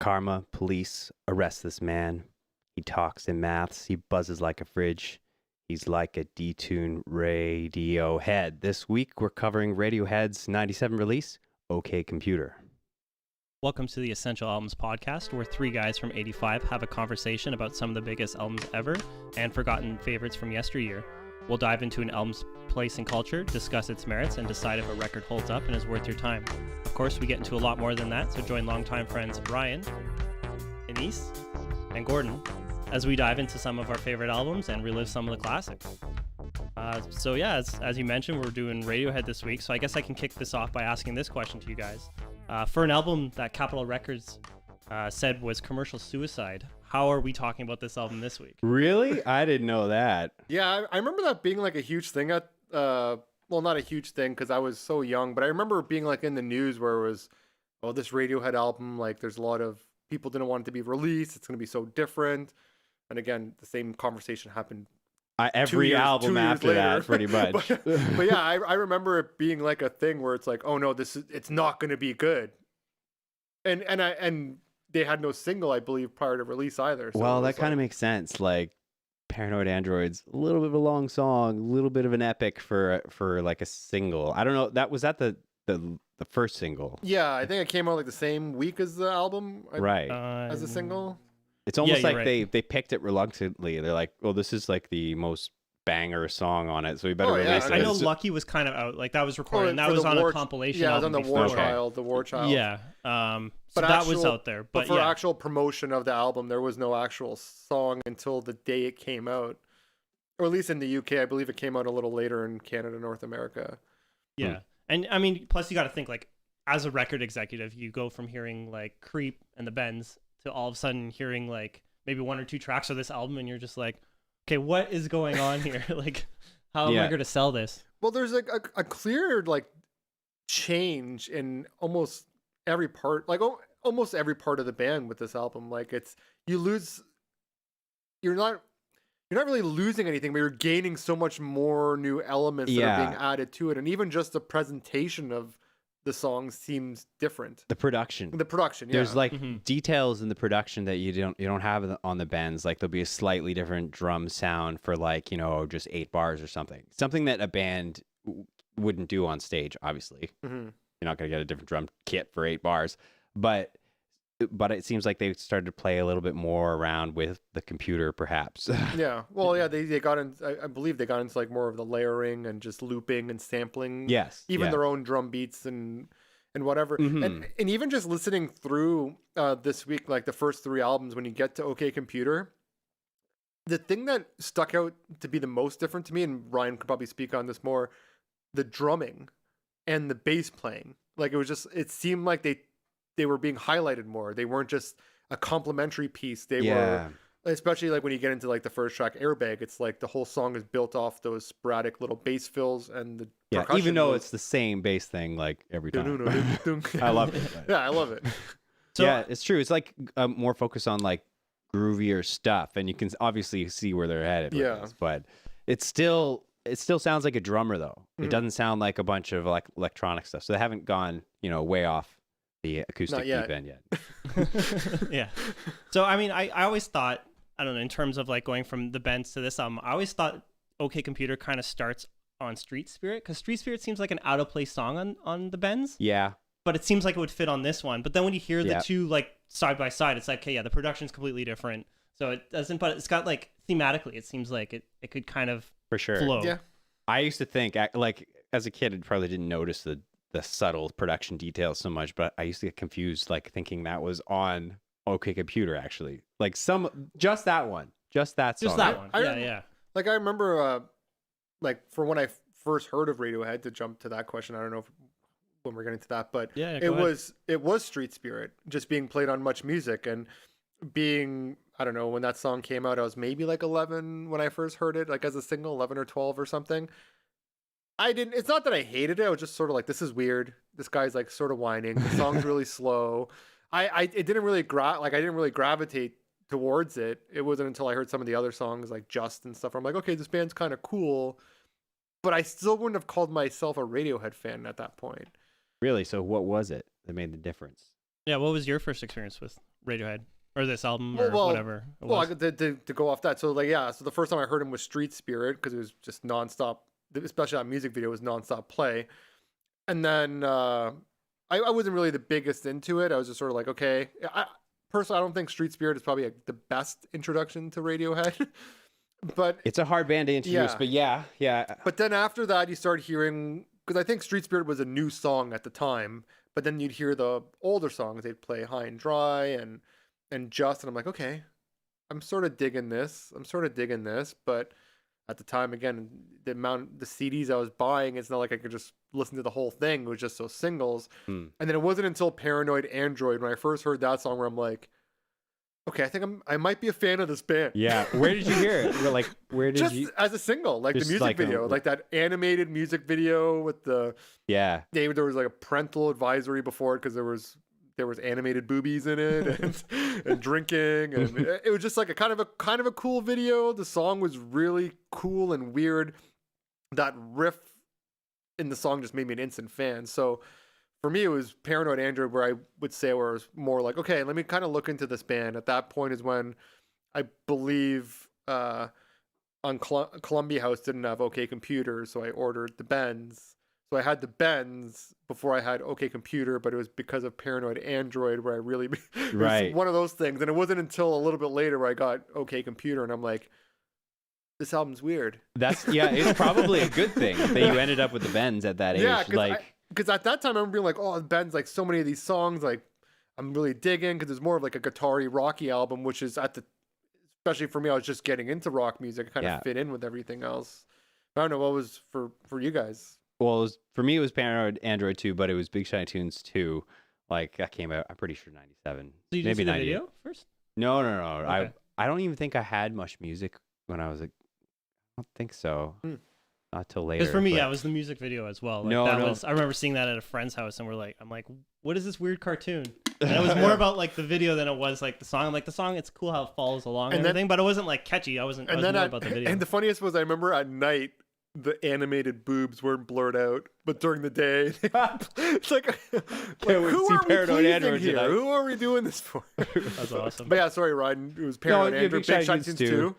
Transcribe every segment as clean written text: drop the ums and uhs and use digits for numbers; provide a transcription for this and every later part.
Karma, police, arrest this man. He talks in maths. He buzzes like a fridge. He's like a detuned Radiohead. This week, we're covering Radiohead's 97 release, OK Computer. Welcome to the Essential Albums podcast, where three guys from 85 have a conversation about some of the biggest albums ever and forgotten favorites from yesteryear. We'll dive into an album's place in culture, discuss its merits, and decide if a record holds up and is worth your time. Of course, we get into a lot more than that, so join longtime friends Ryan, Denise, and Gordon as we dive into some of our favorite albums and relive some of the classics. As you mentioned, we're doing Radiohead this week, so I guess I can kick this off by asking this question to you guys. For an album that Capitol Records said was commercial suicide, how are we talking about this album this week? Really? I didn't know that. Yeah, I remember that being like a huge thing at, well, not a huge thing because I was so young, but I remember it being like in the news where it was, oh, this Radiohead album, like there's a lot of people didn't want it to be released. It's going to be so different. And again, the same conversation happened Every album after that, pretty much. but yeah, I remember it being like a thing where it's like, oh no, it's not going to be good. And they had no single, I believe, prior to release either. So well, that kind of makes sense. Like Paranoid Androids, a little bit of a long song, a little bit of an epic for like a single. I don't know. Was that the first single? Yeah, I think it came out like the same week as the album, right? As a single. It's almost like right. they picked it reluctantly. They're like, well, this is like the most banger song on it, so we better release it. I know Lucky was kind of out, like that was recorded, and that was on a compilation. Yeah, it was on the War before. Child, the War Child. Yeah, so that was out there. But for actual promotion of the album, there was no actual song until the day it came out, or at least in the UK. I believe it came out a little later in Canada, North America. Yeah, and I mean, plus you got to think like as a record executive, you go from hearing like Creep and the Bends to all of a sudden hearing like maybe one or two tracks of this album, and you're just like, okay, what is going on here? Like, how am I going to sell this? Well, there's like a clear like change in almost every part, like almost every part of the band with this album. Like you're not really losing anything, but you're gaining so much more new elements that are being added to it, and even just the presentation of the song seems different. The production, yeah. There's like details in the production that you don't have on the Bends. Like there'll be a slightly different drum sound for like, just 8 bars or something that a band wouldn't do on stage. Obviously, you're not gonna get a different drum kit for 8 bars, but it seems like they started to play a little bit more around with the computer, perhaps. Yeah. Well, yeah, they got in. I believe they got into like more of the layering and just looping and sampling. Yes. Even their own drum beats and whatever. And even just listening through this week, like the first 3 albums, when you get to OK Computer, the thing that stuck out to be the most different to me, and Ryan could probably speak on this more, the drumming and the bass playing. Like it seemed like they were being highlighted more. They weren't just a complimentary piece. They were, especially like when you get into like the first track, Airbag, it's like the whole song is built off those sporadic little bass fills and the percussion. Even though it's the same bass thing like every time. I love it. Yeah, I love it. So, yeah, it's true. It's like more focus on like groovier stuff, and you can obviously see where they're headed with this, but it still sounds like a drummer though. It doesn't sound like a bunch of like electronic stuff. So they haven't gone, way off the acoustic deep end yet. Yeah. So I mean, I always thought, I don't know, in terms of like going from the Bends to this album, I always thought OK Computer kind of starts on Street Spirit, because Street Spirit seems like an out of place song on the Bends. Yeah. But it seems like it would fit on this one. But then when you hear the two like side by side, it's like, okay, yeah, the production's completely different. So it doesn't, but it's got like thematically, it seems like it could kind of for sure flow. Yeah. I used to think like as a kid, I probably didn't notice the subtle production details so much, but I used to get confused, like thinking that was on OK Computer actually. Like just that one. Just that song. Just that one. Yeah. Like I remember like for when I first heard of Radiohead, to jump to that question, I don't know when we're getting to that, but it was Street Spirit just being played on Much Music, and being, I don't know, when that song came out, I was maybe like 11 when I first heard it, like as a single, 11 or 12 or something. It's not that I hated it. I was just sort of like, this is weird. This guy's like sort of whining. The song's really slow. It didn't really I didn't really gravitate towards it. It wasn't until I heard some of the other songs like Just and stuff, where I'm like, okay, this band's kind of cool, but I still wouldn't have called myself a Radiohead fan at that point. Really? So what was it that made the difference? Yeah. What was your first experience with Radiohead or this album or whatever? Well, to go off that. So like, yeah. So the first time I heard him was Street Spirit because it was just nonstop. Especially that music video was nonstop play. And then I wasn't really the biggest into it. I was just sort of like, okay. Personally, I don't think Street Spirit is probably the best introduction to Radiohead. But it's a hard band to introduce. But yeah. But then after that, you start hearing, because I think Street Spirit was a new song at the time. But then you'd hear the older songs. They'd play High and Dry and Just, and I'm like, okay, I'm sort of digging this. But at the time, again, the CDs I was buying, it's not like I could just listen to the whole thing. It was just those singles. And then it wasn't until Paranoid Android when I first heard that song where I'm like, okay, I think I might be a fan of this band. Yeah. Where did you hear it? Where did you? Just as a single, like the music video, like that animated music video with the. Yeah. There was like a parental advisory before it because there was animated boobies in it and drinking, and it was just like a kind of a cool video. The song was really cool and weird. That riff in the song just made me an instant fan. So for me, it was Paranoid Android where I would say where I was more like, okay, let me kind of look into this band. At that point is when I believe on Columbia House didn't have OK Computer, so I ordered the Bends. So I had the Bends before I had OK Computer, but it was because of Paranoid Android where I really it was one of those things. And it wasn't until a little bit later where I got OK Computer, and I'm like, this album's weird. It's probably a good thing that you ended up with the Bends at that age. Yeah, because at that time I remember being like, oh, the Bends, like so many of these songs, like I'm really digging because it's more of like a guitar-y, rocky album, which is especially for me, I was just getting into rock music. It kind of fit in with everything else. But I don't know what was for you guys. Well, for me, it was Paranoid Android 2, but it was Big Shiny Tunes 2. Like, that came out, I'm pretty sure, 97. So you maybe see the video first? No. Okay. I don't even think I had much music when I was I don't think so. Not till later. Because for me, it was the music video as well. Like, I remember seeing that at a friend's house, and I'm like, what is this weird cartoon? And it was more about like the video than it was like the song. I'm like, the song, it's cool how it follows along and everything, but it wasn't like catchy. I was more about the video. And the funniest was I remember at night, the animated boobs weren't blurred out, but during the day, it's like who are we pleasing here? Who are we doing this for? That's awesome. But yeah, sorry, Ryan. It was Paranoid Android, Big Shiny Tunes 2.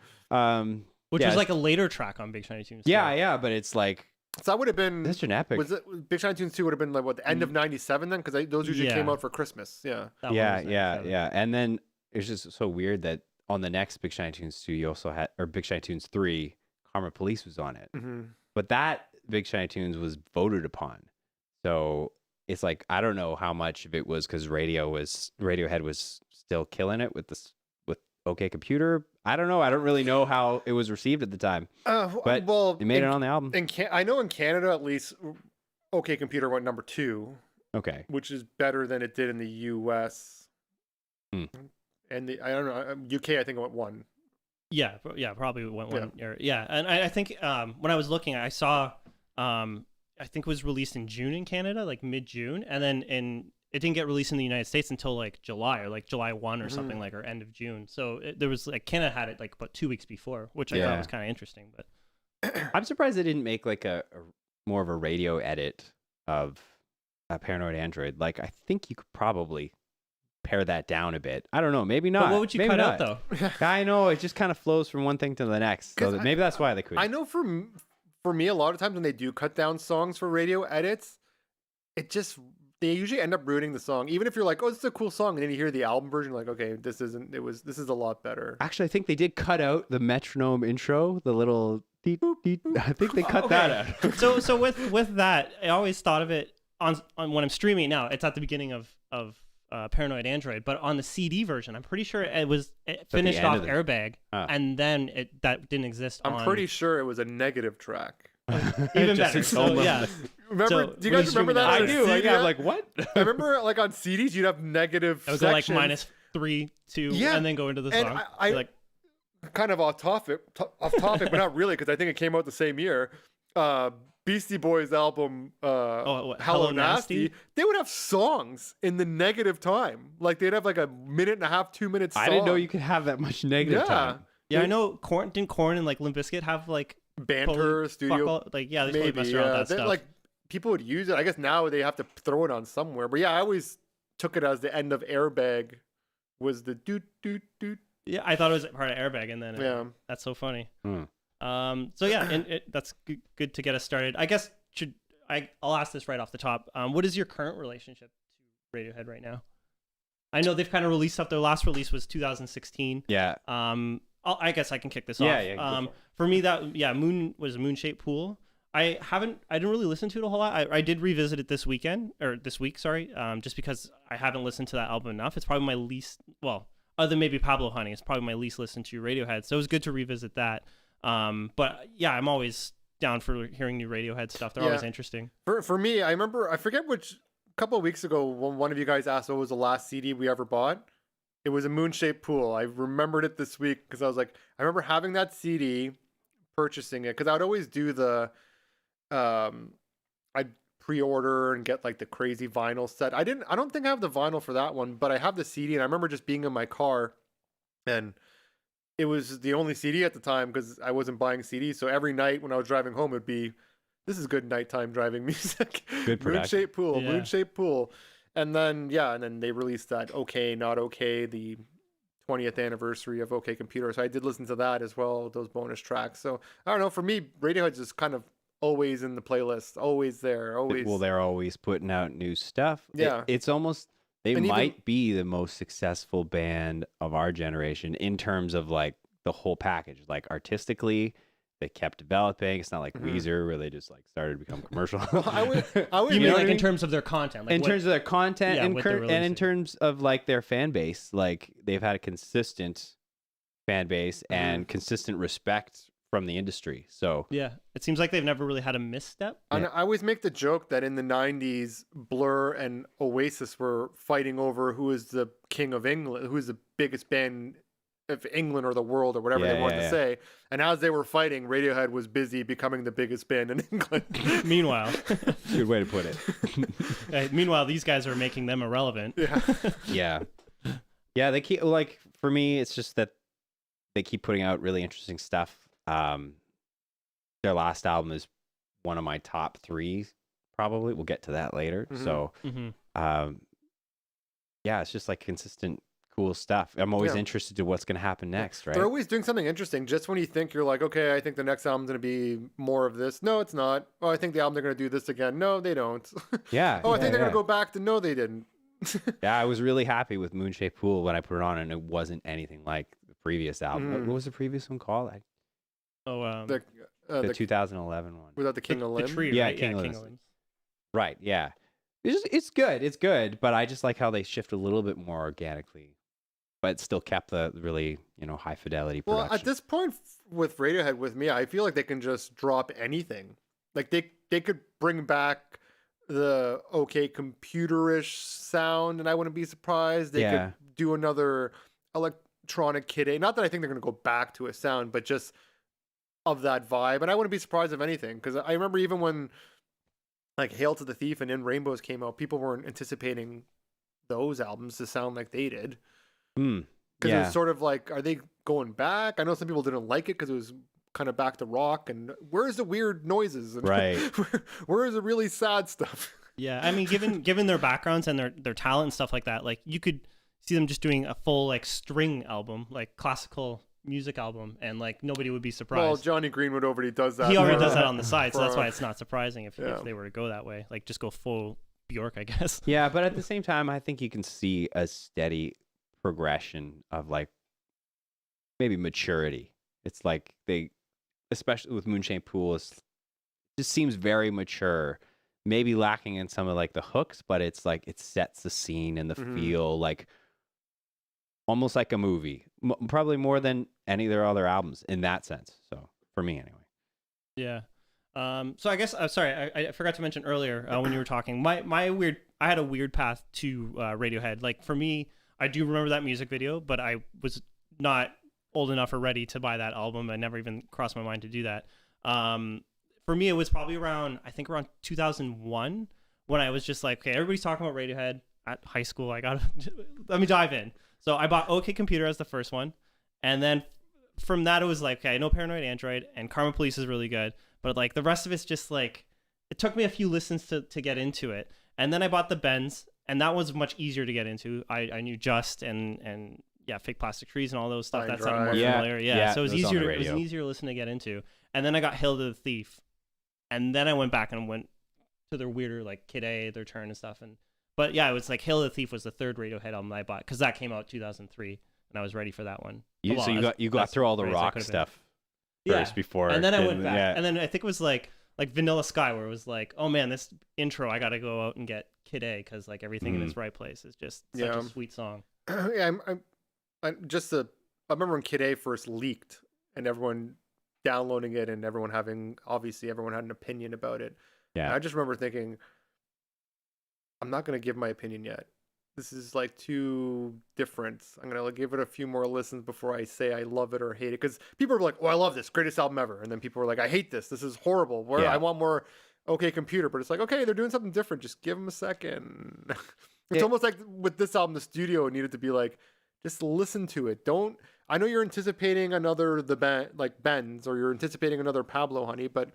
Which was like a later track on Big Shiny Tunes 2. Yeah, but it's like... So that would have been... That's an epic. Big Shiny Tunes 2 would have been like, what, the end of 97 then? Because those usually came out for Christmas. Yeah. Yeah. And then it's just so weird that on the next Big Shiny Tunes 2, you also had... Or Big Shiny Tunes 3... Karma Police was on it. Mm-hmm. But that Big Shiny Tunes was voted upon. So it's like, I don't know how much of it was because Radiohead was still killing it with OK Computer. I don't know. I don't really know how it was received at the time. But it made it on the album. I know in Canada, at least, OK Computer went number 2. Okay. Which is better than it did in the US. And I don't know. UK, I think it went 1. Yeah, probably went one. Yeah, and I think when I was looking, I saw, I think it was released in June in Canada, like mid-June, and then it didn't get released in the United States until like July or like July 1 or something, like, or end of June. So there was like Canada had it like about 2 weeks before, which I thought was kind of interesting. But I'm surprised they didn't make like a more of a radio edit of Paranoid Android. Like, I think you could probably pare that down a bit. I don't know. Maybe not. But what would you cut out though? I know it just kind of flows from one thing to the next. So maybe that's why they could. I know for me, a lot of times when they do cut down songs for radio edits, they usually end up ruining the song. Even if you're like, oh, this is a cool song, and then you hear the album version, like, okay, this is a lot better. Actually, I think they did cut out the metronome intro, the little deet, deet. I think they cut that out. So with that, I always thought of it on when I'm streaming now. It's at the beginning of Paranoid Android, but on the CD version, I'm pretty sure it finished off Airbag, and then that didn't exist. I'm pretty sure it was a negative track. Even better. So, yeah. Do you guys remember that? I do. I'm like, what? I remember, like on CDs, you'd have negative. It would go like -3, 2, and then go into the song. I like kind of off topic, but not really, because I think it came out the same year. Beastie Boys album Hello Nasty, they would have songs in the negative time. Like they'd have like a 1.5, 2 minutes song. I didn't know you could have that much negative time. Yeah, I know Korn and like Limp Bizkit have like banter studio. Like they probably messed around with that stuff. Like people would use it. I guess now they have to throw it on somewhere. But yeah, I always took it as the end of Airbag was the doot doot doot. Yeah, I thought it was part of Airbag, and then that's so funny. So yeah, and that's good to get us started. I guess I'll ask this right off the top. What is your current relationship to Radiohead right now? I know they've kind of released stuff. Their last release was 2016. Yeah. I guess I can kick this off. Yeah. For me, Moon was a Moon-Shaped Pool. I didn't really listen to it a whole lot. I did revisit it this week, sorry. Just because I haven't listened to that album enough. It's probably my least, well, other than maybe Pablo Honey, it's probably my least listened to Radiohead. So it was good to revisit that. But yeah, I'm always down for hearing new Radiohead stuff. They're always interesting. For me, I remember, I forget which, couple of weeks ago when one of you guys asked what was the last CD we ever bought. It was a Moon-Shaped Pool. I remembered it this week because I was like, I remember having that CD, purchasing it, because I would always do the I'd pre-order and get like the crazy vinyl set. I don't think I have the vinyl for that one, but I have the CD, and I remember just being in my car, and it was the only CD at the time because I wasn't buying CDs. So every night when I was driving home, it'd be, this is good nighttime driving music. Good production. Moon-Shaped Pool. And then they released that Okay, Not Okay, the 20th anniversary of OK Computer. So I did listen to that as well, those bonus tracks. So I don't know, for me, Radiohead's just kind of always in the playlist, always there, always. Well, they're always putting out new stuff. Yeah. It's almost, they might be the most successful band of our generation in terms of like the whole package, like artistically. They kept developing. It's not like Weezer where they just like started to become commercial. I would you mean like in terms of their content? Like terms of their content and in terms of like their fan base, like they've had a consistent fan base and consistent respect from the industry. So yeah, it seems like they've never really had a misstep. And I always make the joke that in the 90s, Blur and Oasis were fighting over who is the king of England, who is the biggest band of England or the world or whatever they wanted to say. And as they were fighting, Radiohead was busy becoming the biggest band in England. Meanwhile, good way to put it. Meanwhile, these guys are making them irrelevant. Yeah. They keep, like, for me, it's just that they keep putting out really interesting stuff. Their last album is one of my top 3, probably. We'll get to that later. So, it's just like consistent, cool stuff. I'm always interested to what's going to happen next, right? They're always doing something interesting. Just when you think you're like, okay, I think the next album's going to be more of this. No, it's not. Oh, I think the album they're going to do this again. No, they don't. Yeah. I think they're going to go back to, no, they didn't. I was really happy with Moon-Shaped Pool when I put it on, and it wasn't anything like the previous album. What was the previous one called? The 2011 one. Was that the King of Limbs? Tree, yeah, right? King of Limbs. Right, yeah. It's good, but I just like how they shift a little bit more organically, but still kept the really, high fidelity production. Well, at this point with Radiohead, with me, I feel like they can just drop anything. Like they could bring back the OK computerish sound, and I wouldn't be surprised. They could do another electronic Kid A. Not that I think they're going to go back to a sound, but just of that vibe. And I wouldn't be surprised if anything, because I remember even when like Hail to the Thief and In Rainbows came out, people weren't anticipating those albums to sound like they did. Because it was sort of like, are they going back? I know some people didn't like it because it was kind of back to rock, and where's the weird noises? And right. where's the really sad stuff? Yeah, I mean, given their backgrounds and their talent and stuff like that, like you could see them just doing a full like string album, like classical music album, and like nobody would be surprised. Well, Johnny Greenwood already does that. He already does that on the side, so that's why it's not surprising if they were to go that way. Like just go full Bjork, I guess. Yeah, but at the same time, I think you can see a steady progression of like maybe maturity. It's like they, especially with Moon-Shaped Pool, it just seems very mature. Maybe lacking in some of like the hooks, but it's like it sets the scene and the feel, like almost like a movie. Probably more than any of their other albums in that sense. So for me, anyway. Yeah. So I guess sorry, I forgot to mention earlier when you were talking. I had a weird path to Radiohead. Like for me, I do remember that music video, but I was not old enough or ready to buy that album. I never even crossed my mind to do that. For me, it was probably around 2001 when I was just like, okay, everybody's talking about Radiohead at high school. I gotta let me dive in. So I bought OK Computer as the first one, and then from that it was like, okay, I know Paranoid Android and Karma Police is really good, but like the rest of it's just like, it took me a few listens to get into it. And then I bought the Bends, and that was much easier to get into. I knew Just and yeah, Fake Plastic Trees and all those stuff. That sounded more familiar. Yeah, so it was easier. It was easier to listen to get into. And then I got Hail to the Thief, and then I went back and went to their weirder like Kid A, Their Turn and stuff. But yeah, it was like Hail to the Thief was the third Radiohead album I bought because that came out 2003, and I was ready for that one. So you got through all the rock stuff first before, and then I went back, and then I think it was like Vanilla Sky, where it was like, oh man, this intro I got to go out and get Kid A because like everything in its right place is just such a sweet song. Yeah, I remember when Kid A first leaked and everyone downloading it and everyone had an opinion about it. Yeah, and I just remember thinking, I'm not gonna give my opinion yet. This is like too different. I'm gonna give it a few more listens before I say I love it or hate it. Because people are like, "Oh, I love this, greatest album ever," and then people are like, "I hate this. This is horrible. I want more OK Computer." But it's like, okay, they're doing something different. Just give them a second. It's almost like with this album, the studio needed to be like, just listen to it. Don't. I know you're anticipating another like Benz, or you're anticipating another Pablo Honey, but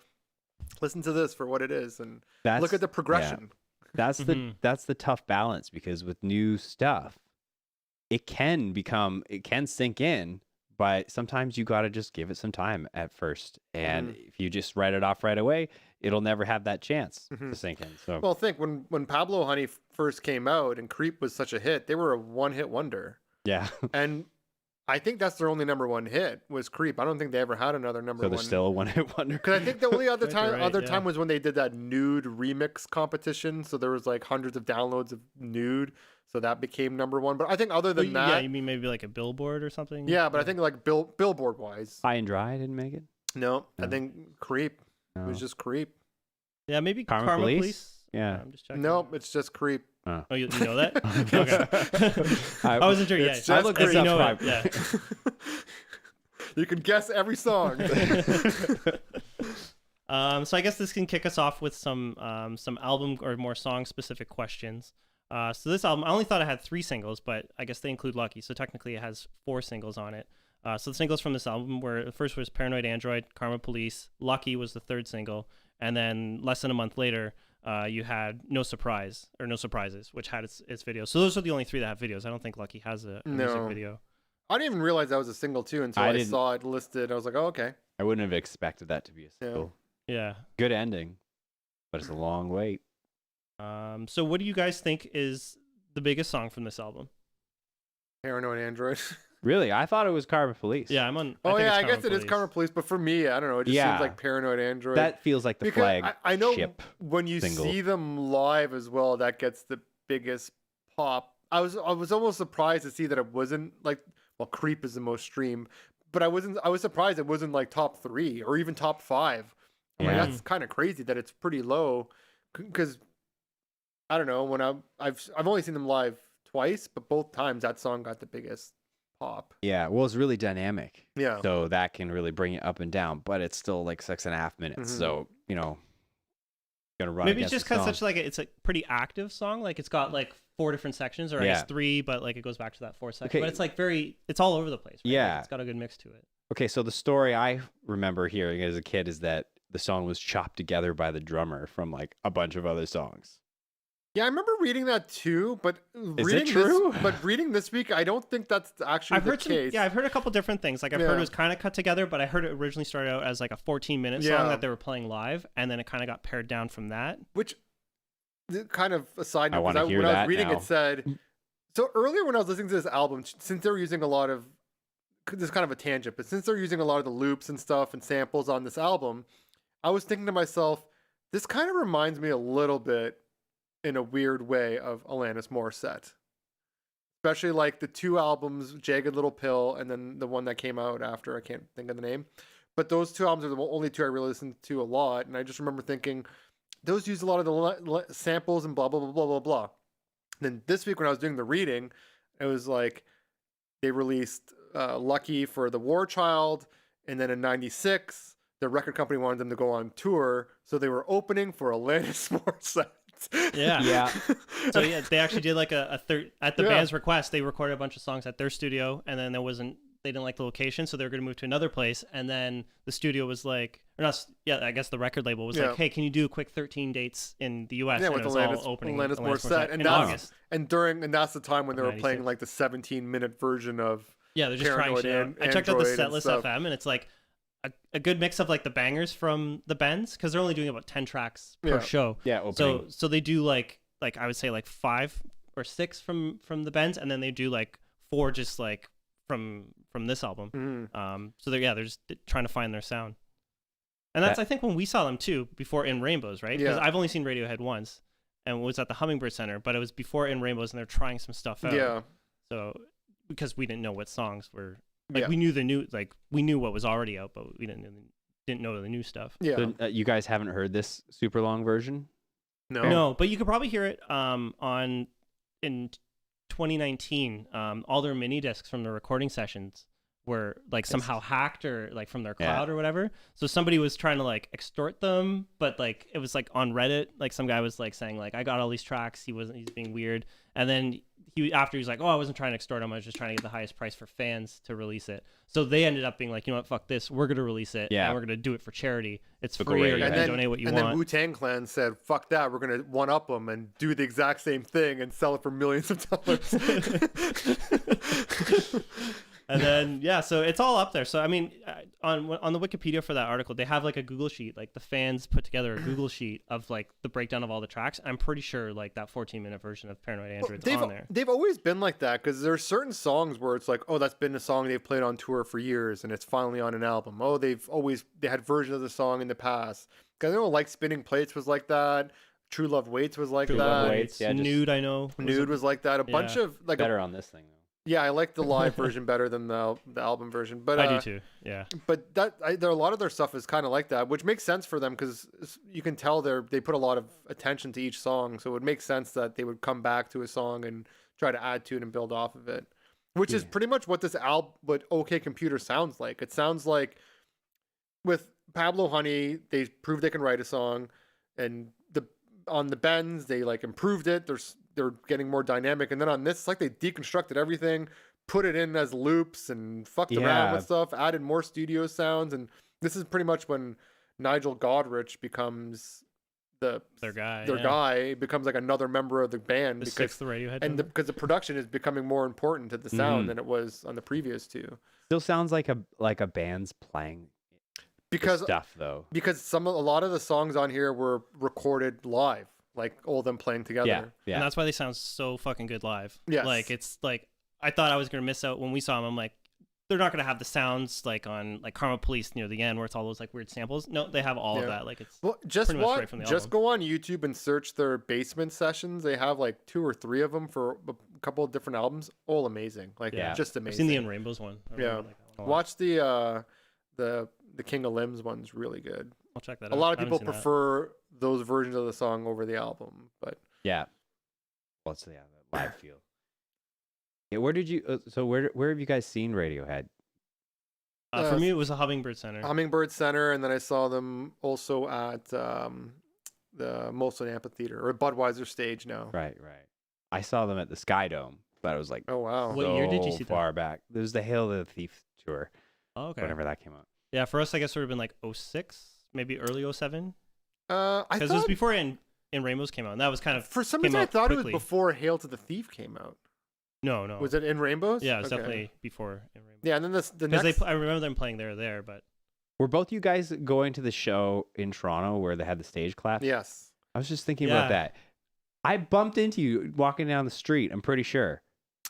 listen to this for what it is and look at the progression. Yeah. That's the tough balance, because with new stuff, it can sink in, but sometimes you got to just give it some time at first. And if you just write it off right away, it'll never have that chance to sink in. So, well, think when Pablo Honey first came out and Creep was such a hit, they were a one-hit wonder. Yeah. And I think that's their only number one hit was Creep. I don't think they ever had another number one. So they're still a one-hit wonder. Because I think the only other time was when they did that Nude remix competition. So there was like hundreds of downloads of Nude. So that became number one. But I think other than that... Yeah, you mean maybe like a Billboard or something? Yeah, but I think like Billboard-wise... High and Dry didn't make it? No, I think Creep. No. It was just Creep. Yeah, maybe Karma Police? Yeah. I'm just checking. Nope, it's just Creep. Oh, you know that? Okay. I wasn't sure. Yeah, I looked at Yeah. You can guess every song. So I guess this can kick us off with some album or more song specific questions. So this album, I only thought it had 3 singles, but I guess they include Lucky, so technically it has 4 singles on it. So the singles from this album were, the first was Paranoid Android, Karma Police, Lucky was the 3rd single, and then less than a month later, you had No Surprises, which had its video. So those are the only 3 that have videos. I don't think Lucky has a music video. I didn't even realize that was a single too until I saw it listed. I was like, oh, okay. I wouldn't have expected that to be a single. Yeah. Good ending, but it's a long wait. So what do you guys think is the biggest song from this album? Paranoid Android. Really? I thought it was Karma Police. Yeah, I'm on. I guess it is Karma Police, but for me, I don't know. It just seems like Paranoid Android. That feels like the flag. I know when you see them live as well, that gets the biggest pop. I was almost surprised to see that it wasn't like, well, Creep is the most streamed, but I was surprised it wasn't like top 3 or even top 5. I'm like, that's kind of crazy that it's pretty low, because I don't know, when I've only seen them live twice, but both times that song got the biggest pop. Yeah, well, it's really dynamic. Yeah. So that can really bring it up and down, but it's still like 6.5 minutes. So, gonna run. Maybe it's just because it's a pretty active song. Like it's got like 4 different sections, or I guess 3, but like it goes back to that 4th section. Okay. But it's like it's all over the place. Right? Yeah. Like it's got a good mix to it. Okay, so the story I remember hearing as a kid is that the song was chopped together by the drummer from like a bunch of other songs. Yeah, I remember reading that too, but reading this week, I don't think that's actually the case. I've heard a couple different things. Like I've heard it was kind of cut together, but I heard it originally started out as like a 14-minute song that they were playing live, and then it kind of got pared down from that. Which, kind of a side note, when I was reading it said, so earlier when I was listening to this album, since they're using a lot of, this is kind of a tangent, but since they're using a lot of the loops and stuff and samples on this album, I was thinking to myself, this kind of reminds me a little bit in a weird way of Alanis Morissette, especially like the 2 albums, Jagged Little Pill, and then the one that came out after, I can't think of the name, but those 2 albums are the only 2 I really listened to a lot. And I just remember thinking those use a lot of the samples and blah blah blah blah blah blah. Then this week when I was doing the reading, it was like they released Lucky for the War Child, and then in '96 the record company wanted them to go on tour, so they were opening for Alanis Morissette. Yeah. So yeah, they actually did like at the band's request, they recorded a bunch of songs at their studio, and then there wasn't they didn't like the location, so they were going to move to another place. And then the studio was like, or not, yeah, I guess the record label was like, hey, can you do a quick 13 dates in the U.S.? Yeah, and with it was all opening Alanis Morissette in August. And that's the time when they were playing like the 17-minute version of they're just trying shit. I checked out the Setlist FM, and it's like a good mix of like the bangers from the Bends, because they're only doing about 10 tracks per show. Yeah, opening. So they do like I would say like 5 or 6 from the Bends, and then they do like 4 just like from this album. So they're just trying to find their sound. And that's I think when we saw them too, before In Rainbows, right? Because I've only seen Radiohead once, and it was at the Hummingbird Center, but it was before In Rainbows, and they're trying some stuff out. Yeah. So because we didn't know what songs were we knew we knew what was already out, but we didn't know the new stuff. Yeah. So, you guys haven't heard this super long version? No, but you could probably hear it in 2019. All their mini discs from the recording sessions were like somehow hacked or like from their cloud or whatever. So somebody was trying to like extort them, but like it was like on Reddit, like some guy was like saying like, I got all these tracks, he's being weird, and then he was like, oh, I wasn't trying to extort him, I was just trying to get the highest price for fans to release it. So they ended up being like, you know what, fuck this, we're gonna release it, and we're gonna do it for charity. It's free, or you can donate what you want. And then Wu-Tang Clan said, fuck that, we're gonna one up them and do the exact same thing and sell it for millions of dollars. And then so it's all up there. So I mean, on the Wikipedia for that article, they have like a Google sheet, like the fans put together a Google sheet of like the breakdown of all the tracks. I'm pretty sure like that 14-minute version of Paranoid Android's on there. They've always been like that, because there are certain songs where it's like, oh, that's been a song they've played on tour for years and it's finally on an album. Oh, they had versions of the song in the past. Because I know like Spinning Plates was like that. True Love Waits was like that. Love Waits, Nude, I know. Nude was like that. A bunch of like better on this thing though. Yeah, I like the live version better than the album version, but I do too. Yeah, but there a lot of their stuff is kind of like that, which makes sense for them because you can tell they put a lot of attention to each song, so it would make sense that they would come back to a song and try to add to it and build off of it, which is pretty much what this what OK Computer sounds like. It sounds like with Pablo Honey, they proved they can write a song, and on the Bends they like improved it. They're getting more dynamic, and then on this, it's like they deconstructed everything, put it in as loops, and fucked around with stuff, added more studio sounds, and this is pretty much when Nigel Godrich becomes their guy, becomes like another member of the band, because the Radiohead, and because the production is becoming more important to the sound than it was on the previous two. Still sounds like a band's playing stuff though, because a lot of the songs on here were recorded live. Like all of them playing together. Yeah. And that's why they sound so fucking good live. Yes. Like it's like I thought I was gonna miss out when we saw them. I'm like, they're not gonna have the sounds like on like Karma Police near the end where it's all those like weird samples. No, they have all of that. Like it's just go on YouTube and search their basement sessions. They have like 2 or 3 of them for a couple of different albums. All amazing. Like just amazing. I've seen the In Rainbows one. Watch the King of Limbs one's really good. I'll check that out. A lot of people prefer those versions of the song over the album, but well, it's the live feel. Yeah, where did you? So where have you guys seen Radiohead? For me, it was a Hummingbird Center. And then I saw them also at the Molson Amphitheater or Budweiser stage now. Right. I saw them at the Sky Dome, but I was like, oh wow, what year did you see far back? It was the Hail to the Thief tour. Oh, okay. Whenever that came out. Yeah, for us, I guess it would have been like 06, maybe early 07. Because it was before In Rainbows came out, and that was kind of for some reason I thought it was before Hail to the Thief came out. No. Was it In Rainbows? Yeah, it was definitely before In Rainbows. Yeah, and then the next... I remember them playing there, but were both you guys going to the show in Toronto where they had the stage clap? Yes. I was just thinking about that. I bumped into you walking down the street. I'm pretty sure.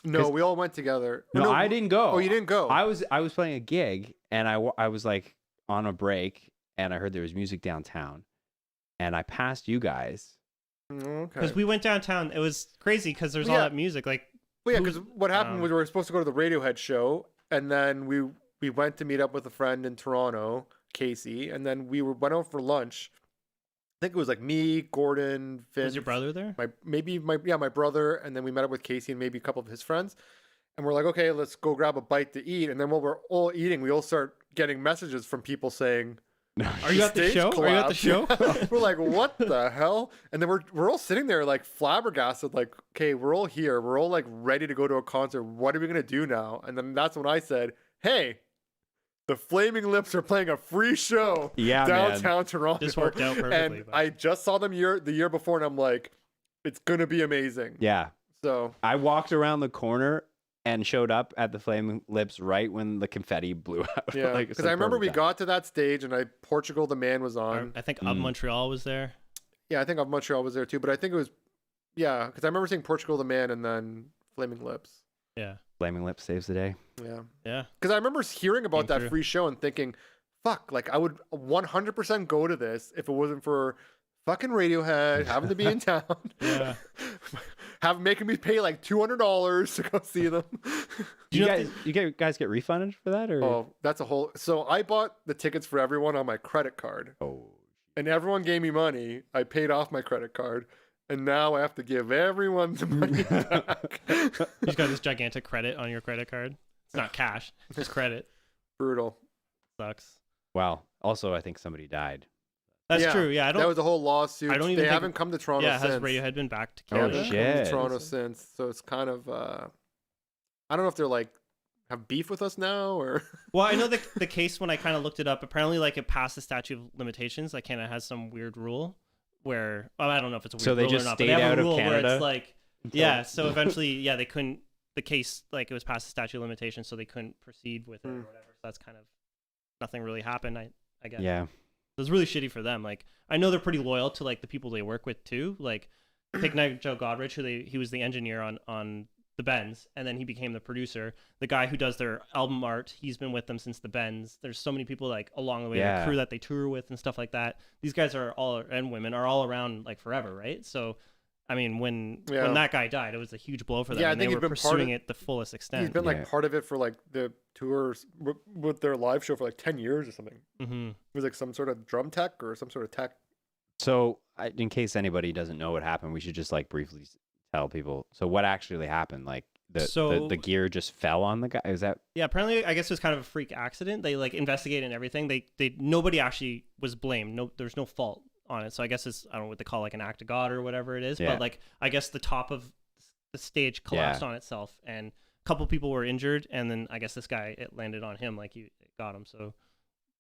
No, we all went together. No, I didn't go. Oh, you didn't go? I was playing a gig, and I was like on a break, and I heard there was music downtown, and I passed you guys. Okay. Because we went downtown. It was crazy because there's all that music. Like, because what happened was we were supposed to go to the Radiohead show, and then we went to meet up with a friend in Toronto, Casey, and then we went out for lunch. I think it was like me, Gordon, Vince. Was your brother there? My brother, and then we met up with Casey and maybe a couple of his friends. And we're like, okay, let's go grab a bite to eat. And then while we're all eating, we all start getting messages from people saying, "Are you at the show? Are you at the show?" We're like, what the hell? And then we're all sitting there like flabbergasted, like, okay, we're all here. We're all like ready to go to a concert. What are we gonna do now? And then that's when I said, hey, the Flaming Lips are playing a free show downtown Toronto. This worked out perfectly. And I just saw them the year before, and I'm like, it's gonna be amazing. Yeah. So I walked around the corner and showed up at the Flaming Lips right when the confetti blew out. Yeah, because I remember we got to that stage, and Portugal the Man was on. I think Of Montreal was there. Yeah, I think Of Montreal was there too, but I think it was, yeah, because I remember seeing Portugal the Man and then Flaming Lips. Yeah. Flaming Lips saves the day. Yeah. Because I remember hearing about that free show and thinking, fuck, like I would 100% go to this if it wasn't for fucking Radiohead having to be in town. Yeah. Making me pay like $200 to go see them. You guys get refunded for that, or? Oh, that's a whole. So I bought the tickets for everyone on my credit card. Oh. And everyone gave me money. I paid off my credit card. And now I have to give everyone the money back. You just got this gigantic credit on your credit card. It's not cash. It's just credit. Brutal. Sucks. Wow. Also, I think somebody died. That's true. Yeah, that was a whole lawsuit. I don't even. They haven't come to Toronto. Yeah, since. has Radiohead been back to Canada? Canada? Oh shit! Come to Toronto since. So it's kind of. I don't know if they're like have beef with us now or. Well, I know the case when I kind of looked it up. Apparently, like it passed the statute of limitations. Like Canada has some weird rule where I don't know if it's a weird so they rule just or not. stayed But they have out a rule of Canada. where it's like so eventually they couldn't. The case like it was past the statute of limitations, so they couldn't proceed with it or whatever. So that's kind of nothing really happened. I guess. Yeah. It was really shitty for them. Like I know they're pretty loyal to like the people they work with too. Like take Nigel Godrich, he was the engineer on the Bends, and then he became the producer. The guy who does their album art, he's been with them since the Bends. There's so many people like along the way, the crew that they tour with and stuff like that. These guys are and women are all around like forever, right? So I mean, when that guy died, it was a huge blow for them. Yeah, and they were pursuing it the fullest extent. He's been like part of it for like the tours with their live show for like 10 years or something. Mm-hmm. It was like some sort of drum tech or some sort of tech. So, in case anybody doesn't know what happened, we should just like briefly tell people. So, what actually happened? Like the gear just fell on the guy. Is that? Yeah, apparently, I guess it was kind of a freak accident. They like investigated and everything. They nobody actually was blamed. No, there's no fault on it. So I guess it's I don't know what they call like an act of God or whatever it is. Yeah. But like I guess the top of the stage collapsed on itself, and a couple people were injured, and then I guess this guy it landed on him, like it got him. So.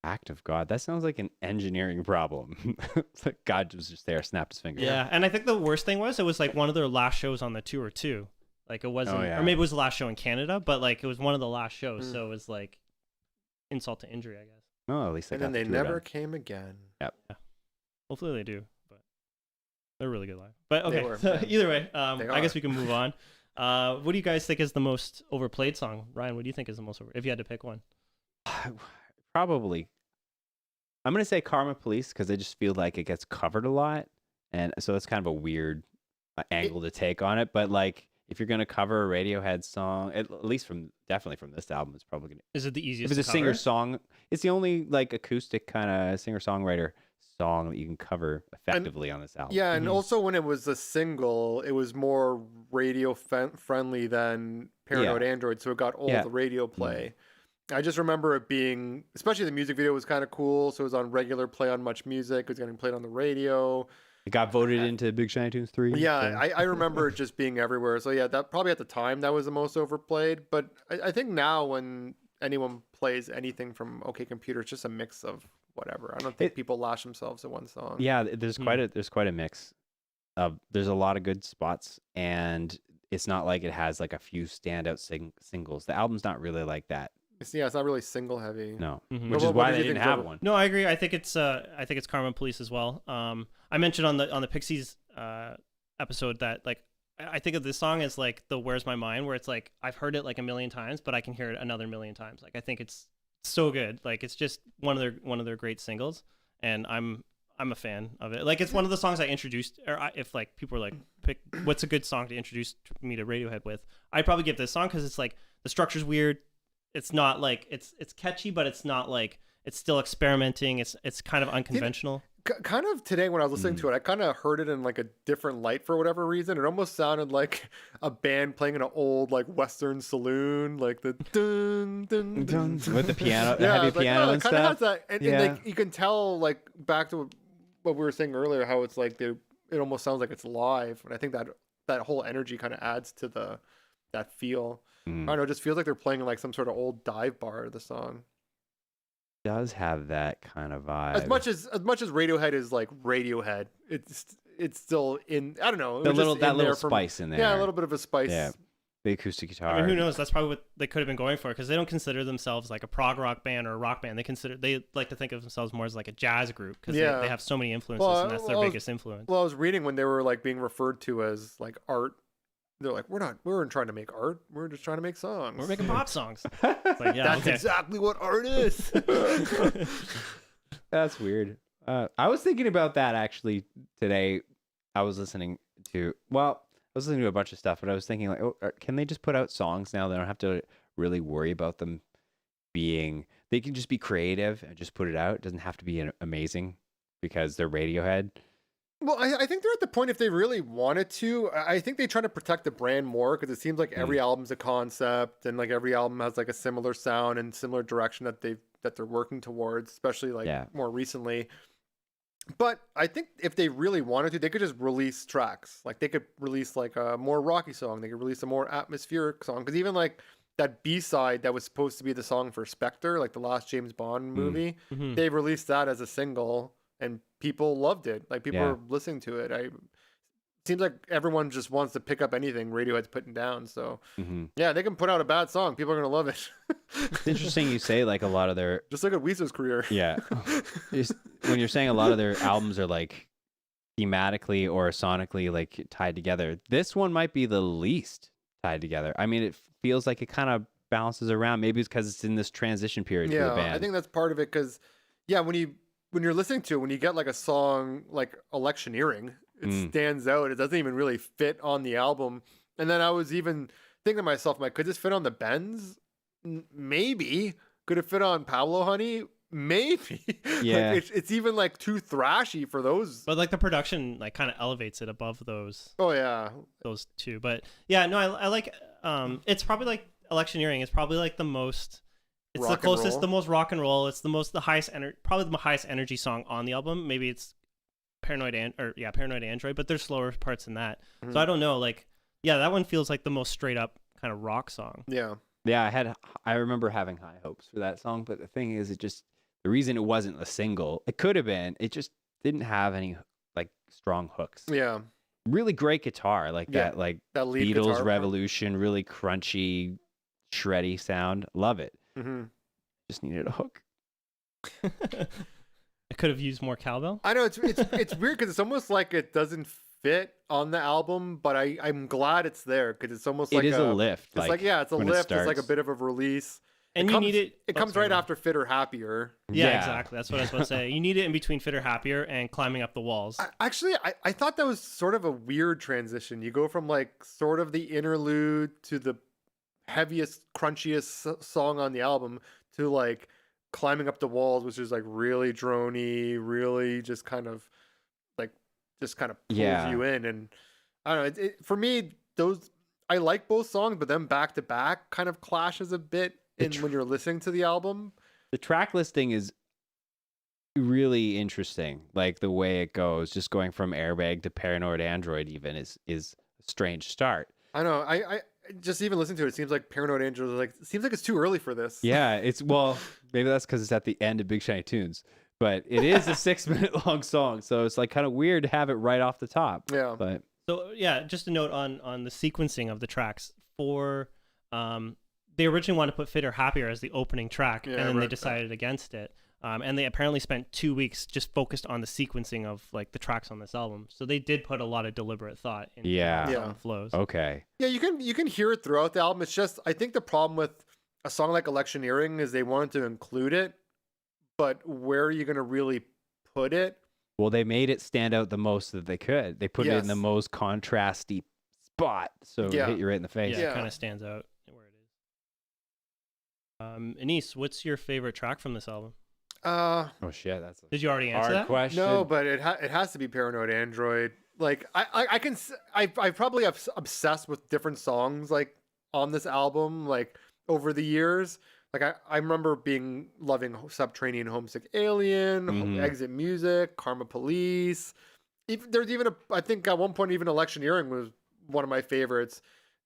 Act of God. That sounds like an engineering problem. It's like God was just there, snapped his finger. Yeah, and I think the worst thing was it was like one of their last shows on the tour too. Like it wasn't, or maybe it was the last show in Canada, but like it was one of the last shows, so it was like insult to injury, I guess. Oh, at least they got and then they never came again. Yep. Yeah. Hopefully they do, but they're really good live. But okay, so either way, I guess we can move on. What do you guys think is the most overplayed song? Ryan, what do you think is the most if you had to pick one? Probably. I'm going to say Karma Police because I just feel like it gets covered a lot. And so it's kind of a weird angle to take on it. But like, if you're going to cover a Radiohead song, at least definitely from this album, it's probably going to. Is it the easiest? If it's a singer-song, it's the only like acoustic kind of singer-songwriter song that you can cover effectively on this album. Yeah, and also when it was a single, it was more radio friendly than Paranoid Android, so it got all the radio play. I just remember it being, especially the music video was kind of cool. So it was on regular play on Much Music. It was getting played on the radio. It got voted into Big Shiny Tunes 3. Yeah, so. I remember it just being everywhere. So yeah, that probably at the time that was the most overplayed. But I think now when anyone plays anything from OK Computer, it's just a mix of whatever. I don't think people lash themselves to one song. Yeah, there's quite a mix. There's a lot of good spots, and it's not like it has like a few standout singles. The album's not really like that. It's not really single heavy. No, which is why they didn't have one. No, I agree. I think it's Karma Police as well. I mentioned on the Pixies episode that like I think of this song as like the Where's My Mind, where it's like I've heard it like a million times, but I can hear it another million times. Like I think it's so good. Like it's just one of their great singles, and I'm a fan of it. Like it's one of the songs I introduced, if like people are like pick what's a good song to introduce me to Radiohead with, I'd probably give this song because it's like the structure's weird. It's not like it's catchy, but it's not like it's still experimenting. It's kind of unconventional. Kind of today when I was listening to it, I kind of heard it in like a different light for whatever reason. It almost sounded like a band playing in an old like Western saloon, like the dun dun dun, dun. With the piano, the heavy piano and stuff. Has that, and like you can tell like back to what we were saying earlier, how it's like it almost sounds like it's live, and I think that whole energy kind of adds to the that feel. I don't know, it just feels like they're playing in like some sort of old dive bar, the song. Does have that kind of vibe. As much as Radiohead is like Radiohead, it's still in, I don't know, that little spice in there. Yeah, a little bit of a spice. Yeah. The acoustic guitar. I mean, who knows? That's probably what they could have been going for, because they don't consider themselves like a prog rock band or a rock band. They like to think of themselves more as like a jazz group, because they have so many influences, and that's their biggest influence. Well, I was reading when they were like being referred to as like art. They're like, we weren't trying to make art. We're just trying to make songs. We're making pop songs. It's like, yeah, that's exactly what art is. That's weird. I was thinking about that actually today. I was listening to a bunch of stuff, but I was thinking like, can they just put out songs now? They don't have to really worry about them being. They can just be creative and just put it out. It doesn't have to be amazing because they're Radiohead. Well, I think they're at the point, if they really wanted to, I think they try to protect the brand more, because it seems like every album's a concept, and like every album has like a similar sound and similar direction that they're working towards, especially like more recently. But I think if they really wanted to, they could just release tracks. Like they could release like a more rocky song. They could release a more atmospheric song. Because even like that B-side that was supposed to be the song for Spectre, like the last James Bond movie, they released that as a single, and people loved it. Like people were listening to it. Seems like everyone just wants to pick up anything Radiohead's putting down. So yeah, they can put out a bad song. People are gonna love it. It's interesting you say like a lot of their. Just look at Weezer's career. Yeah, when you're saying a lot of their albums are like thematically or sonically like tied together, this one might be the least tied together. I mean, it feels like it kind of bounces around. Maybe it's because it's in this transition period for the band. I think that's part of it. Because when you're listening to it, when you get like a song like Electioneering, it stands out. It doesn't even really fit on the album. And then I was even thinking to myself, like, could this fit on the Bends? Maybe. Could it fit on Pablo Honey? Maybe. Yeah. Like, it's even like too thrashy for those. But like the production like kind of elevates it above those. Oh yeah. Those two. But yeah, no, I like it's probably like Electioneering is probably like the most. It's the closest, the most rock and roll. It's the highest probably the highest energy song on the album. Maybe it's Paranoid Android, but there's slower parts in that. So I don't know. Like, yeah, that one feels like the most straight up kind of rock song. Yeah. Yeah, I remember having high hopes for that song, but the thing is, the reason it wasn't a single, it could have been, it just didn't have any like strong hooks. Yeah. Really great guitar, like that lead Beatles guitar Revolution, really crunchy, shreddy sound. Love it. Just needed a hook. It could have used more cowbell. I know it's weird, because it's almost like it doesn't fit on the album, but I'm glad it's there, because it's almost like it is a lift. It's it's a lift. It's like a bit of a release. And you need it. It comes right after Fitter Happier. Yeah, exactly. That's what I was about to say. You need it in between Fitter Happier and Climbing Up the Walls. I thought that was sort of a weird transition. You go from like sort of the interlude to the heaviest, crunchiest song on the album to like Climbing Up the Walls, which is like really droney, really just kind of pulls you in. And I don't know, for me, I like both songs, but then back to back kind of clashes a bit when you're listening to the album. The track listing is really interesting, like the way it goes, just going from Airbag to Paranoid Android even is a strange start. I know. I just even listening to it, it seems like Paranoid Android seems like it's too early for this. Yeah, maybe that's because it's at the end of Big Shiny Tunes, but it is a 6-minute long song, so it's like kind of weird to have it right off the top. Yeah. But so yeah, just a note on the sequencing of the tracks. For they originally wanted to put Fitter Happier as the opening track, and then they decided against it. And they apparently spent 2 weeks just focused on the sequencing of like the tracks on this album. So they did put a lot of deliberate thought into the flows. Okay. Yeah, you can hear it throughout the album. It's just, I think the problem with a song like Electioneering is they wanted to include it, but where are you going to really put it? Well, they made it stand out the most that they could. They put it in the most contrasty spot, so it hit you right in the face. Yeah, it kind of stands out where it is. Anise, what's your favorite track from this album? Oh shit, that's did you already answer that question? No, but it has to be Paranoid Android. Like I probably have obsessed with different songs like on this album like over the years. Like I remember loving Subterranean Homesick Alien, Exit Music, Karma Police. There's even I think at one point even Electioneering was one of my favorites.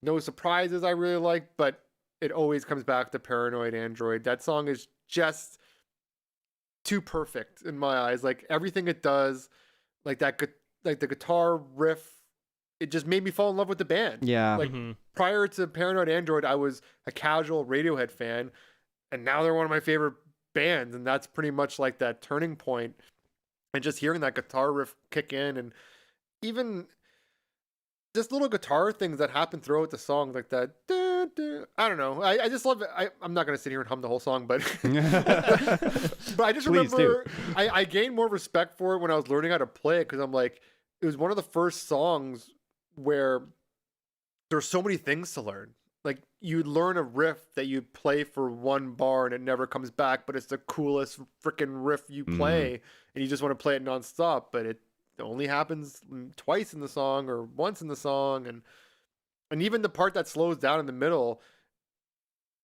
No Surprises I really like, but it always comes back to Paranoid Android. That song is just too perfect in my eyes. Like everything it does, like like the guitar riff, it just made me fall in love with the band. Yeah. Like prior to Paranoid Android, I was a casual Radiohead fan, and now they're one of my favorite bands, and that's pretty much like that turning point. And just hearing that guitar riff kick in, and even just little guitar things that happen throughout the song, like that. I don't know. I just love it. I'm not gonna sit here and hum the whole song, but but I just remember I gained more respect for it when I was learning how to play it, because I'm like, it was one of the first songs where there's so many things to learn. Like you learn a riff that you play for one bar and it never comes back, but it's the coolest freaking riff you play, and you just want to play it nonstop, but it only happens twice in the song or once in the song, and even the part that slows down in the middle.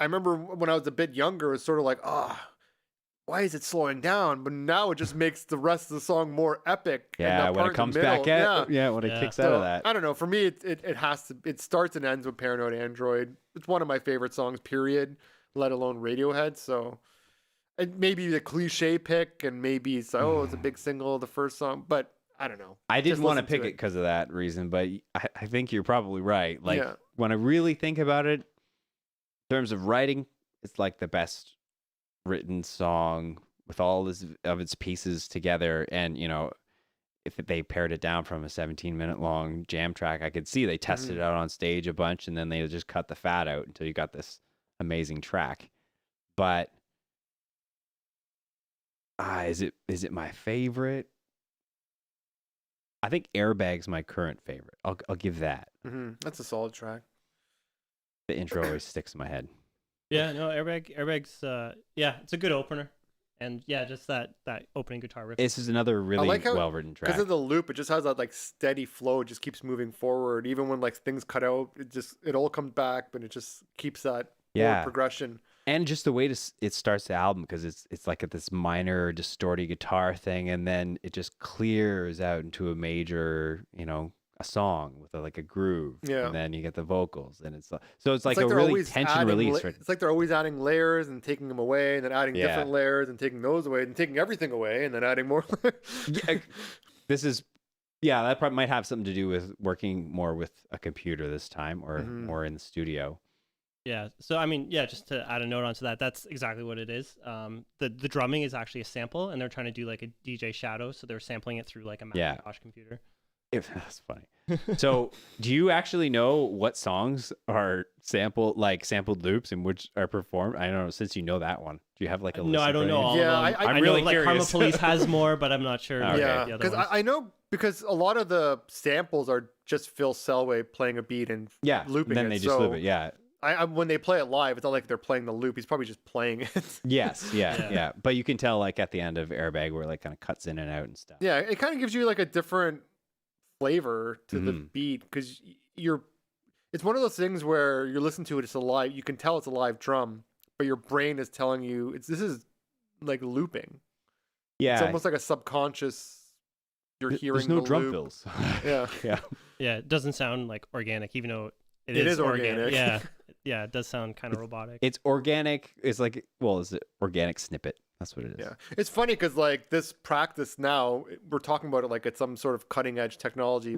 I remember when I was a bit younger, it was sort of like, why is it slowing down? But now it just makes the rest of the song more epic. Yeah, when it comes back at, when it kicks out of that. I don't know. For me, it has to. It starts and ends with Paranoid Android. It's one of my favorite songs, period. Let alone Radiohead. So, it may be the cliche pick, and maybe it's it's a big single, the first song, but I don't know. I didn't want to pick it because of that reason, but I think you're probably right. Like when I really think about it, in terms of writing, it's like the best written song with all of its pieces together. And if they pared it down from a 17-minute long jam track, I could see they tested it out on stage a bunch, and then they just cut the fat out until you got this amazing track. But is it my favorite? I think Airbag's my current favorite. I'll give that. That's a solid track. The intro always sticks in my head. Yeah, no, Airbag's it's a good opener. And yeah, just that opening guitar riff. This is another really well-written track. Because of the loop, it just has that like steady flow. It just keeps moving forward. Even when like things cut out, it all comes back, but it just keeps that progression. And just the way it starts the album, because it's like at this minor distorted guitar thing, and then it just clears out into a major, a song with like a groove, and then you get the vocals, and it's like a really tension release. It's like they're always adding layers and taking them away, and then adding different layers and taking those away, and taking everything away, and then adding more. This is that probably might have something to do with working more with a computer this time, or more in the studio. Yeah. So I mean, just to add a note onto that, that's exactly what it is. The drumming is actually a sample, and they're trying to do like a DJ Shadow, so they're sampling it through like a Macintosh computer. That's funny. So, do you actually know what songs are sampled loops and which are performed? I don't know. Since you know that one, do you have like a list? No, I don't know all of them. I'm really curious. Karma Police has more, but I'm not sure. Okay. Because I know, because a lot of the samples are just Phil Selway playing a beat and looping it. Then they just loop it. Yeah. When they play it live, it's not like they're playing the loop. He's probably just playing it. Yes, yeah. But you can tell like at the end of Airbag where it like kind of cuts in and out and stuff. Yeah, it kind of gives you like a different flavor to the beat, because it's one of those things where you're listening to it, it's alive. You can tell it's a live drum, but your brain is telling you this is like looping. Yeah, it's almost like a subconscious. You're hearing. There's no the drum loop. fills. Yeah. It doesn't sound like organic, even though it is organic. Yeah, it does sound kind of robotic. It's organic. It's like, is it organic snippet? That's what it is. Yeah. It's funny because like this practice now, we're talking about it like it's some sort of cutting edge technology.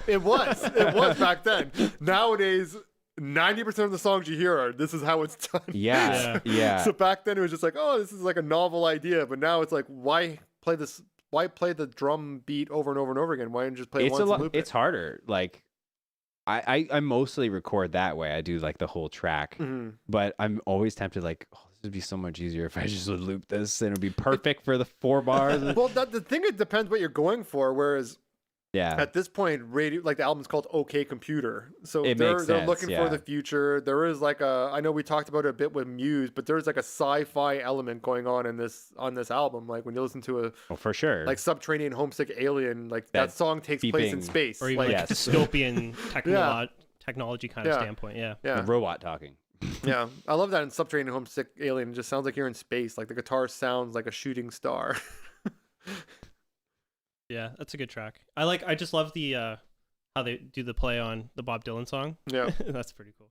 It was back then. Nowadays, 90% of the songs you hear are, this is how it's done. Yeah. So back then it was just like, this is like a novel idea. But now it's like, why play the drum beat over and over and over again? Why didn't you just play it once and loop it? It's harder. Like, I mostly record that way. I do like the whole track, but I'm always tempted like, this would be so much easier if I just would loop this and it would be perfect for the 4 bars. Well, the thing, it depends what you're going for. Whereas at this point, the album's called OK Computer, so they're looking for the future. There is like I know we talked about it a bit with Muse, but there's like a sci-fi element going on this album. Like when you listen to for sure, like Subterranean Homesick Alien, like that song takes place in space, or even like dystopian technology kind of standpoint. Yeah, the robot talking. Yeah, I love that in Subterranean Homesick Alien. It just sounds like you're in space. Like the guitar sounds like a shooting star. Yeah, that's a good track. I just love the how they do the play on the Bob Dylan song. Yeah. That's pretty cool.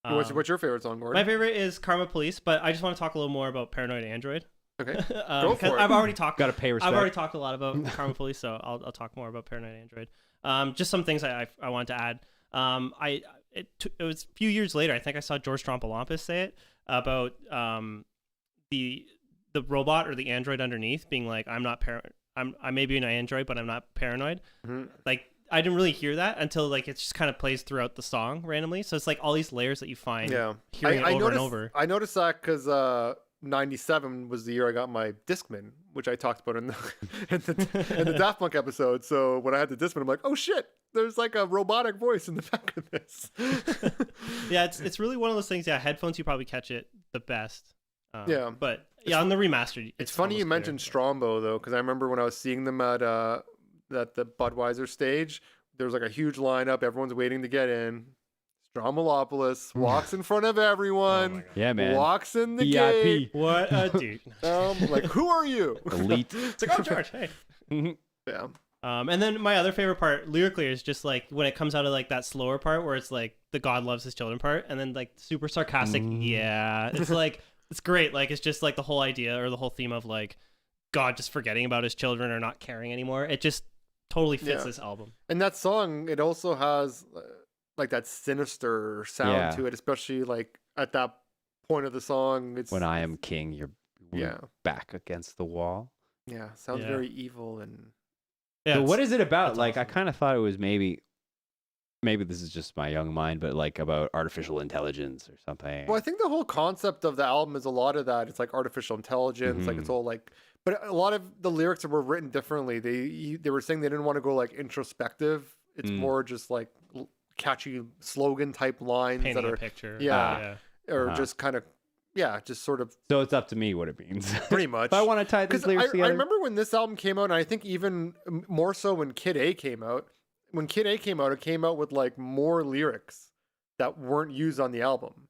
What's your favorite song, Gordon? My favorite is Karma Police, but I just want to talk a little more about Paranoid Android. Okay. Go for it. I've already talked. Gotta pay respect. I've already talked a lot about Karma Police, so I'll talk more about Paranoid Android. Just some things I wanted to add. It was a few years later. I think I saw George Strompalampis say it about the robot or the android underneath being like, I may be an android, but I'm not paranoid. Mm-hmm. Like, I didn't really hear that until like it just kind of plays throughout the song randomly. So it's like all these layers that you find. Yeah. Hearing it over and over. I noticed that because 97 was the year I got my Discman, which I talked about in the Daft Punk episode. So when I had the Discman, I'm like, oh shit, there's like a robotic voice in the back of this. Yeah, it's really one of those things. Yeah, headphones you probably catch it the best. Yeah, but yeah, on the remastered, it's funny you mentioned Strombo though, because I remember when I was seeing them at the Budweiser stage, there was like a huge lineup. Everyone's waiting to get in. Stromalopoulos walks in front of everyone. Oh yeah, man. Walks in the VIP. gate. What a dude. Like, who are you? Elite. It's like, I'm George. Hey. Yeah. And then my other favorite part lyrically is just like when it comes out of like that slower part where it's like the God loves his children part, and then like super sarcastic. Yeah, it's like it's great. Like it's just like the whole idea or the whole theme of like God just forgetting about his children or not caring anymore. It just totally fits this album. And that song, it also has like that sinister sound to it, especially like at that point of the song. It's when I am king, you're back against the wall. Yeah, sounds very evil and. Yeah. So what is it about? Like, awesome. I kind of thought it was maybe this is just my young mind, but like about artificial intelligence or something. Well, I think the whole concept of the album is a lot of that. It's like artificial intelligence, like it's all like, but a lot of the lyrics were written differently. They were saying they didn't want to go like introspective. It's more just like catchy slogan type lines painting that are a picture. Or just kind of. Yeah, just sort of. So it's up to me what it means. Pretty much. If I want to tie these lyrics together. I remember when this album came out, and I think even more so when Kid A came out. When Kid A came out, it came out with like more lyrics that weren't used on the album.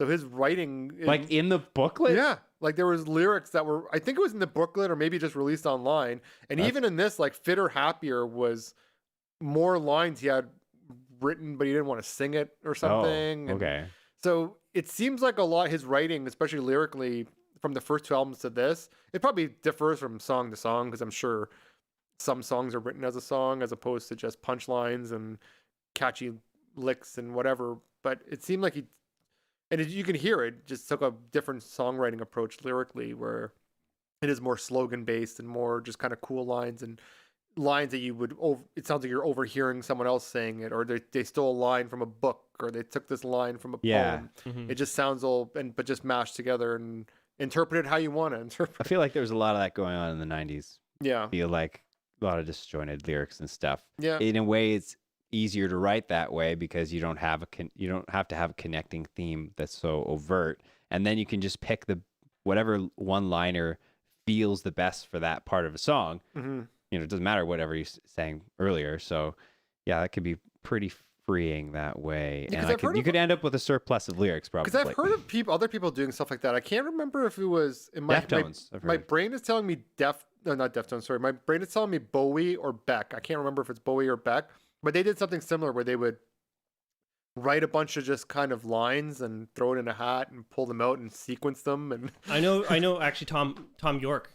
So his writing, like in the booklet, like there was lyrics that were, I think it was in the booklet or maybe just released online. And even in this, like Fitter Happier was more lines he had written, but he didn't want to sing it or something. Oh, okay. So it seems like a lot his writing, especially lyrically, from the first two albums to this, it probably differs from song to song because I'm sure some songs are written as a song as opposed to just punchlines and catchy licks and whatever. But it seemed like you can hear it, just took a different songwriting approach lyrically where it is more slogan based and more just kind of cool lines and lines that you would it sounds like you're overhearing someone else saying it, or they stole a line from a book, or they took this line from a poem. It just sounds but just mashed together and interpreted how you want to interpret. I feel like there was a lot of that going on in the 90s. I feel like a lot of disjointed lyrics and stuff. In a way, it's easier to write that way because you don't have to have a connecting theme that's so overt, and then you can just pick whatever one liner feels the best for that part of a song. It doesn't matter whatever you're saying earlier. So yeah, that could be pretty freeing that way. And you could end up with a surplus of lyrics probably. Because I've heard of other people doing stuff like that. I can't remember if it was in my Deftones. My brain is telling me not Deftones, sorry. My brain is telling me Bowie or Beck. I can't remember if it's Bowie or Beck, but they did something similar where they would write a bunch of just kind of lines and throw it in a hat and pull them out and sequence them. And I know actually Tom York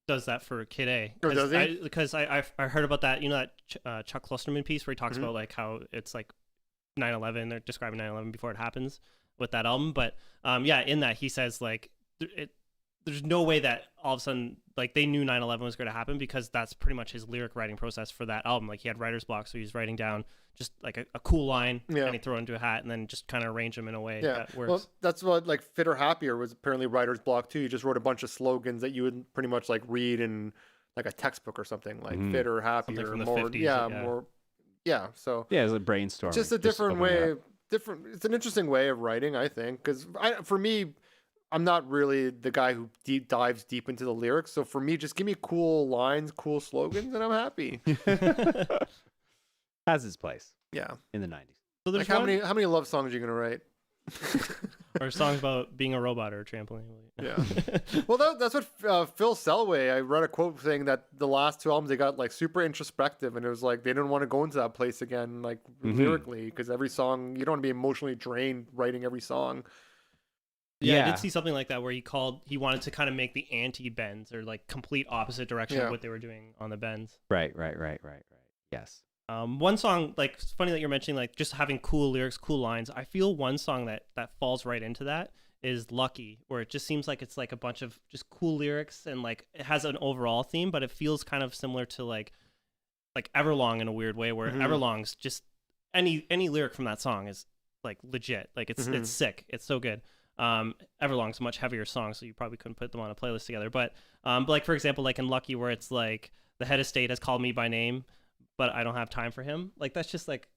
does that for Kid A. Oh, does he? Because I heard about that, that Chuck Klosterman piece where he talks about like how it's like 9/11, they're describing 9/11 before it happens with that album. But in that he says like there's no way that all of a sudden like they knew 9/11 was going to happen, because that's pretty much his lyric writing process for that album. Like he had writer's block, so he was writing down just like a cool line and he'd throw it into a hat and then just kind of arrange them in a way that works. Well, that's what like Fitter Happier was apparently writer's block too. He just wrote a bunch of slogans that you would pretty much like read in like a textbook or something, like Fitter Happier, from the more 50s, more so it's a brainstorm. Just a different way. It's an interesting way of writing, I think, because for me, I'm not really the guy who dives deep into the lyrics. So for me, just give me cool lines, cool slogans, and I'm happy. Has its place. Yeah. In the 90s. So like how many love songs are you gonna write? Or songs about being a robot or a trampoline. Yeah. Well, that's what Phil Selway, I read a quote saying that the last two albums, they got like super introspective, and it was like they didn't want to go into that place again, like lyrically, because every song, you don't want to be emotionally drained writing every song. Yeah, I did see something like that where he wanted to kind of make the anti-bends, or like complete opposite direction of what they were doing on the bends. Right. Yes. One song, like, it's funny that you're mentioning like just having cool lyrics, cool lines. I feel one song that falls right into that is Lucky, where it just seems like it's like a bunch of just cool lyrics, and like it has an overall theme, but it feels kind of similar to like Everlong in a weird way, where Everlong's just any lyric from that song is like legit, like it's sick, it's so good. Everlong's a much heavier song, so you probably couldn't put them on a playlist together, but like for example, like in Lucky, where it's like the head of state has called me by name, but I don't have time for him. Like that's just like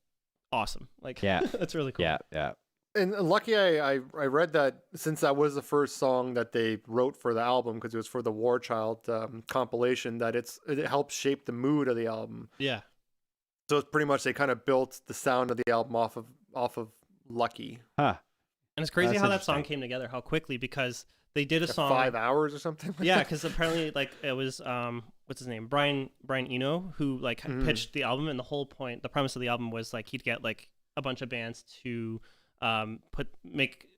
awesome. Like that's really cool. Yeah. And Lucky, I read that since that was the first song that they wrote for the album, because it was for the War Child compilation, that it helps shape the mood of the album. Yeah. So it's pretty much they kind of built the sound of the album off of Lucky. Huh. And it's crazy how that song came together, how quickly, because they did a song 5 hours or something. Yeah, because apparently like it was what's his name, Brian Eno, who like pitched the album, and the premise of the album was like he'd get like a bunch of bands to make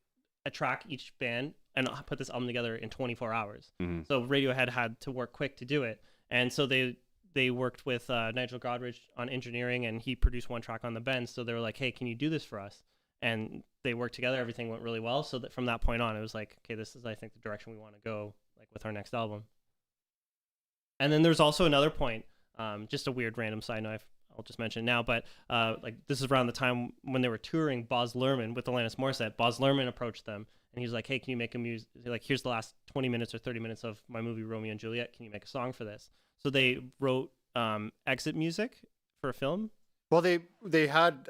a track each band and put this album together in 24 hours. So Radiohead had to work quick to do it, and so they worked with Nigel Godrich on engineering, and he produced one track on the bends. So they were like, hey, can you do this for us? And they worked together. Everything went really well. So that from that point on, it was like, okay, this is, I think, the direction we want to go, like with our next album. And then there's also another point, just a weird random side note I'll just mention now, but like this is around the time when they were touring Baz Luhrmann with Alanis Morissette. Baz Luhrmann approached them, and he was like, hey, can you make a music, like, here's the last 20 minutes or 30 minutes of my movie Romeo and Juliet. Can you make a song for this? So they wrote exit music for a film. Well, they had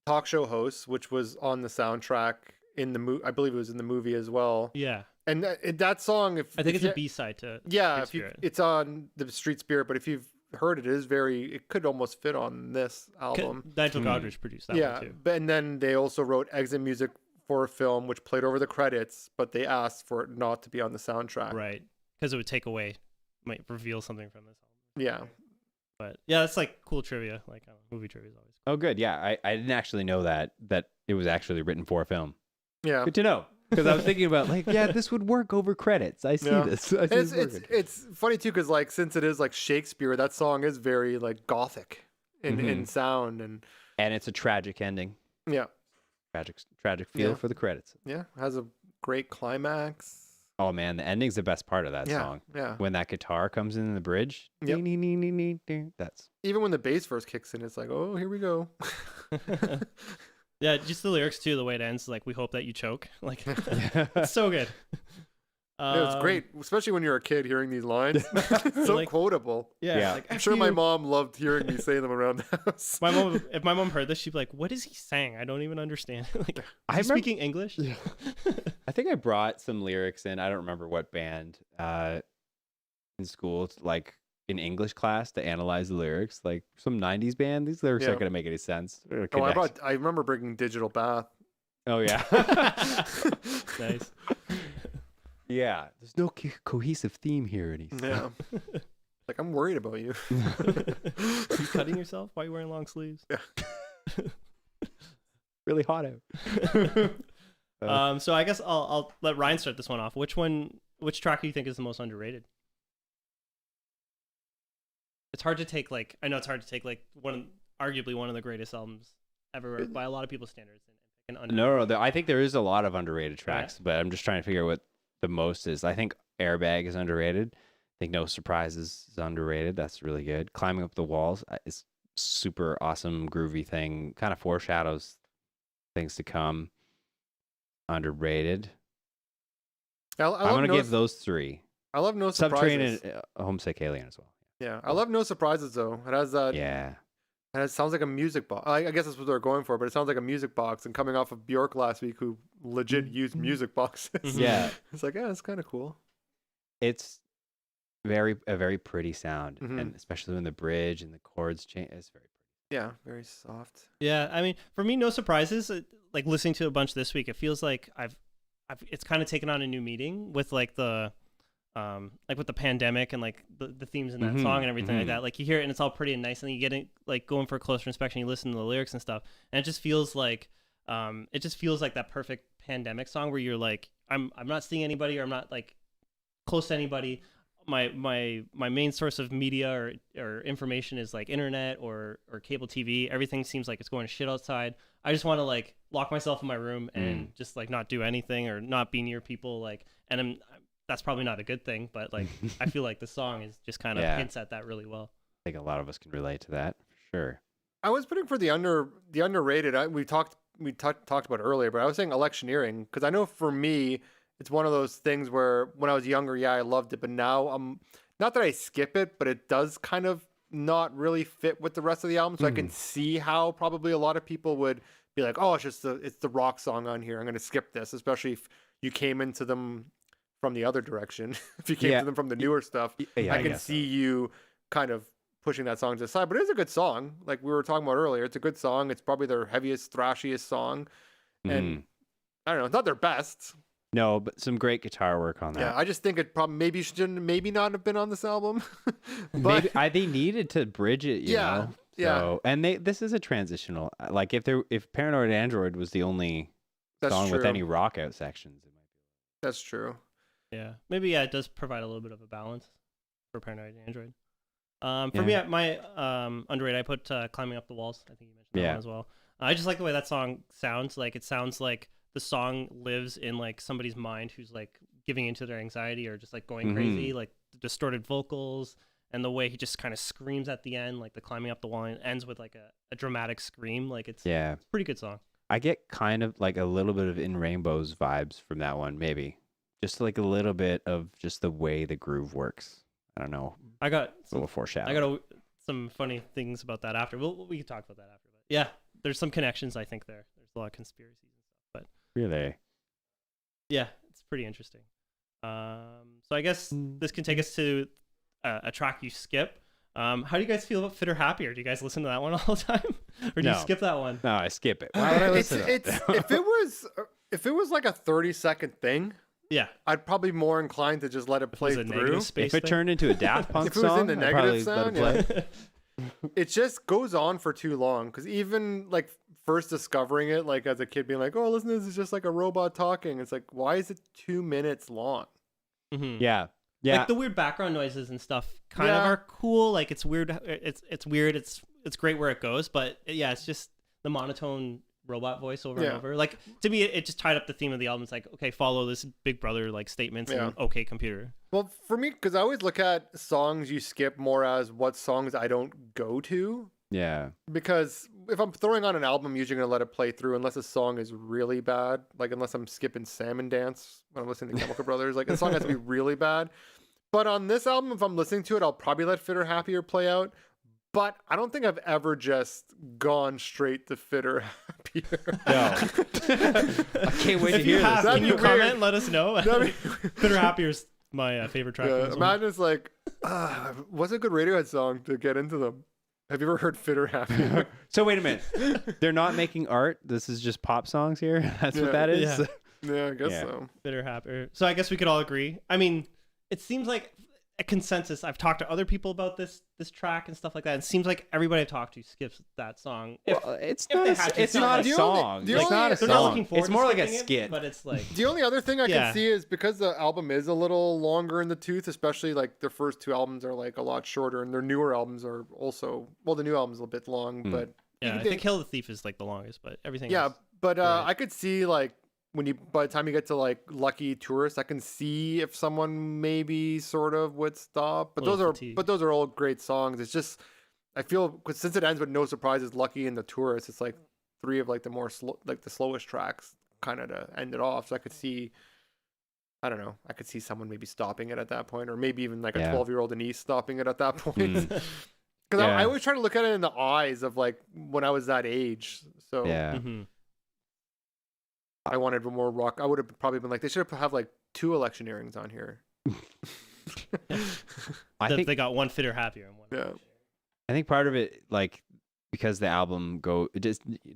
talk show hosts, which was on the soundtrack in the movie. I believe it was in the movie as well. Yeah. And that song, I think it's a B-side to it's on the Street Spirit, but if you've heard it, it could almost fit on this album. Nigel Godrich produced that one too. And then they also wrote exit music for a film, which played over the credits, but they asked for it not to be on the soundtrack. Right. Because it would might reveal something from this album. Yeah. But yeah, that's like cool trivia. Like movie trivia is always cool. Oh, good. Yeah, I didn't actually know that it was actually written for a film. Yeah. Good to know. Because I was thinking about like, yeah, this would work over credits. I see this. It's funny too, because like since it is like Shakespeare, that song is very like gothic in sound, and it's a tragic ending. Yeah. Tragic feel for the credits. Yeah, it has a great climax. Oh man, the ending's the best part of that song. Yeah. When that guitar comes in the bridge. Yep. That's even when the bass first kicks in, it's like, oh, here we go. Yeah, just the lyrics too, the way it ends, like, we hope that you choke. Like, it's so good. It's great, especially when you're a kid hearing these lines. It's so like, quotable. Yeah. Like, I'm sure my mom loved hearing me say them around the house. If my mom heard this, she'd be like, what is he saying? I don't even understand. Like, is he speaking English? Yeah. I think I brought some lyrics in. I don't remember what band in school, like in English class, to analyze the lyrics. Like some 90s band, these lyrics aren't going to make any sense. I remember bringing Digital Bath. Oh, yeah. Nice. Yeah, there's no cohesive theme here. And yeah. Like, I'm worried about you. Are you cutting yourself? Why are you wearing long sleeves? Yeah. Really hot out. So I guess I'll let Ryan start this one off. Which track do you think is the most underrated? It's hard to take arguably one of the greatest albums ever by a lot of people's standards. No, I think there is a lot of underrated tracks, but I'm just trying to figure out what the most is. I think Airbag is underrated. I think No Surprises is underrated. That's really good. Climbing Up the Walls is super awesome, groovy thing. Kind of foreshadows things to come. Underrated. I'm going to give those three. I love No Surprises. Subterranean and Homesick Alien as well. Yeah, I love No Surprises though. It has that. Yeah. And it sounds like a music box. I guess that's what they're going for, but it sounds like a music box. And coming off of Bjork last week, who legit used music boxes. Yeah. It's like, yeah, it's kind of cool. It's a very pretty sound, and especially when the bridge and the chords change, it's very pretty. Yeah, very soft. Yeah, I mean, for me, no surprises. Like listening to a bunch this week, it feels like it's kind of taken on a new meaning with like like with the pandemic and like the themes in that song and everything like that. Like you hear it and it's all pretty and nice, and then you get it like going for a closer inspection, you listen to the lyrics and stuff, and it just feels like that perfect pandemic song where you're like, I'm not seeing anybody, or I'm not like close to anybody. My main source of media or information is like internet or cable TV. Everything seems like it's going to shit outside. I just want to like lock myself in my room and just like not do anything or not be near people. Like, and that's probably not a good thing, but like I feel like the song is just kind of hints at that really well. I think a lot of us can relate to that for sure. I was putting for the underrated. We talked about it earlier, but I was saying electioneering because I know for me it's one of those things where when I was younger, I loved it, but now I'm not that I skip it, but it does kind of not really fit with the rest of the album. So I can see how probably a lot of people would be like, "Oh, it's the rock song on here. I'm going to skip this," especially if you came into them from the other direction. If you came to them from the newer stuff, I can see you kind of pushing that song to the side. But it is a good song, like we were talking about earlier. It's a good song. It's probably their heaviest, thrashiest song, and I don't know, it's not their best. No, but some great guitar work on that. Yeah, I just think it probably maybe not have been on this album. But maybe they needed to bridge it, you know? Yeah. So, and this is a transitional. Like if Paranoid Android was the only song with any rock out sections, it might be. That's true. Yeah, maybe it does provide a little bit of a balance for Paranoid Android. For me, my underrated, I put Climbing Up the Walls. I think you mentioned that one as well. I just like the way that song sounds. Like it sounds like the song lives in like somebody's mind who's like giving into their anxiety or just like going crazy, like the distorted vocals and the way he just kind of screams at the end, like the climbing up the wall, and ends with like a dramatic scream. Like it's a pretty good song. I get kind of like a little bit of In Rainbows vibes from that one, maybe just like a little bit of just the way the groove works. I don't know. I got a little foreshadow. I got some funny things about that after. We can talk about that after. But yeah, there's some connections I think there. There's a lot of conspiracies and stuff. But really, yeah, it's pretty interesting. So I guess this can take us to a track you skip. How do you guys feel about Fitter Happier? Do you guys listen to that one all the time, or do you skip that one? No, I skip it. Why would I listen to it? If it was like a 30-second thing, I'd probably be more inclined to just let it play through. If it turned into a Daft Punk song, if it was in the negative sound, it it just goes on for too long. Because even like first discovering it, like as a kid, being like, "Oh, listen, this is just like a robot talking." It's like, why is it 2 minutes long? Mm-hmm. Yeah. Like the weird background noises and stuff kind of are cool. Like it's weird. It's weird. It's great where it goes, but it's just the monotone robot voice over and over. Like to me, it just tied up the theme of the album. It's like, okay, follow this Big Brother like statements and okay, computer. Well, for me, because I always look at songs you skip more as what songs I don't go to. Yeah. Because if I'm throwing on an album, I'm usually going to let it play through unless a song is really bad. Like unless I'm skipping Salmon Dance when I'm listening to Chemical Brothers. Like a song has to be really bad. But on this album, if I'm listening to it, I'll probably let Fitter Happier play out. But I don't think I've ever just gone straight to Fitter Happier. No. I can't wait to hear this. Can you comment and let us know? Fitter Happier is my favorite track. Imagine it's like, what's a good Radiohead song to get into them? Have you ever heard Fitter Happier? So wait a minute. They're not making art. This is just pop songs here. That's what that is. Yeah, I guess so. Fitter Happier. So I guess we could all agree. I mean, it seems like a consensus. I've talked to other people about this track and stuff like that. It seems like everybody I've talked to skips that song. It's not a song. It's not a song. It's more like a skit. But it's like the only other thing I can see is because the album is a little longer in the tooth, especially like their first two albums are like a lot shorter, and their newer albums are also the new album's a bit long, but I think Kill the Thief is like the longest, but everything. Yeah, but I could see like by the time you get to like Lucky Tourist, I can see if someone maybe sort of would stop. But those are all great songs. It's just I feel because since it ends with No Surprises, Lucky, and The Tourist, it's like three of like the more the slowest tracks kind of to end it off. So I could see, I don't know, I could see someone maybe stopping it at that point, or maybe even like a 12-year-old Denise stopping it at that point. Because I always try to look at it in the eyes of like when I was that age. So I wanted more rock. I would have probably been like, they should have like 2 electioneerings on here. I think they got one Fitter Happier and one. Yeah. I think part of it, like because the album it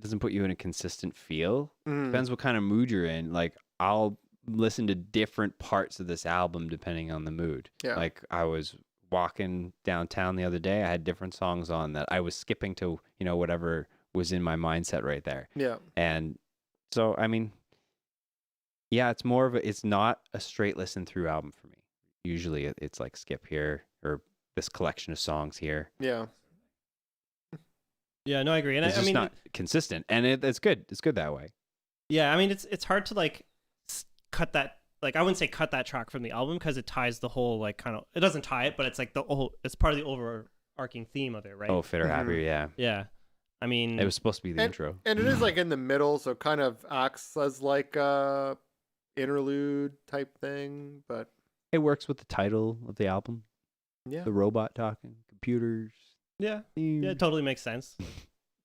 doesn't put you in a consistent feel. Depends what kind of mood you're in. Like I'll listen to different parts of this album depending on the mood. Yeah. Like I was walking downtown the other day, I had different songs on that I was skipping to, whatever was in my mindset right there. Yeah. And so, I mean, yeah, it's not a straight listen through album for me. Usually it's like skip here or this collection of songs here. Yeah. Yeah, no, I agree. And it's just not consistent, and it's good. It's good that way. Yeah, I mean, it's hard to like cut that. Like, I wouldn't say cut that track from the album because it ties the whole like kind of. It doesn't tie it, but it's like it's part of the overarching theme of it, right? Oh, Fit or Happier, yeah. Yeah, I mean, it was supposed to be the intro, and it is like in the middle, so it kind of acts as like a interlude type thing, but it works with the title of the album. Yeah, the robot talking, computers. Yeah, it totally makes sense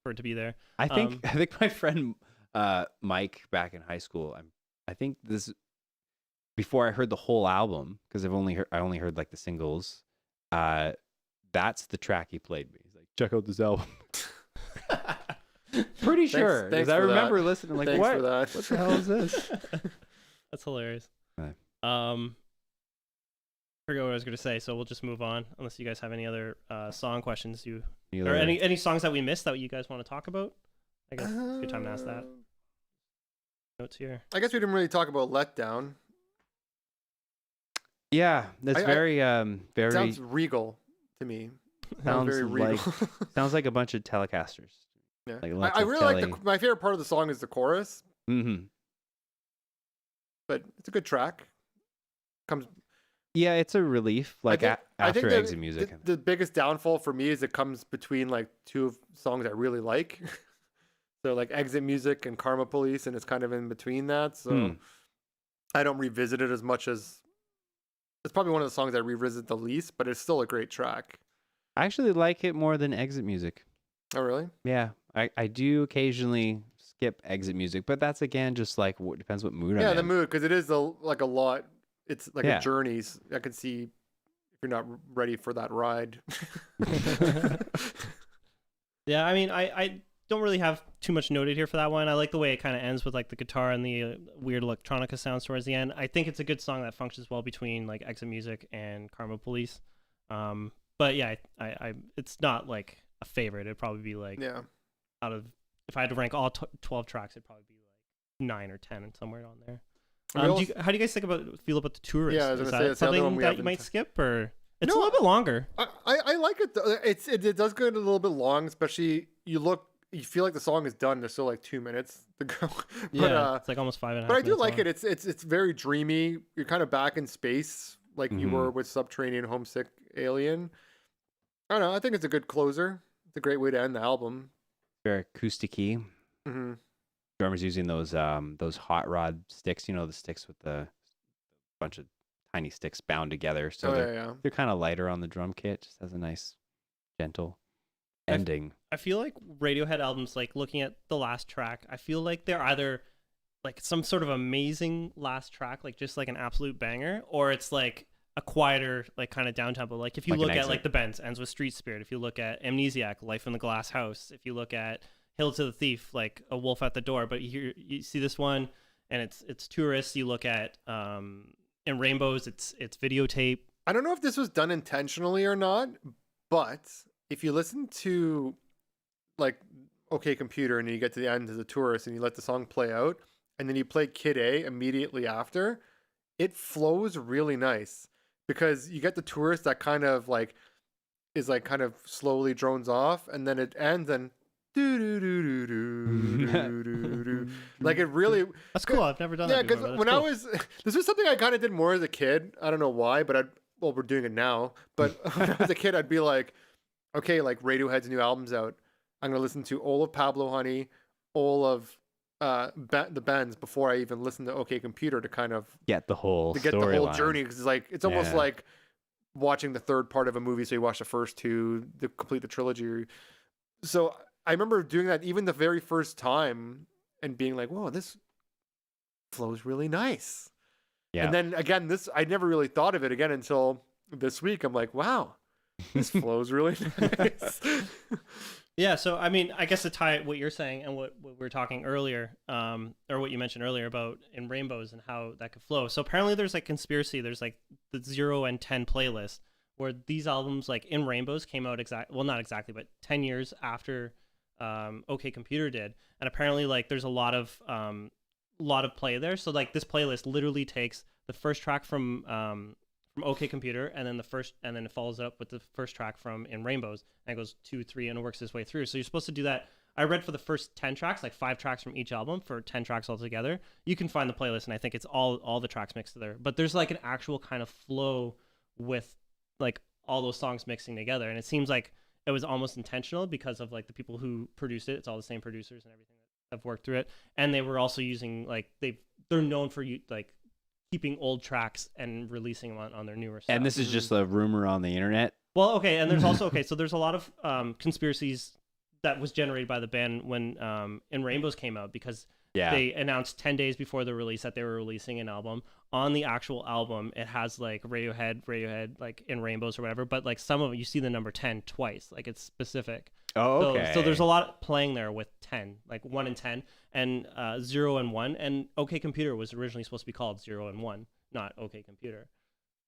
for it to be there. I think my friend Mike back in high school. I think this before I heard the whole album because I only heard like the singles. That's the track he played me. He's like, check out this album. Pretty sure because I remember listening like, what the hell is this? That's hilarious. Right. Forget what I was going to say, so we'll just move on. Unless you guys have any other song questions, or any songs that we missed that you guys want to talk about. I guess it's a good time to ask that. Notes here. I guess we didn't really talk about Letdown. Yeah, that's very sounds regal to me. Sounds very regal. Sounds like a bunch of Telecasters. Yeah, like I really like my favorite part of the song is the chorus. Mm-hmm. But it's a good track. Yeah, it's a relief. Like after exit music. The biggest downfall for me is it comes between like two songs I really like. So like Exit Music and Karma Police, and it's kind of in between that. So I don't revisit it as much as it's probably one of the songs I revisit the least, but it's still a great track. I actually like it more than Exit Music. Oh, really? Yeah, I do occasionally skip Exit Music, but that's again just like depends what mood I'm in. Yeah, the mood, because it is like a lot. It's like a journey. I can see if you're not ready for that ride. Yeah, I mean, I don't really have too much noted here for that one. I like the way it kind of ends with like the guitar and the weird electronica sounds towards the end. I think it's a good song that functions well between like Exit Music and Karma Police. But yeah, I it's not like a favorite. It'd probably be like out of if I had to rank all 12 tracks, it'd probably be like 9 or 10 and somewhere on there. How do you guys feel about the Tourist? Yeah, I was Is gonna say, that something that you might skip, or it's a little bit longer? I like it though. It does go a little bit long, especially you feel like the song is done. There's still like 2 minutes to go. But, it's like almost 5.5. But I do like it. It's very dreamy. You're kind of back in space, like you were with Subterranean Homesick Alien. I don't know. I think it's a good closer. It's a great way to end the album. Very acoustic-y. Mm-hmm. Drummer's using those hot rod sticks, the sticks with the bunch of tiny sticks bound together. So they're kind of lighter on the drum kit. Just has a nice, gentle ending. I feel like Radiohead albums, like looking at the last track, I feel like they're either like some sort of amazing last track, like just like an absolute banger, or it's like a quieter, like kind of down tempo. Like if you look at like The Bends ends with Street Spirit. If you look at Amnesiac, Life in the Glass House. If you look at Hail to the Thief, like A Wolf at the Door. But you see this one, and it's Tourists. You look at in Rainbows, it's Videotape. I don't know if this was done intentionally or not, but if you listen to like OK Computer and you get to the end of the Tourist and you let the song play out, and then you play Kid A immediately after, it flows really nice because you get the Tourist that kind of like is like kind of slowly drones off, and then it ends and like it really. That's cool. I've never done that before. Yeah, because this was something I kind of did more as a kid. I don't know why, but we're doing it now. But when I was a kid, I'd be like, okay, like Radiohead's new album's out. I'm gonna listen to all of Pablo Honey, all of the Bends before I even listen to OK Computer to kind of get the whole journey, because it's almost like watching the third part of a movie. So you watch the first two to complete the trilogy. So I remember doing that even the very first time and being like, whoa, this flows really nice. Yeah. And then again, I never really thought of it again until this week. I'm like, wow, this flows really nice. Yeah, so I mean, I guess to tie what you're saying and what we were talking earlier, or what you mentioned earlier about in rainbows and how that could flow. So apparently there's like conspiracy, there's like the 0 and 10 playlist where these albums like in rainbows came out not exactly, but 10 years after OK Computer did. And apparently like there's a lot of play there. So like this playlist literally takes the first track from OK Computer, and then it follows up with the first track from In Rainbows, and it goes 2, 3, and it works its way through. So you're supposed to do that. I read for the first 10 tracks, like 5 tracks from each album for 10 tracks altogether. You can find the playlist, and I think it's all the tracks mixed there. But there's like an actual kind of flow with like all those songs mixing together, and it seems like it was almost intentional because of like the people who produced it. It's all the same producers and everything that have worked through it, and they were also using like they're known for like keeping old tracks and releasing them on their newer stuff. And this is just a rumor on the internet. Well, okay, and there's also so there's a lot of conspiracies that was generated by the band when In Rainbows came out, because they announced 10 days before the release that they were releasing an album. On the actual album, it has like Radiohead like In Rainbows or whatever, but like some of it you see the number 10 twice, like it's specific. Oh, okay. So there's a lot playing there with 10, like 1 and 10, and 0 and 1. And OK Computer was originally supposed to be called 0 and 1, not OK Computer.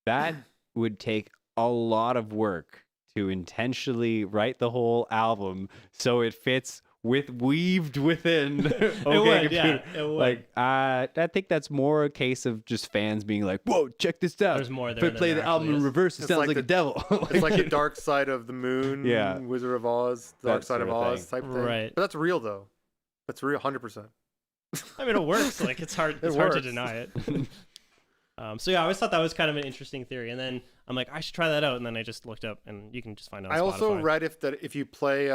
That would take a lot of work to intentionally write the whole album so it fits weaved within OK Computer. Yeah, it would. Like, I think that's more a case of just fans being like, "Whoa, check this out." There's more there. If I play the album in reverse, it sounds like a devil. It's like the Dark Side of the Moon, Wizard of Oz, Dark Side of Oz type thing. Right. But that's real though. That's real, 100%. I mean, it works. Like it's hard to deny it. So yeah, I always thought that was kind of an interesting theory, and then I'm like, I should try that out, and then I just looked up, and you can just find it on Spotify. I also read if you play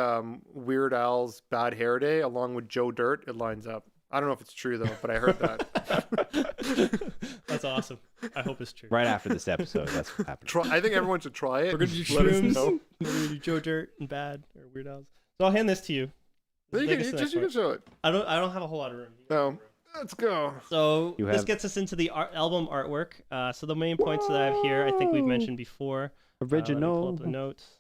Weird Al's Bad Hair Day along with Joe Dirt, it lines up. I don't know if it's true though, but I heard that. That's awesome. I hope it's true. Right after this episode, that's what happened. I think everyone should try it. We're gonna do shrooms. We're gonna do Joe Dirt and Bad or Weird Al's. So I'll hand this to you. You can show it. I don't have a whole lot of room. No. Let's go. So this gets us into the album artwork. So the main points that I have here, I think we've mentioned before. Original. Pull up the notes.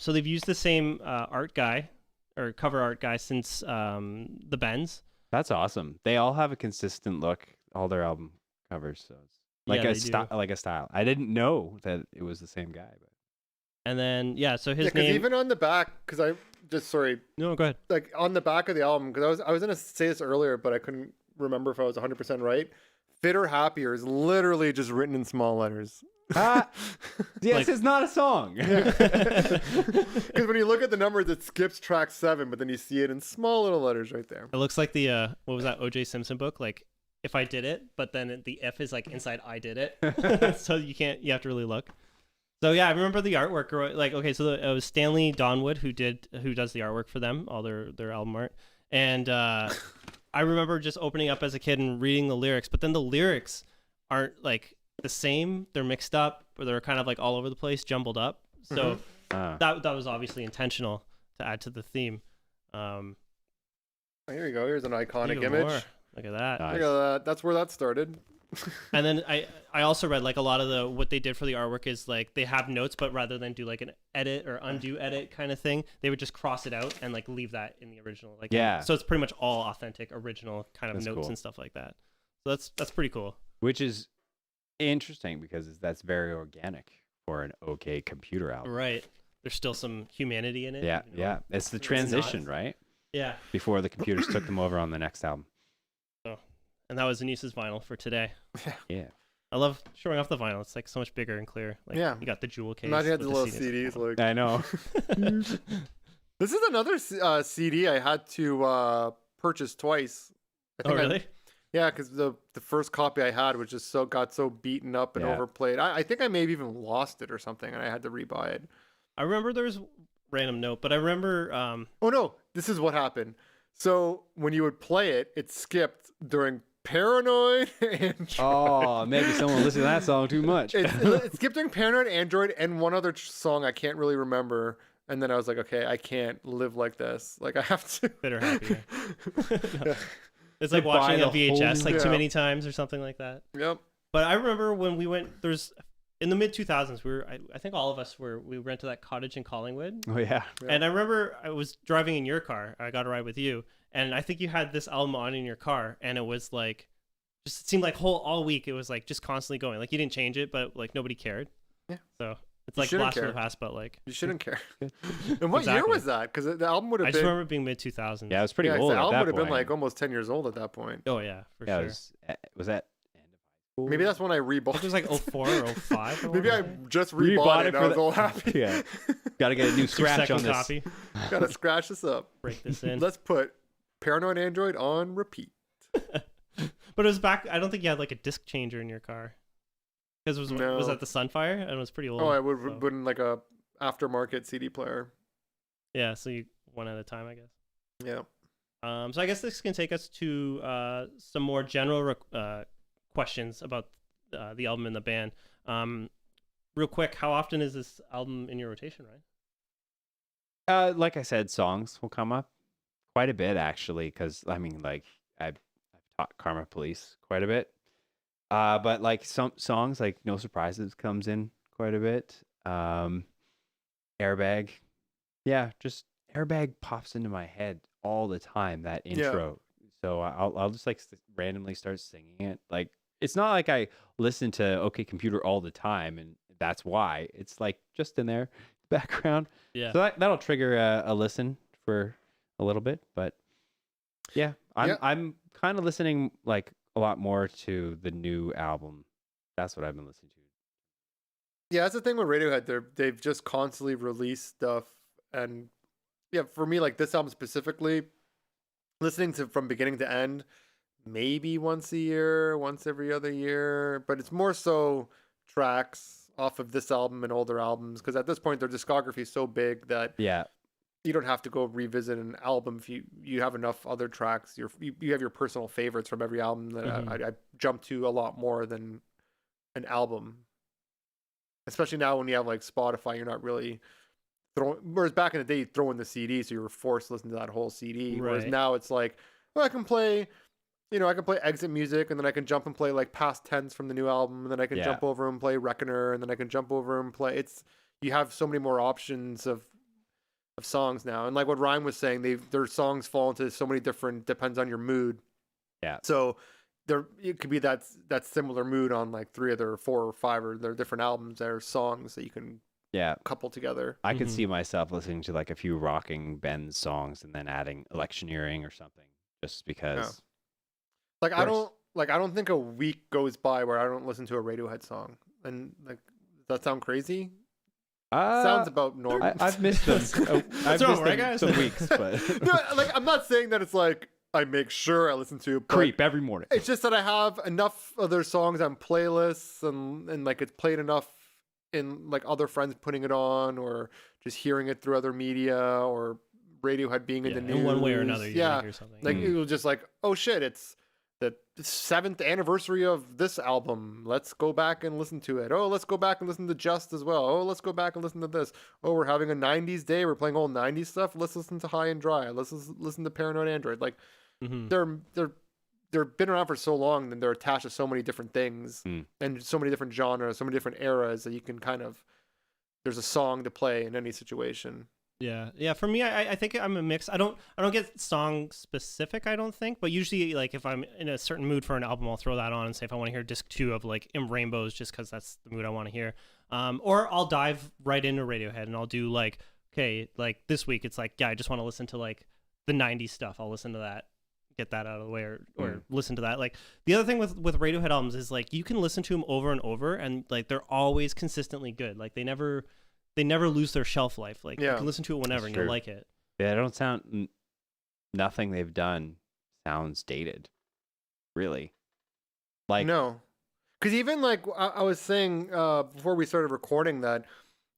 So they've used the same art guy or cover art guy since the Bends. That's awesome. They all have a consistent look, all their album covers. So it's like a style. I didn't know that it was the same guy. But. And then so his name. Even on the back, because I just No, go ahead. Like on the back of the album, because I was gonna say this earlier, but I couldn't remember if I was 100% right. Fitter Happier is literally just written in small letters. Yes, it's not a song. Because when you look at the numbers, it skips track 7, but then you see it in small little letters right there. It looks like the what was that O.J. Simpson book? Like if I did it, but then the F is like inside I did it, so you have to really look. So yeah, I remember the artwork. Like okay, so it was Stanley Donwood who does the artwork for them, all their album art, and I remember just opening up as a kid and reading the lyrics, but then the lyrics aren't like the same. They're mixed up, or they're kind of like all over the place, jumbled up. So that was obviously intentional to add to the theme. Here you go. Here's an iconic image. More. Look at that. Nice. Look at that. That's where that started. And then I also read like a lot of what they did for the artwork is like they have notes, but rather than do like an edit or undo edit kind of thing, they would just cross it out and like leave that in the original. Like so it's pretty much all authentic original kind of that's notes cool. and stuff like that. So that's pretty cool. Which is interesting because that's very organic for an OK Computer album. Right. There's still some humanity in it. Yeah. It's the transition, right? Yeah. Before the computers took them over on the next album. And that was Anissa's vinyl for today. Yeah. I love showing off the vinyl. It's like so much bigger and clear. Like you got the jewel case. Imagine you had the little CDs. Like... I know. This is another CD I had to purchase twice. Really? Yeah, because the first copy I had was just got so beaten up and overplayed. I think I may have even lost it or something, and I had to rebuy it. I remember there was a random note, but I remember... Oh, no. This is what happened. So when you would play it, it skipped during Paranoid Android. Oh, maybe someone listened to that song too much. It skipped during Paranoid Android and one other song I can't really remember. And then I was like, okay, I can't live like this. Like I have to. Fitter Happier. No. It's like watching a VHS like too many times or something like that. Yep. But I remember when we went, there's in the mid 2000s, I think all of us we rented that cottage in Collingwood. Oh yeah. And I remember I was driving in your car. I got a ride with you, and I think you had this album on in your car, and it was like, just it seemed like all week it was like just constantly going. Like you didn't change it, but like nobody cared. Yeah. So it's like blast from the past, but like you shouldn't care. And what year was that? Because the album would have been. I just remember being mid 2000s. Yeah, it was pretty old. The album would have been point. like almost 10 years old at that point. Oh yeah, for sure. Was that end of high school? Maybe that's when I rebought. It was like 04 or 05. Maybe I just rebought it and I was all happy. Yeah. Got to get a new scratch on this. Copy. Got to scratch this up. Break this in. Let's put Paranoid Android on repeat. But it was back. I don't think you had like a disc changer in your car. Because was that the Sunfire? And it was pretty old. Oh, I would have been like a aftermarket CD player. Yeah, so you one at a time, I guess. Yeah. So I guess this can take us to some more general questions about the album and the band. Real quick, how often is this album in your rotation, Ryan? Like I said, songs will come up quite a bit actually, because I mean, like I've taught Karma Police quite a bit. But like some songs like No Surprises comes in quite a bit. Airbag. Yeah, just Airbag pops into my head all the time, that intro. Yeah. So I'll just like randomly start singing it. Like it's not like I listen to OK Computer all the time and that's why. It's like just in there, background. Yeah. So that'll trigger a listen for a little bit, but yeah, I'm kind of listening like a lot more to the new album. That's what I've been listening to. Yeah, that's the thing with Radiohead. They've just constantly released stuff, and yeah, for me, like this album specifically, listening to from beginning to end, maybe once a year, once every other year, but it's more so tracks off of this album and older albums, because at this point their discography is so big that you don't have to go revisit an album if you have enough other tracks. You have your personal favorites from every album that I jump to a lot more than an album. Especially now when you have like Spotify, you're not really throwing. Whereas back in the day, you throw in the CD, so you were forced to listen to that whole CD. Right. Whereas now it's like, well, I can play exit music, and then I can jump and play like past tense from the new album, and then I can jump over and play Reckoner, and then I can jump over and play. You have so many more options of songs now, and like what Ryan was saying, their songs fall into so many different, depends on your mood. Yeah. So it could be that similar mood on like 3 of their 4 or 5 or their different albums. There are songs that you can couple together. I could see myself listening to like a few Rocking Ben's songs and then adding Electioneering or something, just because. Like I don't think a week goes by where I don't listen to a Radiohead song. And like, does that sound crazy? Sounds about normal. I've missed them. I've missed them some weeks, but no, like I'm not saying that it's like I make sure I listen to Creep every morning. It's just that I have enough of their songs on playlists and like it's played enough in like other friends putting it on or just hearing it through other media or Radiohead being in the news. In one way or another, you're gonna hear something. Like it was just like, oh shit, it's the 7th anniversary of this album. Let's go back and listen to it. Oh, let's go back and listen to Just as well. Oh, let's go back and listen to this. Oh, we're having a 90s day. We're playing old 90s stuff. Let's listen to High and Dry. Let's listen to Paranoid Android. Like they're been around for so long and they're attached to so many different things and so many different genres, so many different eras that you can there's a song to play in any situation. Yeah. For me, I think I'm a mix. I don't get song specific, I don't think, but usually like if I'm in a certain mood for an album, I'll throw that on and say if I want to hear disc 2 of like In Rainbows, just because that's the mood I want to hear. Or I'll dive right into Radiohead and I'll do like, okay, like this week it's like, I just want to listen to like the 90s stuff. I'll listen to that, get that out of the way, or listen to that. Like the other thing with Radiohead albums is like you can listen to them over and over and like they're always consistently good. Like they never lose their shelf life. Like you can listen to it whenever and you'll like it. Yeah, I don't sound. Nothing they've done sounds dated. Really. Like no, because even like I was saying before we started recording that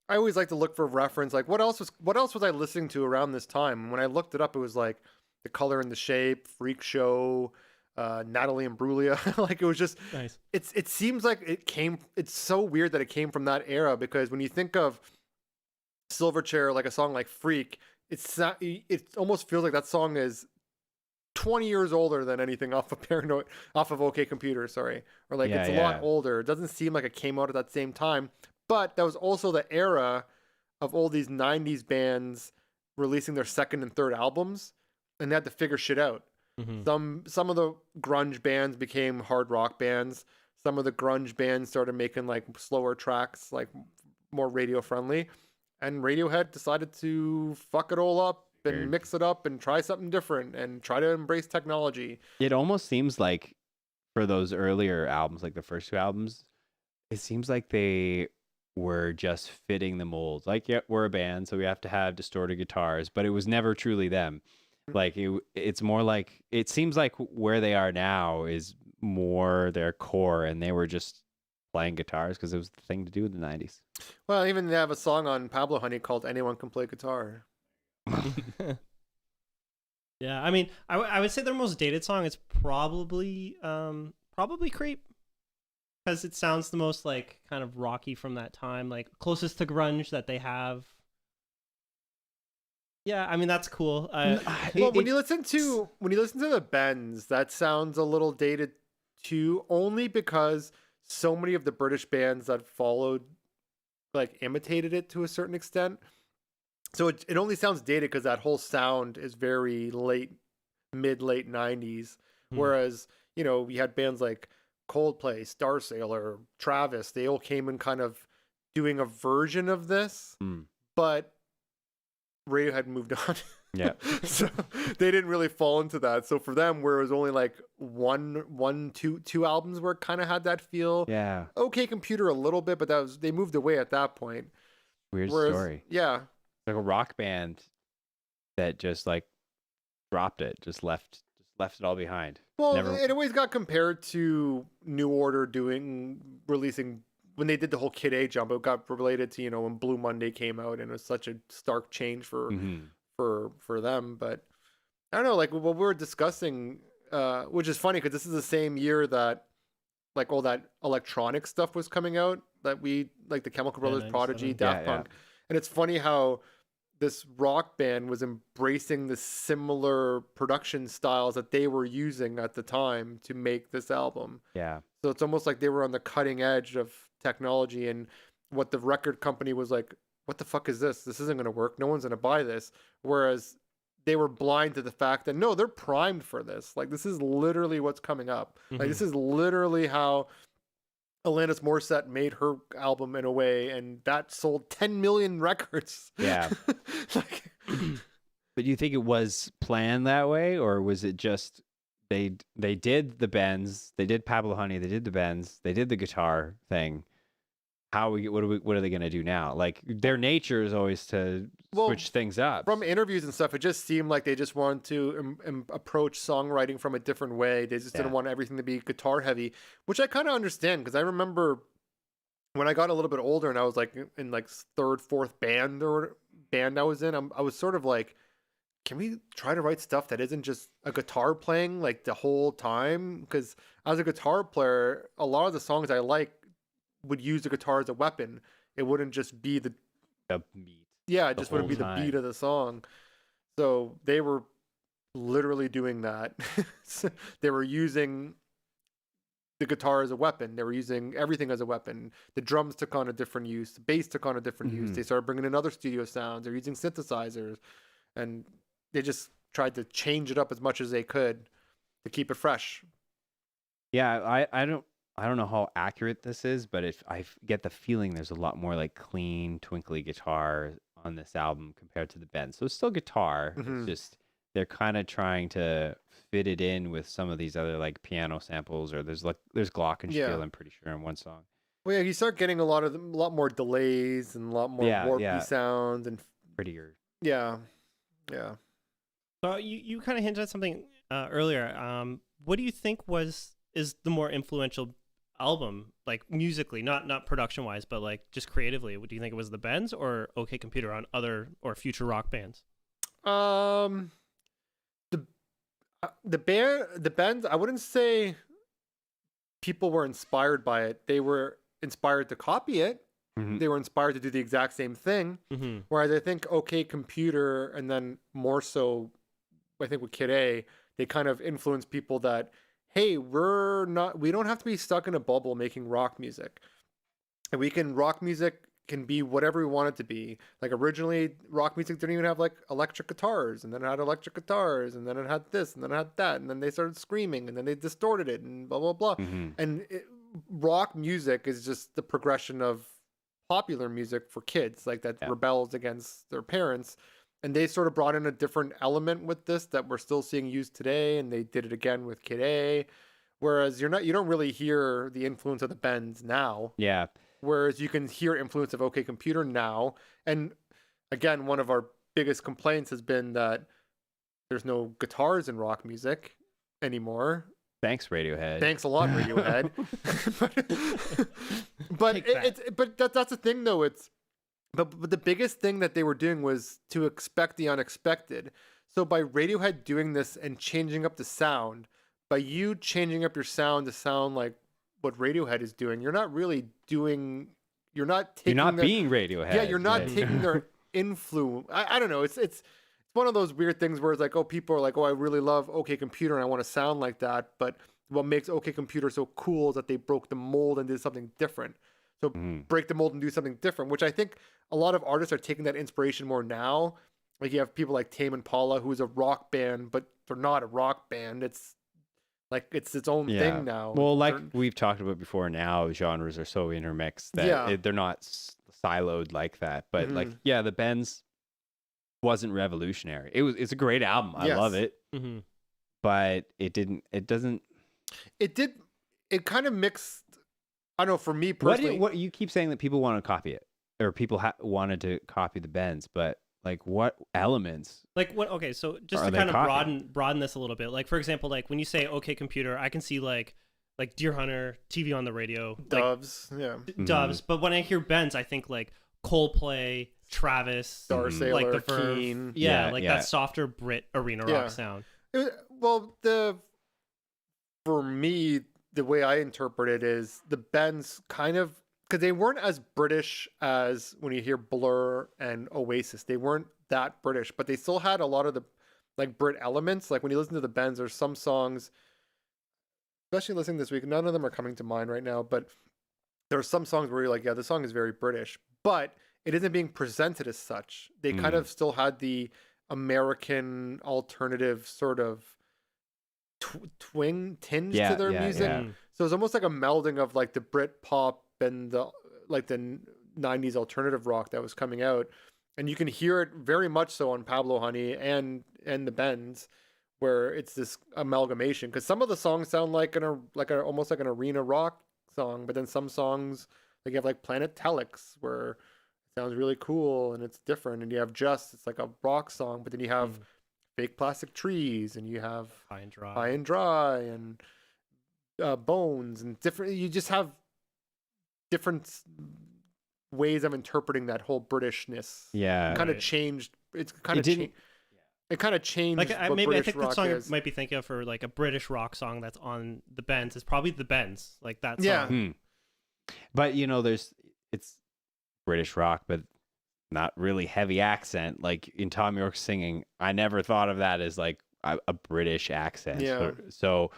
I always like to look for reference. Like what else was I listening to around this time? When I looked it up, it was like The Color and the Shape, Freak Show, Natalie Imbruglia. Like it was just nice. It seems like it's so weird that it came from that era, because when you think of Silverchair, like a song like Freak, it almost feels like that song is 20 years older than anything off of Paranoid, off of OK Computer, sorry. Or like it's a lot older. It doesn't seem like it came out at that same time. But that was also the era of all these 90s bands releasing their second and third albums, and they had to figure shit out. Some of the grunge bands became hard rock bands. Some of the grunge bands started making like slower tracks, like more radio friendly. And Radiohead decided to fuck it all up and mix it up and try something different and try to embrace technology. It almost seems like for those earlier albums, like the first two albums, it seems like they were just fitting the mold. Like, yeah, we're a band, so we have to have distorted guitars, but it was never truly them. Like it's more like, it seems like where they are now is more their core, and they were just playing guitars because it was the thing to do in the 90s. Well, even they have a song on Pablo Honey called Anyone Can Play Guitar. Yeah, I mean, I would say their most dated song is probably Creep, because it sounds the most like kind of rocky from that time, like closest to grunge that they have. Yeah, I mean that's cool. Well, when you listen to the Bends, that sounds a little dated too, only because so many of the British bands that followed like imitated it to a certain extent. So it only sounds dated because that whole sound is very late 90s. Whereas, you know, we had bands like Coldplay, Starsailor, Travis, they all came in kind of doing a version of this, but Radiohead moved on. Yeah. So they didn't really fall into that. So for them, where it was only like two albums where it kind of had that feel. Yeah. OK Computer a little bit, but they moved away at that point. Weird story. Yeah. Like a rock band that just like dropped it, just left it all behind. Well, it always got compared to New Order releasing when they did the whole Kid A jump. It got related to, you know, when Blue Monday came out, and it was such a stark change for them. But I don't know, like what we were discussing, which is funny because this is the same year that like all that electronic stuff was coming out, that we like the Chemical Brothers, Prodigy, Daft Punk. And it's funny how this rock band was embracing the similar production styles that they were using at the time to make this album. Yeah. So it's almost like they were on the cutting edge of technology, and what the record company was like, what the fuck is this? This isn't going to work. No one's going to buy this. Whereas they were blind to the fact that, no, they're primed for this. Like, this is literally what's coming up. Like, this is literally how Alanis Morissette made her album in a way, and that sold 10 million records. Yeah. But do you think it was planned that way, or was it just they did the Bends, they did Pablo Honey, they did the Bends, they did the guitar thing? What are they going to do now? Like, their nature is always to switch things up. From interviews and stuff, it just seemed like they just wanted to approach songwriting from a different way. They just didn't want everything to be guitar heavy, which I kind of understand, because I remember when I got a little bit older and I was like in like third, fourth band I was in, I was sort of like, can we try to write stuff that isn't just a guitar playing like the whole time? Because as a guitar player, a lot of the songs I like would use the guitar as a weapon. It wouldn't just be the beat. Yeah, it just wouldn't be the beat of the song. So they were literally doing that. They were using the guitar as a weapon. They were using everything as a weapon. The drums took on a different use. The bass took on a different use. They started bringing in other studio sounds. They're using synthesizers, and they just tried to change it up as much as they could to keep it fresh. Yeah, I don't know how accurate this is, but if I get the feeling there's a lot more like clean, twinkly guitar on this album compared to the Bends. So it's still guitar. It's just they're kind of trying to fit it in with some of these other like piano samples, or there's glockenspiel, I'm pretty sure, in one song. Well, yeah, you start getting a lot more delays and a lot more warpy sounds and prettier. Yeah. So you kind of hinted at something earlier. What do you think is the more influential album, like musically, not production wise, but like just creatively? Do you think it was the Bends or OK Computer on other or future rock bands? The Bends, I wouldn't say people were inspired by it. They were inspired to copy it. They were inspired to do the exact same thing. Whereas I think OK Computer, and then more so I think with Kid A, they kind of influence people that, hey, we don't have to be stuck in a bubble making rock music. And rock music can be whatever we want it to be. Like originally rock music didn't even have like electric guitars, and then it had electric guitars, and then it had this, and then it had that, and then they started screaming, and then they distorted it, and blah blah blah. And rock music is just the progression of popular music for kids, like that rebels against their parents. And they sort of brought in a different element with this that we're still seeing used today, and they did it again with Kid A. Whereas you don't really hear the influence of the Bends now. Yeah. Whereas you can hear influence of OK Computer now. And again, one of our biggest complaints has been that there's no guitars in rock music anymore. Thanks, Radiohead. Thanks a lot, Radiohead. but that's the thing, though. But the biggest thing that they were doing was to expect the unexpected. So by Radiohead doing this and changing up the sound, by you changing up your sound to sound like what Radiohead is doing, you're not being Radiohead. Yeah, you're not taking their influence. I don't know. It's one of those weird things where it's like, oh, people are like, oh, I really love OK Computer and I want to sound like that. But what makes OK Computer so cool is that they broke the mold and did something different. So break the mold and do something different, which I think a lot of artists are taking that inspiration more now. Like you have people like Tame Impala, who's a rock band, but they're not a rock band. It's like it's its own thing now. Well, like we've talked about before, now genres are so intermixed that they're not siloed like that. But like, the Bends wasn't revolutionary. It's a great album. I love it. But it kind of mixed. I don't know, for me personally. What you keep saying that people want to copy it, or people wanted to copy the Bends, but like what elements? Like what? Okay, so just to kind of broaden this a little bit. Like for example, like when you say OK Computer, I can see like Deer Hunter, TV on the radio, Doves, Doves. But when I hear Bends, I think like Coldplay, Travis, Star Sailor, like the Verve, Keen. That softer Brit arena rock sound. For me, the way I interpret it is the Bends kind of, because they weren't as British as when you hear Blur and Oasis. They weren't that British, but they still had a lot of the like Brit elements. Like when you listen to the Bends, there's some songs, especially listening this week, none of them are coming to mind right now, but there are some songs where you're like, yeah, this song is very British, but it isn't being presented as such. They kind of still had the American alternative sort of tinge to their music. So it's almost like a melding of like the Brit pop and the 90s alternative rock that was coming out, and you can hear it very much so on Pablo Honey and the Bends, where it's this amalgamation, because some of the songs sound like almost like an arena rock song, but then some songs like you have like Planet Telex where it sounds really cool and it's different, and you have it's like a rock song, but then you have Fake Plastic Trees, and you have High and Dry and Bones, and different. You just have different ways of interpreting that whole Britishness. Yeah, kind of changed. It's kind of changed. It kind of changed. Like maybe British I think rock the song is. might be thinking of for like a British rock song that's on the Bends is probably the Bends, like that song. But it's British rock, but not really heavy accent like in Tom York's singing. I never thought of that as like a British accent. Yeah. So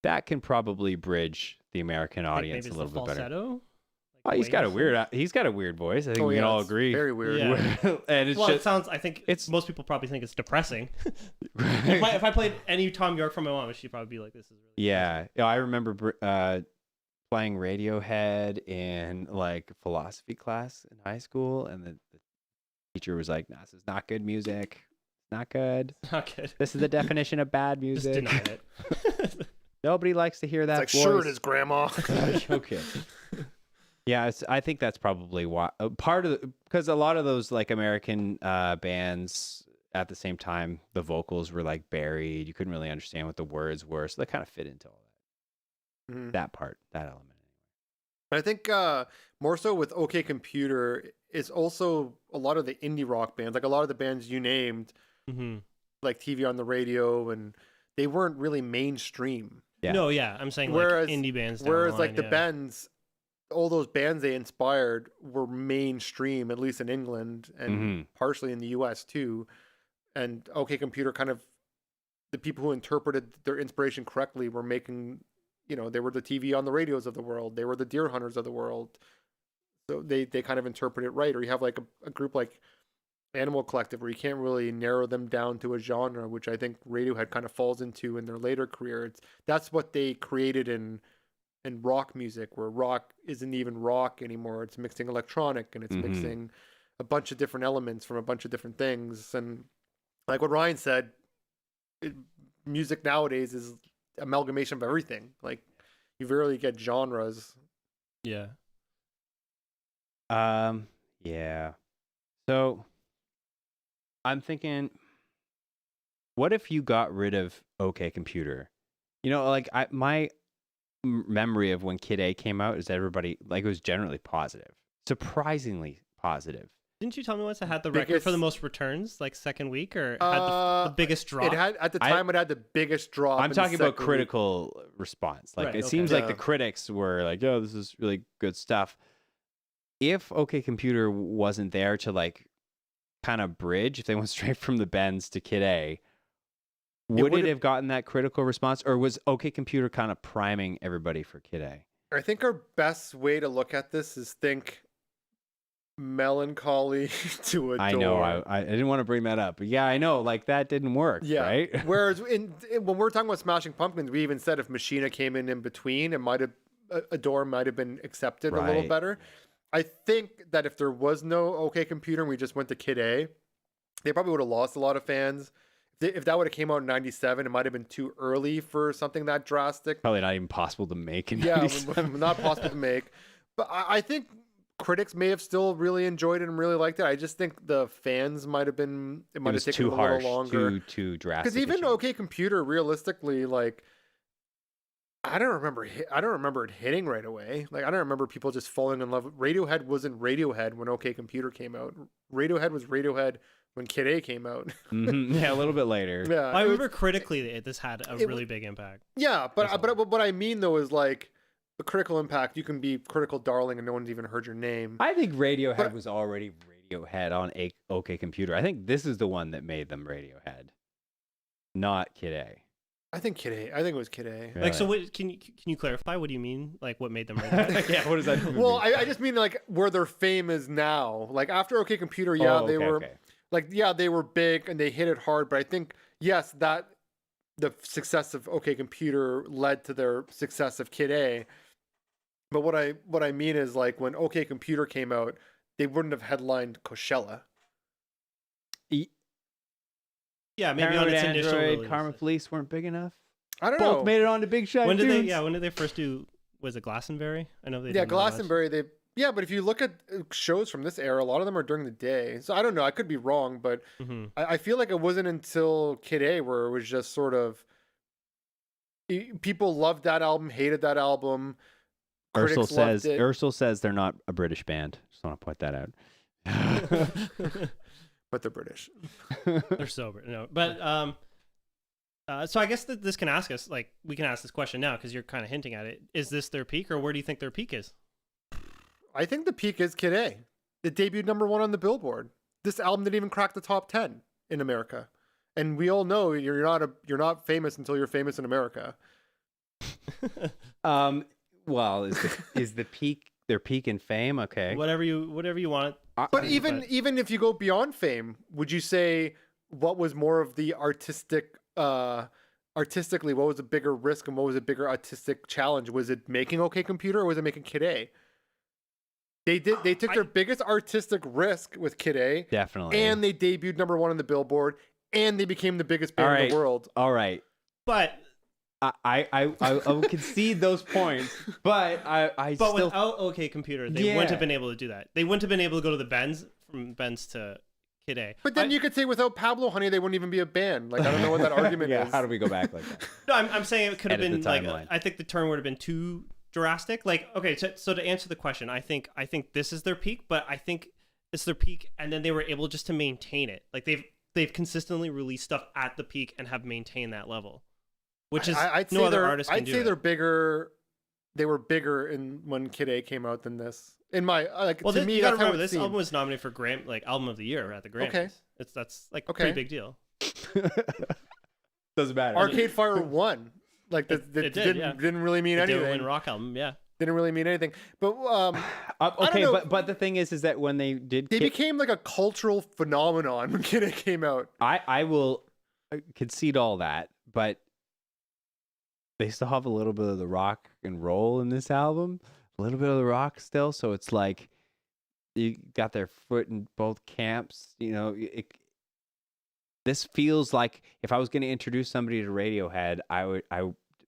that can probably bridge the American audience a little bit better. Like he's got a weird voice. I think we can all agree. Very weird. Yeah. And it sounds. I think most people probably think it's depressing. if I played any Tom York from my mom, she'd probably be like, "This is really." Yeah. I remember playing Radiohead in like philosophy class in high school, and the teacher was like, "No, this is not good music. Not good. Not good. This is the definition of bad music." Just denied it. Nobody likes to hear that. It's like, voice. sure it is, Grandma. Okay. Yeah, I think that's probably why part of because a lot of those like American bands at the same time, the vocals were like buried. You couldn't really understand what the words were, so they kind of fit into all that. That part, that element. I think more so with OK Computer, it's also a lot of the indie rock bands, like a lot of the bands you named, like TV on the Radio, and they weren't really mainstream. Yeah. No, yeah, I'm saying like indie bands. Whereas like the Bends, all those bands they inspired were mainstream, at least in England and partially in the US too. And OK Computer kind of the people who interpreted their inspiration correctly were making, they were the TV on the radios of the world. They were the deer hunters of the world. So they kind of interpret it right. Or you have like a group like Animal Collective where you can't really narrow them down to a genre, which I think Radiohead kind of falls into in their later career. That's what they created in rock music, where rock isn't even rock anymore. It's mixing electronic and it's mixing a bunch of different elements from a bunch of different things. And like what Ryan said, music nowadays is amalgamation of everything. Like you rarely get genres. Yeah. Yeah. So I'm thinking, what if you got rid of OK Computer? Like my memory of when Kid A came out is everybody, like, it was generally positive, surprisingly positive. Didn't you tell me once it had the record for the most returns, like second week, or had the biggest drop? It had, at the time, it had the biggest drop. I'm talking about critical response. Like, it seems like the critics were like, "Yo, this is really good stuff." If OK Computer wasn't there to like kind of bridge, if they went straight from the Bends to Kid A, would it have gotten that critical response, or was OK Computer kind of priming everybody for Kid A? I think our best way to look at this is think melancholy to adore. I know, I didn't want to bring that up, but yeah, I know, like that didn't work, right? Whereas when we're talking about Smashing Pumpkins, we even said if Machina came in between, it might have Adore might have been accepted a little better. I think that if there was no OK Computer and we just went to Kid A, they probably would have lost a lot of fans. If that would have came out in 97, it might have been too early for something that drastic. Probably not even possible to make in 97. Not possible to make. But I think critics may have still really enjoyed it and really liked it. I just think the fans might have been, it might have taken a little longer. Too drastic. Because even OK Computer, realistically, like, I don't remember it hitting right away. Like, I don't remember people just falling in love. Radiohead wasn't Radiohead when OK Computer came out. Radiohead was Radiohead when Kid A came out. Yeah, a little bit later. Yeah, I remember critically this had a really big impact. Yeah, but what I mean though is like the critical impact. You can be critical darling and no one's even heard your name. I think Radiohead was already Radiohead on OK Computer. I think this is the one that made them Radiohead, not Kid A. I think it was Kid A. Really? Like, so what, can you clarify? What do you mean? Like, what made them Radiohead? Yeah, what does that mean? Well, I just mean like where their fame is now. Like after OK Computer, they were like, they were big and they hit it hard. But I think, yes, that the success of OK Computer led to their success of Kid A. But what I mean is like when OK Computer came out, they wouldn't have headlined Coachella. Yeah, maybe on its initial release. Karma Police weren't big enough. I don't know. Both made it on to Big Shiny When did Tunes. when did they first do? Was it Glastonbury? I know they. Yeah, Glastonbury. But if you look at shows from this era, a lot of them are during the day. So I don't know. I could be wrong, but I feel like it wasn't until Kid A where it was just sort of people loved that album, hated that album. Ursel says they're not a British band. Just want to point that out. But they're British. They're sober. No, but so I guess that this can ask us, like, we can ask this question now because you're kind of hinting at it. Is this their peak, or where do you think their peak is? I think the peak is Kid A. It debuted #1 on the Billboard. This album didn't even crack the top 10 in America, and we all know you're not famous until you're famous in America. Well, is the peak their peak in fame? Okay, whatever you want. But even if you go beyond fame, would you say what was more of the artistically, what was a bigger risk and what was a bigger artistic challenge? Was it making OK Computer or was it making Kid A? They took their biggest artistic risk with Kid A. Definitely. And they debuted #1 on the Billboard and they became the biggest band in the world. All right. But I will concede those points, but But without OK Computer, they wouldn't have been able to do that. They wouldn't have been able to go to the Bends, from Bends to Kid A. But then you could say without Pablo Honey, they wouldn't even be a band. Like, I don't know what that argument is. How do we go back like that? No, I'm saying it could have been like, I think the turn would have been too drastic. Like, okay, so to answer the question, I think this is their peak, but I think it's their peak, and then they were able just to maintain it. Like they've consistently released stuff at the peak and have maintained that level. Which is no other artist can do. I'd say they're bigger. They were bigger when Kid A came out than this. In my to me, you gotta remember this album was nominated for Album of the Year at the Grammys. Okay, that's like a pretty big deal. Doesn't matter. Arcade Fire won. Like that didn't really mean anything. Didn't win rock album, yeah. Didn't really mean anything. But okay, but the thing is that when they did, they became like a cultural phenomenon when Kid A came out. I will concede all that, but they still have a little bit of the rock and roll in this album, a little bit of the rock still. So it's like you got their foot in both camps. You know, this feels like if I was going to introduce somebody to Radiohead, I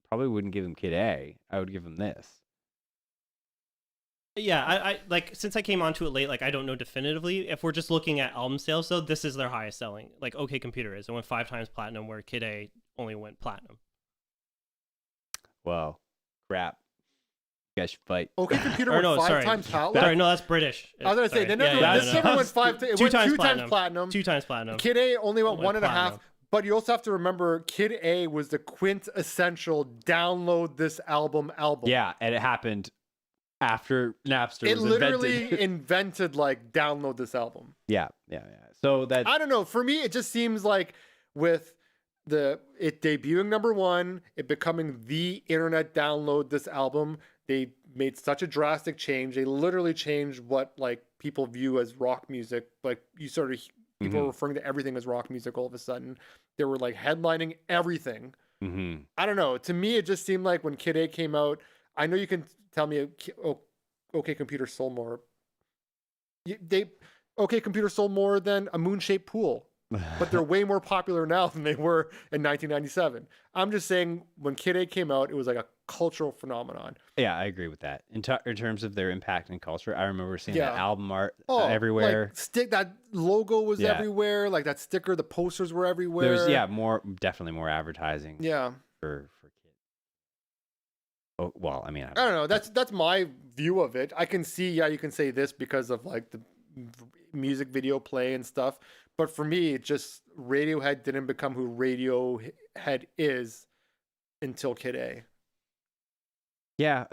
probably wouldn't give them Kid A. I would give them this. Yeah, I like, since I came onto it late, like I don't know definitively. If we're just looking at album sales, though, this is their highest selling. Like OK Computer is. It went 5 times platinum, where Kid A only went platinum. Well, crap. You guys should fight. OK Computer went 5 times platinum? Sorry, no, that's British. I was going to say, this never went 5 times. It went 2 times platinum. 2 times platinum. Kid A only went 1.5. But you also have to remember, Kid A was the quintessential download this album. Yeah, and it happened after Napster it was literally invented like download this album. Yeah. So that, I don't know. For me, it just seems like with it debuting #1, it becoming the internet download this album, they made such a drastic change. They literally changed what like people view as rock music. Like people were referring to everything as rock music all of a sudden. They were like headlining everything. I don't know. To me, it just seemed like when Kid A came out, I know you can tell me, OK Computer sold more. OK Computer sold more than a moon-shaped pool, but they're way more popular now than they were in 1997. I'm just saying, when Kid A came out, it was like a cultural phenomenon. Yeah, I agree with that. In terms of their impact in culture, I remember seeing that album art everywhere. Like that logo was everywhere. Like that sticker, the posters were everywhere. There's definitely more advertising. Yeah, for kids. Oh well, I mean, I don't know. That's my view of it. I can see, you can say this because of like the music video play and stuff. But for me, it just Radiohead didn't become who Radiohead is until Kid A. Yeah,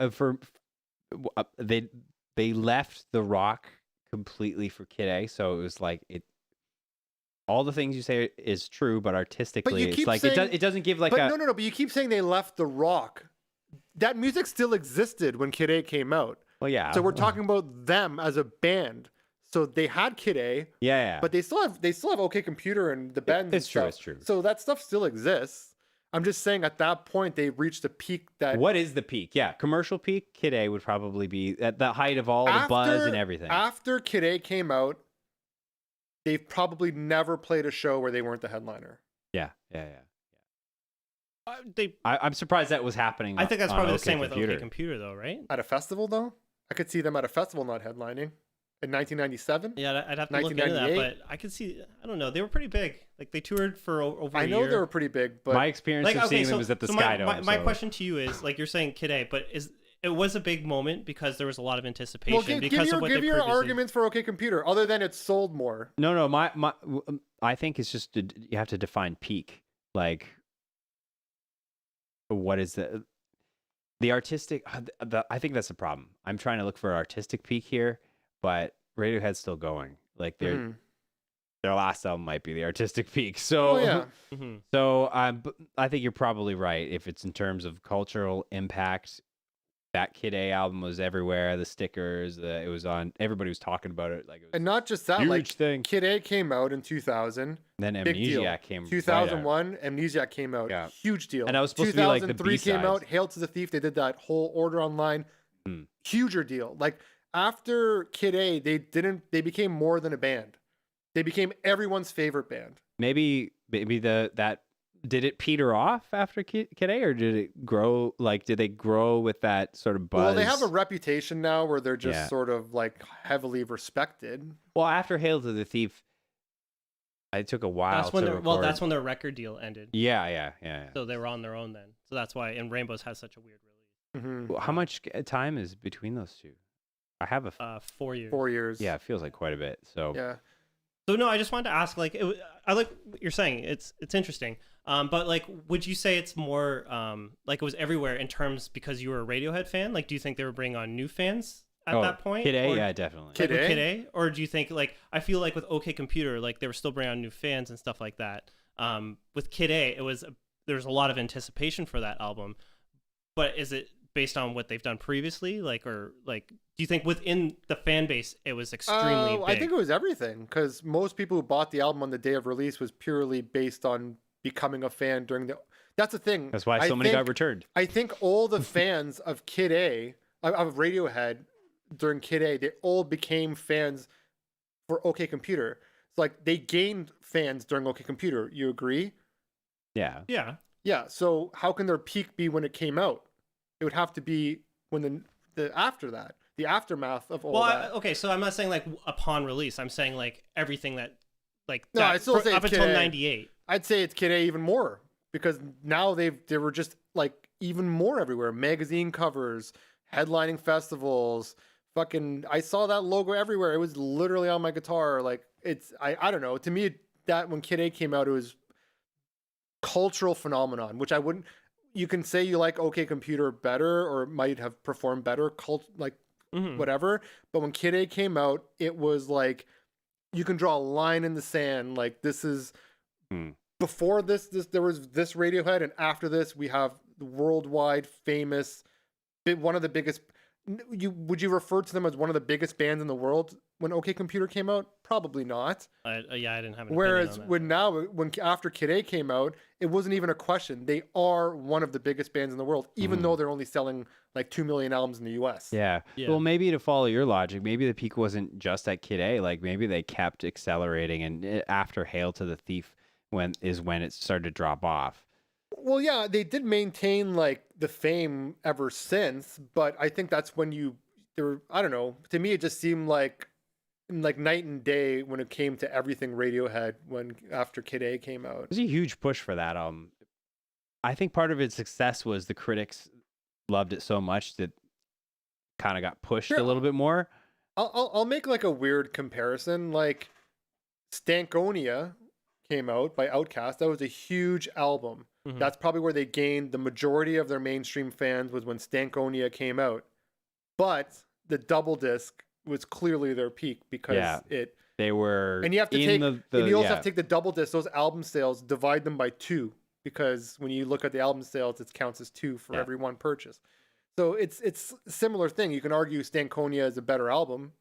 they left the rock completely for Kid A, so it was like it. All the things you say is true, but artistically, it's like it doesn't give like a. No. But you keep saying they left the rock. That music still existed when Kid A came out. Well, yeah. So we're talking about them as a band. So they had Kid A. Yeah. But they still have OK Computer and the band. It's true. It's true. So that stuff still exists. I'm just saying, at that point, they reached a peak that. What is the peak? Yeah, commercial peak. Kid A would probably be at the height of all the buzz and everything. After Kid A came out, they've probably never played a show where they weren't the headliner. Yeah. I'm surprised that was happening. I think that's probably the same with OK Computer, though, right? At a festival, though, I could see them at a festival not headlining. In 1997? Yeah, I'd have to look into that, but I could see, I don't know, they were pretty big. Like, they toured for over a year. I know they were pretty big, but... My experience of seeing them was at the Sky Dome. My question to you is, like, you're saying Kid A, but it was a big moment because there was a lot of anticipation because of what they previously... Give your arguments for OK Computer, other than it sold more. No, I think it's just, you have to define peak. Like, what is the artistic... I think that's the problem. I'm trying to look for artistic peak here. But Radiohead's still going. Like their last album might be the artistic peak. So, so I think you're probably right. If it's in terms of cultural impact, that Kid A album was everywhere. The stickers, it was on. Everybody was talking about it. Like, it was and not just that, huge like thing. Kid A came out in 2000. Then Amnesiac came. 2001, Amnesiac came out. Yeah. Huge deal. And that was supposed to be like the B-sides. 2003 came out. Hail to the Thief. They did that whole Order Online. Huger deal. Like. After Kid A, they became more than a band. They became everyone's favorite band. Maybe that did it peter off after Kid A, or did it grow? Like, did they grow with that sort of buzz? Well, they have a reputation now where they're just sort of like heavily respected. Well, after Hail to the Thief, it took a while. That's when their record deal ended. Yeah. So they were on their own then. So that's why. And Rainbows has such a weird release. Well, how much time is between those two? I have 4 years. 4 years. Yeah, it feels like quite a bit. So yeah. So no, I just wanted to ask. Like, I like what you're saying. It's interesting. But like, would you say it's more like it was everywhere in terms because you were a Radiohead fan? Like, do you think they were bringing on new fans at that point? Kid A, yeah, definitely. Kid A, or do you think like I feel like with OK Computer, like they were still bringing on new fans and stuff like that. With Kid A, it was there's a lot of anticipation for that album, but is it based on what they've done previously, like, or like, do you think within the fan base it was extremely big? I think it was everything, because most people who bought the album on the day of release was purely based on becoming a fan during the. That's the thing. That's why so many got returned. I think all the fans of Kid A, of Radiohead during Kid A, they all became fans for OK Computer. It's like they gained fans during OK Computer. You agree? Yeah. Yeah. So how can their peak be when it came out? It would have to be when the after that, the aftermath of all that. Okay, so I'm not saying like upon release. I'm saying like everything that, like, no, I still say up until '98. I'd say it's Kid A even more, because now they were just like even more everywhere. Magazine covers, headlining festivals, fucking. I saw that logo everywhere. It was literally on my guitar. Like, it's I don't know. To me, that when Kid A came out, it was cultural phenomenon, which I wouldn't. You can say you like OK Computer better, or might have performed better, whatever. But when Kid A came out, it was like you can draw a line in the sand. Like, this is before this there was this Radiohead, and after this we have the worldwide famous, one of the biggest. Would you refer to them as one of the biggest bands in the world when OK Computer came out? Probably not. I didn't have an Whereas opinion on that. when after Kid A came out, it wasn't even a question. They are one of the biggest bands in the world, even though they're only selling like 2 million albums in the US. Yeah. Well, maybe to follow your logic, maybe the peak wasn't just at Kid A. Like, maybe they kept accelerating, and after Hail to the Thief when it started to drop off. Well, yeah, they did maintain like the fame ever since, but I think that's when I don't know. To me, it just seemed like night and day when it came to everything Radiohead after Kid A came out. It was a huge push for that. I think part of its success was the critics loved it so much that kind of got pushed a little bit more. I'll make like a weird comparison. Like, Stankonia came out by Outkast. That was a huge album. That's probably where they gained the majority of their mainstream fans, was when Stankonia came out. But the double disc was clearly their peak, because they were, and you have to you also have to take the double disc, those album sales, divide them by 2, because when you look at the album sales, it counts as 2 for every one purchase. So it's a similar thing. You can argue Stankonia is a better album,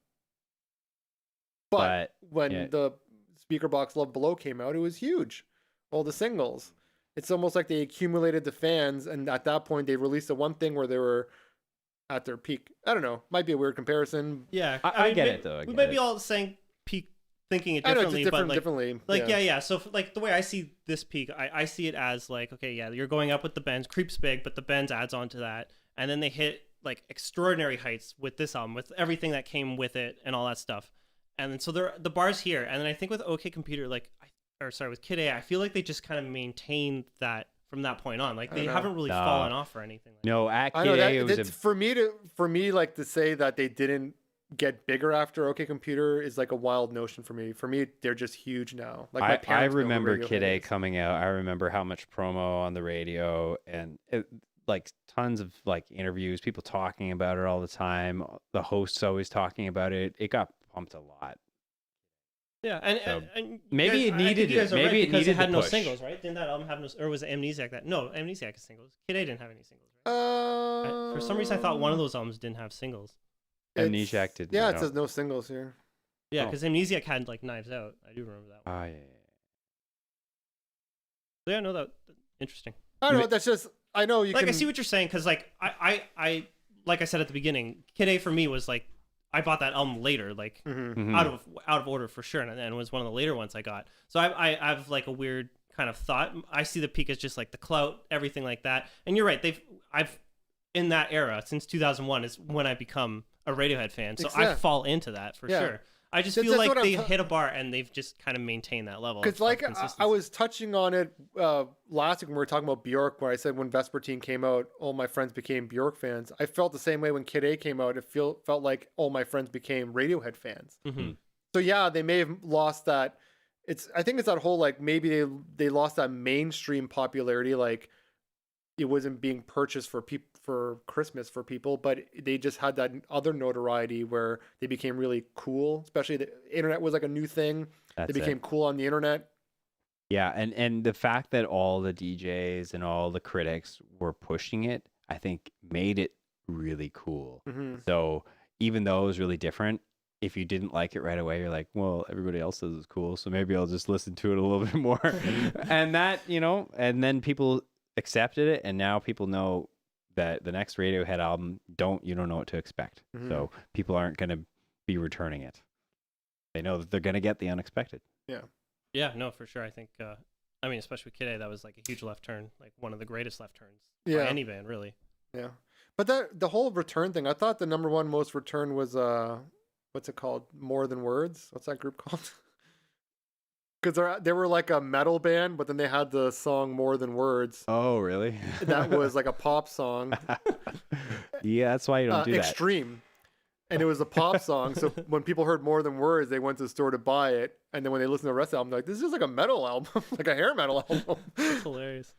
but when the Speaker Box Love Below came out, it was huge. All the singles. It's almost like they accumulated the fans, and at that point they released the one thing where they were at their peak. I don't know. Might be a weird comparison. Yeah, I get it though. We might be all saying peak, thinking it differently, but differently. Like, yeah. So like the way I see this peak, I see it as like, okay, yeah, you're going up with the Benz. Creep's big, but the Benz adds on to that, and then they hit like extraordinary heights with this album, with everything that came with it and all that stuff. And then so the bar's here, and then I think with OK Computer, with Kid A, I feel like they just kind of maintained that from that point on. Like, they haven't really fallen off or anything. No, at Kid A, it was for me, like, to say that they didn't get bigger after OK Computer is like a wild notion for me. For me, they're just huge now. Like, my parents I remember know Kid A coming out. I remember how much promo on the radio, and like tons of like interviews, people talking about it all the time. The hosts always talking about it. It got pumped a lot. Yeah, and maybe it needed it. Maybe it needed it had no push. Singles, right? Didn't that album have no? Or was it Amnesiac that? No, Amnesiac is singles. Kid A didn't have any singles. Right? For some reason, I thought one of those albums didn't have singles. Amnesiac did. Yeah, it says no singles here. Yeah, because Amnesiac had like Knives Out. I do remember that one. Oh yeah. So yeah, no, that interesting. I don't know. That's just, I know you. Like, I see what you're saying, because like I like I said at the beginning, Kid A for me was like, I bought that album later, like out of order for sure, and it was one of the later ones I got. So I have like a weird kind of thought. I see the peak as just like the clout, everything like that. And you're right. I've in that era since 2001 is when I become a Radiohead fan. So I fall into that for sure. I just feel like they hit a bar and they've just kind of maintained that level. Because like I was touching on it last week when we were talking about Bjork, where I said when Vespertine came out, all my friends became Bjork fans. I felt the same way when Kid A came out. It felt like all my friends became Radiohead fans. So yeah, they may have lost that. I think it's that whole like maybe they lost that mainstream popularity, like it wasn't being purchased for Christmas for people, but they just had that other notoriety where they became really cool. Especially the internet was like a new thing. They became cool on the internet. Yeah, and the fact that all the DJs and all the critics were pushing it, I think made it really cool. Mm-hmm. So even though it was really different, if you didn't like it right away, you're like, well, everybody else says it's cool, so maybe I'll just listen to it a little bit more. And that, and then people accepted it, and now people know that the next Radiohead album, you don't know what to expect. Mm-hmm. So people aren't going to be returning it. They know that they're going to get the unexpected. Yeah. Yeah, no, for sure. I think, especially with Kid A, that was like a huge left turn, like one of the greatest left turns by any band, really. Yeah. But the whole return thing, I thought the number one most return was, what's it called? More Than Words? What's that group called? Because they were like a metal band, but then they had the song More Than Words. Oh, really? That was like a pop song. Yeah, that's why you don't do that. Extreme. And it was a pop song, so when people heard More Than Words, they went to the store to buy it. And then when they listened to the rest of the album, they're like, this is like a metal album, like a hair metal album. That's hilarious.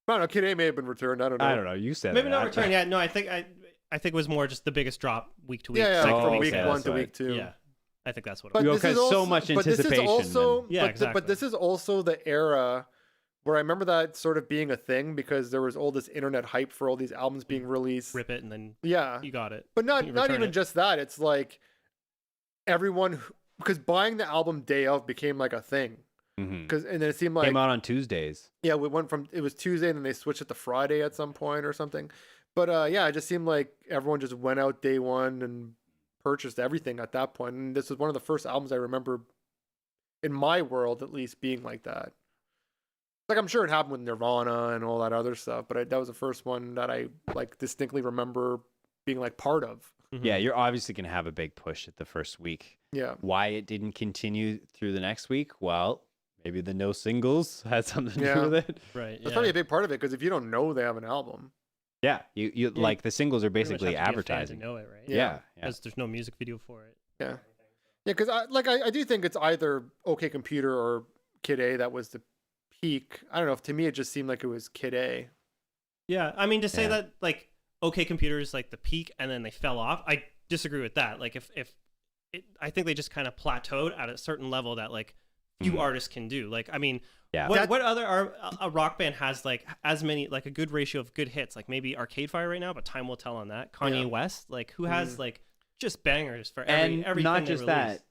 I don't know. Kid A may have been returned. I don't know. You said maybe that. not returned. Yeah, no, I think it was more just the biggest drop week to week. Yeah, from week okay, 1 to week 2. Yeah, I think that's what. But because so much anticipation. This is also, exactly. But this is also the era where I remember that sort of being a thing because there was all this internet hype for all these albums being released. Rip it and then you got it. But not even just that. It's like everyone, because buying the album day of became like a thing. And then it seemed like came out on Tuesdays. Yeah, it was Tuesday and then they switched it to Friday at some point or something. But it just seemed like everyone just went out day one and purchased everything at that point. And this was one of the first albums I remember in my world, at least, being like that. Like, I'm sure it happened with Nirvana and all that other stuff, but that was the first one that I like distinctly remember being like part of. Yeah, you're obviously going to have a big push at the first week. Yeah. Why it didn't continue through the next week? Well, maybe the no singles had something to do with it. Right. That's probably a big part of it because if you don't know they have an album. Yeah, you like the singles are basically advertising. To know it, right? Yeah. Because there's no music video for it. Yeah. Yeah, because I do think it's either OK Computer or Kid A that was the peak. I don't know. To me, it just seemed like it was Kid A. Yeah, I mean, to say that like OK Computer is like the peak and then they fell off, I disagree with that. Like I think they just kind of plateaued at a certain level that like few artists can do. Like, I mean, what other a rock band has like as many, like a good ratio of good hits? Like maybe Arcade Fire right now, but time will tell on that. Kanye West, like who has like just bangers for everything. Not just that,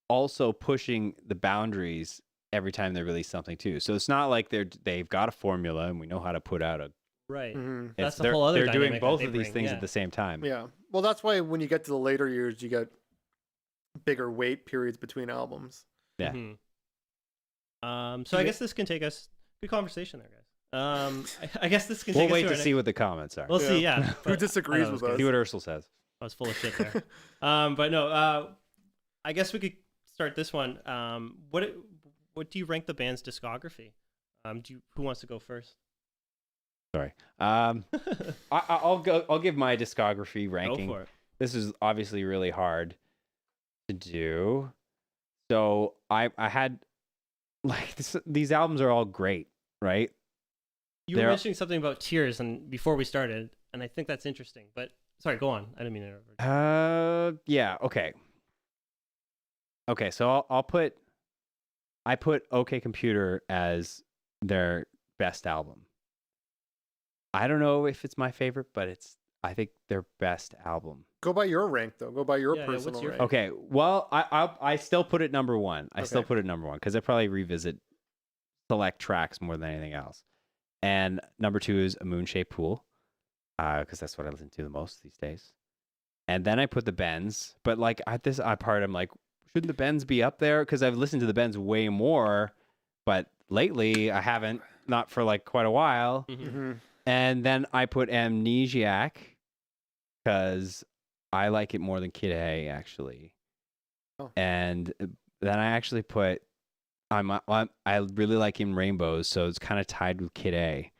also pushing the boundaries every time they release something too. So it's not like they've got a formula and we know how to put out a right. That's a whole other. They're doing both of these things at the same time. Yeah. Well, that's why when you get to the later years, you get bigger wait periods between albums. Yeah. So I guess this can take us. Good conversation there, guys. I guess this can. We'll take wait us to see what the comments are. We'll see. Yeah. Who disagrees with us? See what Ursula says. I was full of shit there. But no. I guess we could start this one. What do you rank the band's discography? Who wants to go first? Sorry. I'll go. I'll give my discography ranking. Go for it. This is obviously really hard to do. So I had like these albums are all great, right? You were mentioning something about Tears and before we started, and I think that's interesting. But sorry, go on. I didn't mean to interrupt. Yeah. Okay. Okay. So I put OK Computer as their best album. I don't know if it's my favorite, but I think their best album. Go by your rank though. Go by your personal what's your rank. Okay. Well, I still put it number one. I still put it number one because I probably revisit select tracks more than anything else. And number two is A Moon-Shaped Pool, because that's what I listen to the most these days. And then I put the Bends, but like at this part, I'm like, shouldn't the Bends be up there? Because I've listened to the Bends way more, but lately I haven't, not for like quite a while. Mm-hmm. And then I put Amnesiac because I like it more than Kid A, actually. Oh. And then I actually put I really like In Rainbows, so it's kind of tied with Kid A.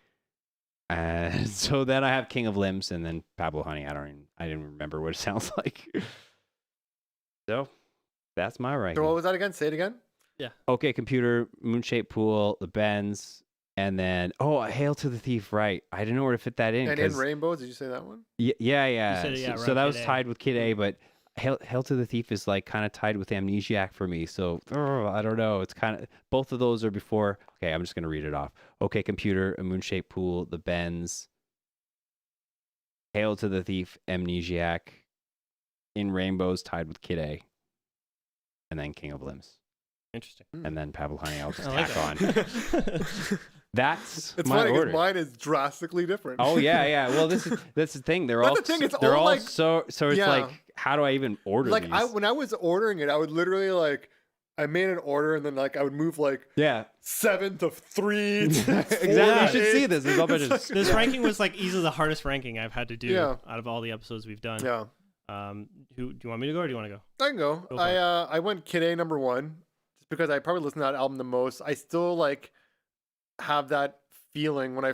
And so then I have King of Limbs and then Pablo Honey. I didn't remember what it sounds like. So that's my ranking. So what was that again? Say it again. Yeah. OK Computer, Moon-Shaped Pool, the Bends. And then, Hail to the Thief, right. I didn't know where to fit that in. And In Rainbows, did you say that one? Yeah. You said it, so that was Kid A. tied with Kid A, but Hail to the Thief is like kind of tied with Amnesiac for me. So I don't know. It's kind of, both of those are before Okay, I'm just gonna read it off. Okay, Computer, A Moon-Shaped Pool, The Bends, Hail to the Thief, Amnesiac, In Rainbows, tied with Kid A, and then King of Limbs. Interesting. And then Pablo Honey, I'll just I like tack that. on. That's It's my funny order. because mine is drastically different. Oh yeah. Well, that's the thing. They're That's all the thing, it's they're all all like- so it's yeah. like, how do I even order like these? when I was ordering it, I would literally like I made an order and then like I would move like Yeah, 7 to 3 to exactly. 4 You to should 8. see this. There's all bunch of This ranking was like easily the hardest ranking I've had to do Yeah. out of all the episodes we've done. Yeah, Who do you want me to go or do you want to go? I can go. Go for I went Kid A number 1 just because I probably listened to that album the most. I still like have that feeling when I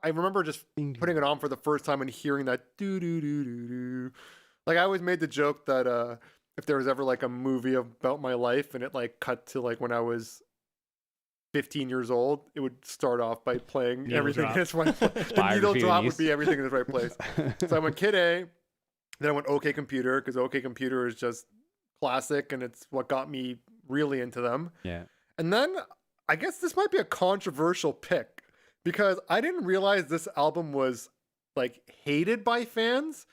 remember just putting it on for the first time and hearing that do do do do do. Like I always made the joke that if there was ever like a movie about my life and it like cut to like when I was 15 years old, it would start off by playing Needle everything drop. in its right place. The Biography needle of drop News. would be everything in its right place. So I went Kid A, then I went OK Computer because OK Computer is just classic and it's what got me really into them. Yeah. And then I guess this might be a controversial pick because I didn't realize this album was like hated by fans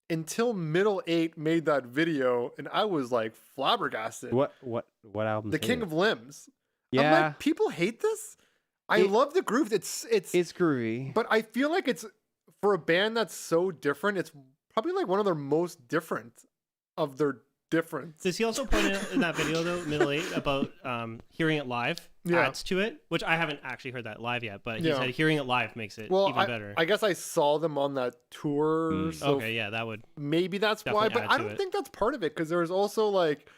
until Middle 8 made that video and I was like flabbergasted. What album? The King of Limbs. I'm Yeah, like, people hate this? I It- love the groove. It's groovy. but I feel like it's for a band that's so different, it's probably like one of their most different of their difference. Does he also point out in that video though, Middle 8, about hearing it live adds to it, which I haven't actually heard that live yet, but he Yeah. said hearing it live makes it Well, even better. I guess I saw them on that tour, so Okay, yeah, that would maybe that's why. definitely But add I to don't it. think that's part of it because there was also like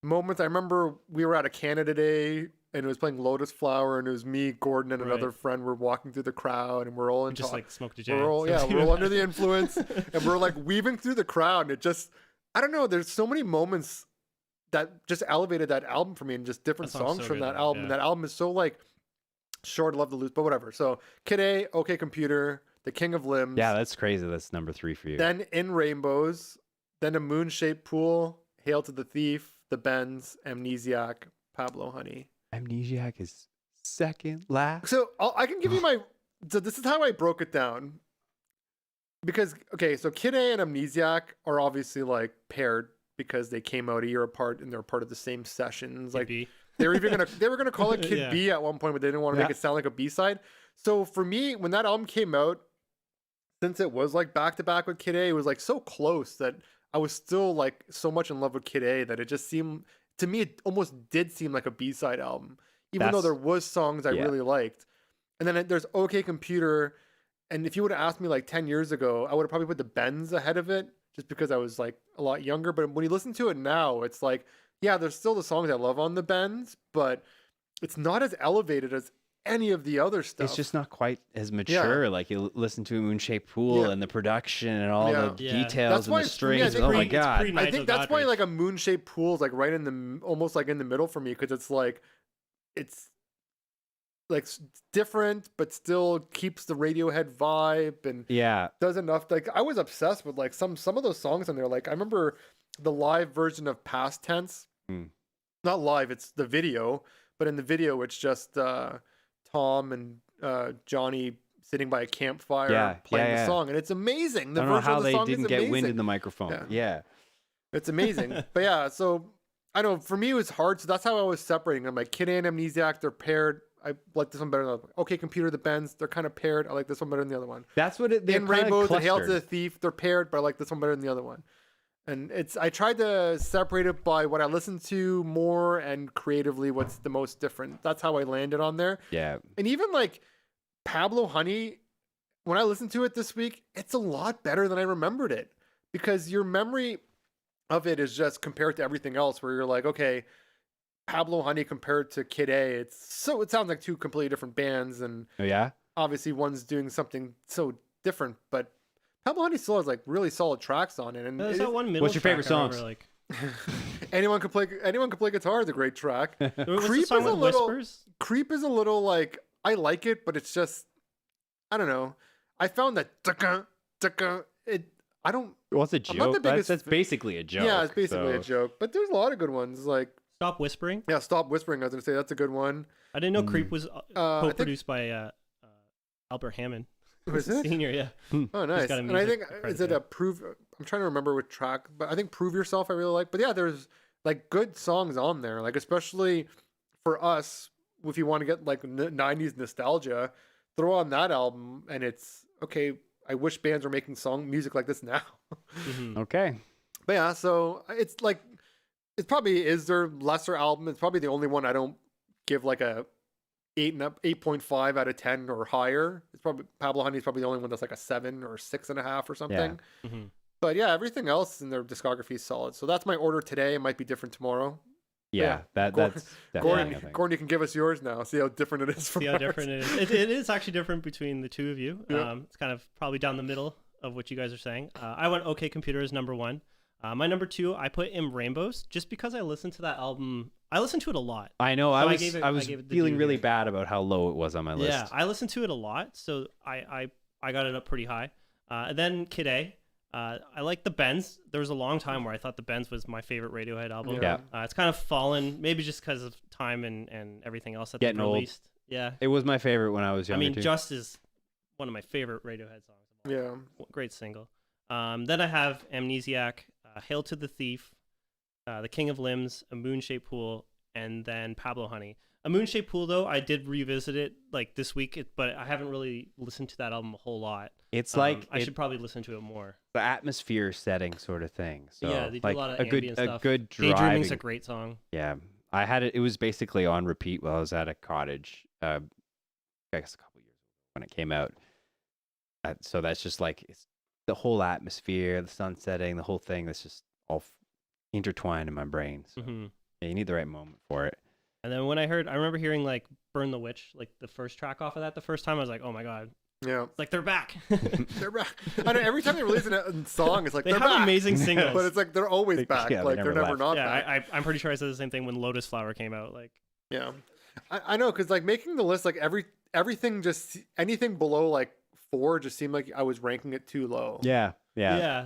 moments. I remember we were at a Canada Day and it was playing Lotus Flower, and it was me, Gordon, and another friend. We're walking through the crowd, and we're all in just like smoke to jay. we're all under the influence, and we're like weaving through the crowd. And it just, I don't know. There's so many moments that just elevated that album for me, and just different That song's songs so from good, that though, album. yeah. That album is so like short, love to lose, but whatever. So Kid A, OK Computer, The King of Limbs. Yeah, that's crazy. That's number 3 for you. Then In Rainbows, then A Moon-Shaped Pool, Hail to the Thief, The Bends, Amnesiac, Pablo Honey. Amnesiac is second last. So I can give you my. So this is how I broke it down. Because okay, so Kid A and Amnesiac are obviously like paired because they came out a year apart and they're part of the same sessions. Like they were gonna call it Kid Yeah. B at one point, but they didn't want to make it sound like a B-side. So for me, when that album came out, since it was like back to back with Kid A, it was like so close that I was still like so much in love with Kid A that it just seemed to me it almost did seem like a B-side album, even though there was songs I really liked. And then there's OK Computer, and if you would have asked me like 10 years ago, I would have probably put the Bends ahead of it just because I was like a lot younger. But when you listen to it now, it's like, yeah, there's still the songs I love on the Bends, but it's not as elevated as any of the other stuff. It's just not quite as mature. Like you listen to a Moon-Shaped Pool and the production and all the details and the strings. Oh my god! I think that's why like a Moon-Shaped Pool is like right in the almost like in the middle for me because it's like different but still keeps the Radiohead vibe and does enough. Like I was obsessed with like some of those songs on there. Like I remember the live version of Past Tense. Not live, it's the video, but in the video it's just Tom and Johnny sitting by a campfire playing the song, and it's amazing. The I don't know version how of the they song didn't is get amazing. wind in the microphone. It's amazing. But yeah, so I know for me it was hard. So that's how I was separating. I'm like Kid A and Amnesiac, they're paired. I like this one better than the other one. OK Computer, the Bends, they're kind of paired. I like this one better than the other one. That's what it. In Rainbows, the Hail to the Thief, they're paired, but I like this one better than the other one. And I tried to separate it by what I listened to more and creatively what's the most different. That's how I landed on there. Yeah. And even like Pablo Honey, when I listened to it this week, it's a lot better than I remembered it because your memory of it is just compared to everything else where you're like, okay, Pablo Honey compared to Kid A, it sounds like two completely different bands. And obviously one's doing something so different, but Pablo Honey still has like really solid tracks on it. And there's that one middle what's your favorite songs? Like... anyone can play guitar is a great track. Creep is a little Whispers? Creep is a little like I like it, but it's just I don't know. I found that I don't. Well, it's a joke. That's basically a joke. Yeah, it's basically a joke. But there's a lot of good ones. Like Stop Whispering. Yeah, Stop Whispering. I was gonna say that's a good one. I didn't know Creep was co-produced by Albert Hammond. Was it? Senior, yeah. Oh, nice. And I think, is it a Prove? I'm trying to remember which track, but I think Prove Yourself I really like. But yeah, there's like good songs on there, like especially for us, if you want to get like 90s nostalgia, throw on that album and it's okay. I wish bands were making music like this now. Okay. But yeah, so it's like, it probably is their lesser album. It's probably the only one I don't give like a 8.5 out of 10 or higher. It's probably Pablo Honey is probably the only one that's like a 7 or 6.5 or something. Yeah. But yeah, everything else in their discography is solid. So that's my order today. It might be different tomorrow. Yeah, that's definitely Gordon, you can give us yours now. See how different it is from ours. Different it is. It is actually different between the two of you. Yeah. It's kind of probably down the middle of what you guys are saying. I went OK Computer as number 1. My number 2, I put In Rainbows, just because I listened to that album. I listened to it a lot. I know. So I was feeling really bad about how low it was on my list. Yeah, I listened to it a lot, so I got it up pretty high. And then Kid A. I like the Bends. There was a long time where I thought the Bends was my favorite Radiohead album. Yeah. It's kind of fallen, maybe just because of time and everything else that they released. Old. Yeah. It was my favorite when I was younger. I mean, Just is one of my favorite Radiohead songs. Yeah. Great single. Then I have Amnesiac, Hail to the Thief, The King of Limbs, A Moon-Shaped Pool, and then Pablo Honey. A Moon-Shaped Pool, though, I did revisit it like this week, but I haven't really listened to that album a whole lot. It's like I should probably listen to it more. The atmosphere setting sort of thing. So yeah, they do like a lot of ambient stuff. A good driving. Daydreaming's a great song. Yeah, I had it. It was basically on repeat while I was at a cottage. I guess a couple years ago when it came out. So that's just like it's the whole atmosphere, the sun setting, the whole thing. That's just all intertwined in my brain. So yeah, you need the right moment for it. And then when I remember hearing like Burn the Witch, like the first track off of that, the first time I was like, oh my God. Yeah. It's like they're back. They're back. I know every time they release a song, it's like they they're have back. amazing singles. But it's like they're always back. Yeah, like they're never not back. Yeah, I'm pretty sure I said the same thing when Lotus Flower came out. Like, yeah. I know, because like making the list, like everything just anything below like 4 just seemed like I was ranking it too low. Yeah.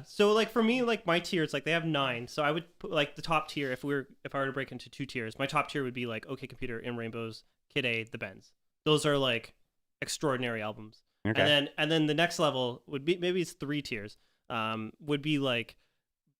So like for me, like my tiers, like they have 9. So I would put like the top tier if I were to break into 2 tiers. My top tier would be like OK Computer, In Rainbows, Kid A, The Bends. Those are like extraordinary albums. Okay. And then the next level would be, maybe it's 3 tiers. Would be like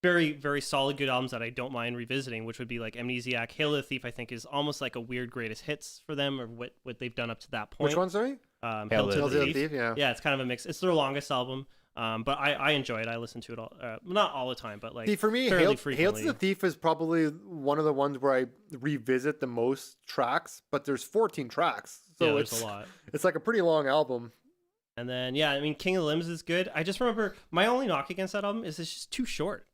very, very solid good albums that I don't mind revisiting, which would be like Amnesiac. Hail to the Thief, I think, is almost like a weird greatest hits for them, or what they've done up to that point. Which one, sorry? Hail to the Thief. Yeah. Yeah, it's kind of a mix. It's their longest album. But I enjoy it. I listen to it all, not all the time, but like for me, Hail to the Thief is probably one of the ones where I revisit the most tracks. But there's 14 tracks, so it's a lot. It's like a pretty long album. And then I mean, King of the Limbs is good. I just remember my only knock against that album is it's just too short.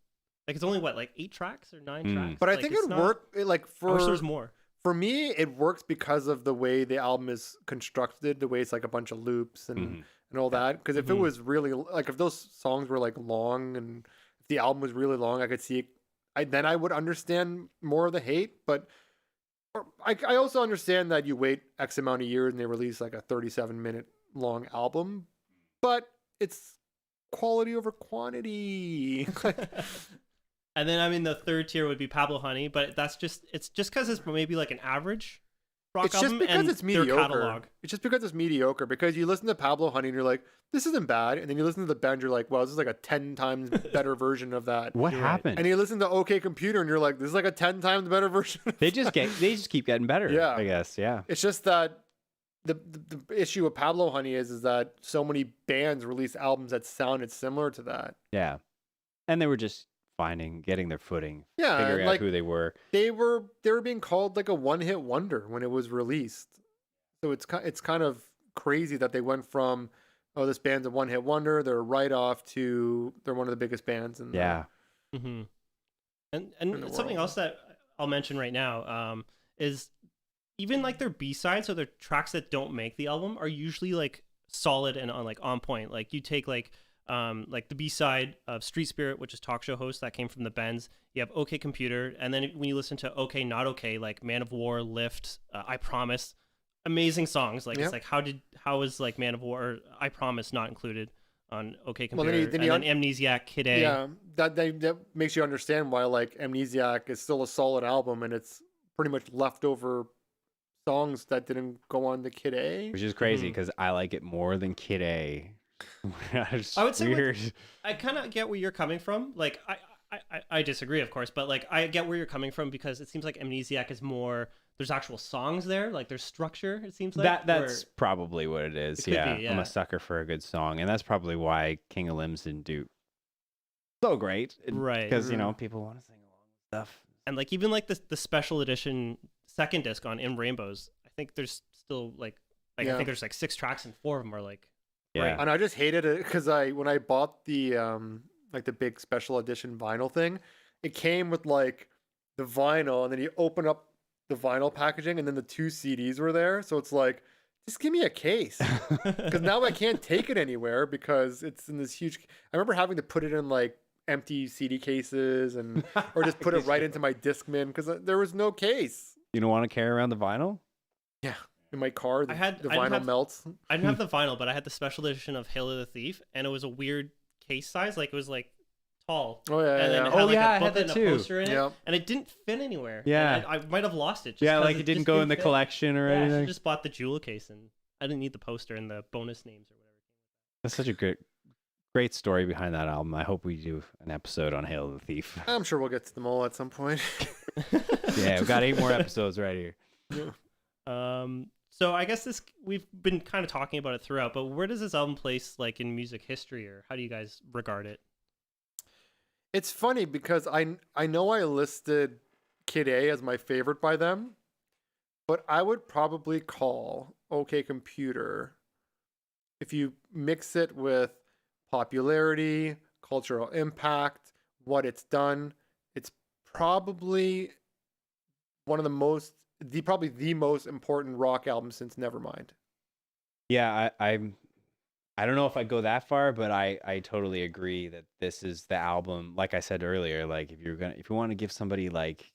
Like it's only like 8 tracks or 9 tracks. But I think it worked. Like I wish there's more. For me, it works because of the way the album is constructed, the way it's like a bunch of loops and all that. Because if it was really like if those songs were like long and if the album was really long, I could see it. Then I would understand more of the hate. But I also understand that you wait X amount of years and they release like a 37-minute long album, but it's quality over quantity. And then I mean the third tier would be Pablo Honey, but it's just because it's maybe like an average rock album. It's just because it's mediocre. Catalog. It's just because it's mediocre. Because you listen to Pablo Honey and you're like, this isn't bad, and then you listen to the Bend, you're like, well, this is like a 10 times better version of that. What happened? And you listen to OK Computer and you're like, this is like a 10 times better version. They just keep getting better. Yeah, I guess. Yeah. It's just that the issue with Pablo Honey is that so many bands release albums that sounded similar to that. Yeah, and they were just getting their footing, yeah, figuring out who they were. They were being called like a one-hit wonder when it was released. So it's kind of crazy that they went from, oh, this band's a one-hit wonder, they're right off to they're one of the biggest bands in and something else that I'll mention right now is even like their B-sides, so their tracks that don't make the album, are usually like solid and on point. Like you take like the B-side of Street Spirit, which is Talk Show Host, that came from the Bends. You have OK Computer, and then when you listen to OK Not OK, like Man of War, Lift, I Promise, amazing songs. Like it's like how is like Man of War or I Promise not included on OK Computer? Well, then Amnesiac, Kid A. Yeah, that makes you understand why like Amnesiac is still a solid album, and it's pretty much leftover songs that didn't go on the Kid A. Which is crazy because I like it more than Kid A. I would say weird. I kind of get where you're coming from. Like I disagree, of course, but like I get where you're coming from because it seems like Amnesiac is more. There's actual songs there, like there's structure. It seems like that's probably what it is. Be, I'm a sucker for a good song, and that's probably why King of Limbs didn't do so great, right? Because people want to sing along with stuff, and like even like the special edition second disc on In Rainbows, I think there's still like I think there's like 6 tracks and 4 of them are like. Yeah, right. And I just hated it because when I bought the like the big special edition vinyl thing, it came with like the vinyl, and then you open up the vinyl packaging, and then the 2 CDs were there. So it's like, just give me a case, because now I can't take it anywhere because it's in this huge. I remember having to put it in like empty CD cases or just put it right into my Discman because there was no case. You don't want to carry around the vinyl? Yeah. In my car, the vinyl melts. I didn't have the vinyl, but I had the special edition of Hail of the Thief, and it was a weird case size. Like it was like tall. Oh yeah, and then yeah. it had like I a booklet had that and a too. poster in it, and it didn't fit anywhere. Yeah, and I might have lost it. Just like it didn't go in the collection or anything. I just bought the jewel case, and I didn't need the poster and the bonus names or whatever. That's such a great story behind that album. I hope we do an episode on Hail of the Thief. I'm sure we'll get to them all at some point. Yeah, we've got 8 more episodes right here. Yeah. So I guess we've been kind of talking about it throughout, but where does this album place like in music history, or how do you guys regard it? It's funny because I know I listed Kid A as my favorite by them, but I would probably call OK Computer, if you mix it with popularity, cultural impact, what it's done, it's probably one of the most important rock album since Nevermind. Yeah, I don't know if I go that far, but I totally agree that this is the album. Like I said earlier, like if you want to give somebody like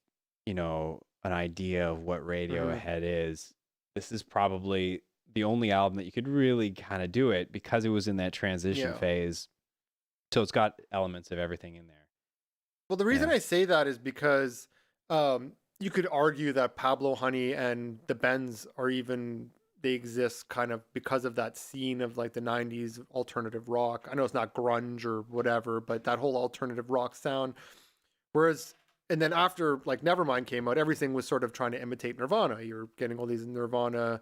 an idea of what Radiohead is, this is probably the only album that you could really kind of do it because it was in that transition phase. So it's got elements of everything in there. Well, the reason I say that is because you could argue that Pablo Honey and the Bends they exist kind of because of that scene of like the 90s alternative rock. I know it's not grunge or whatever, but that whole alternative rock sound. And then after like Nevermind came out, everything was sort of trying to imitate Nirvana. You're getting all these Nirvana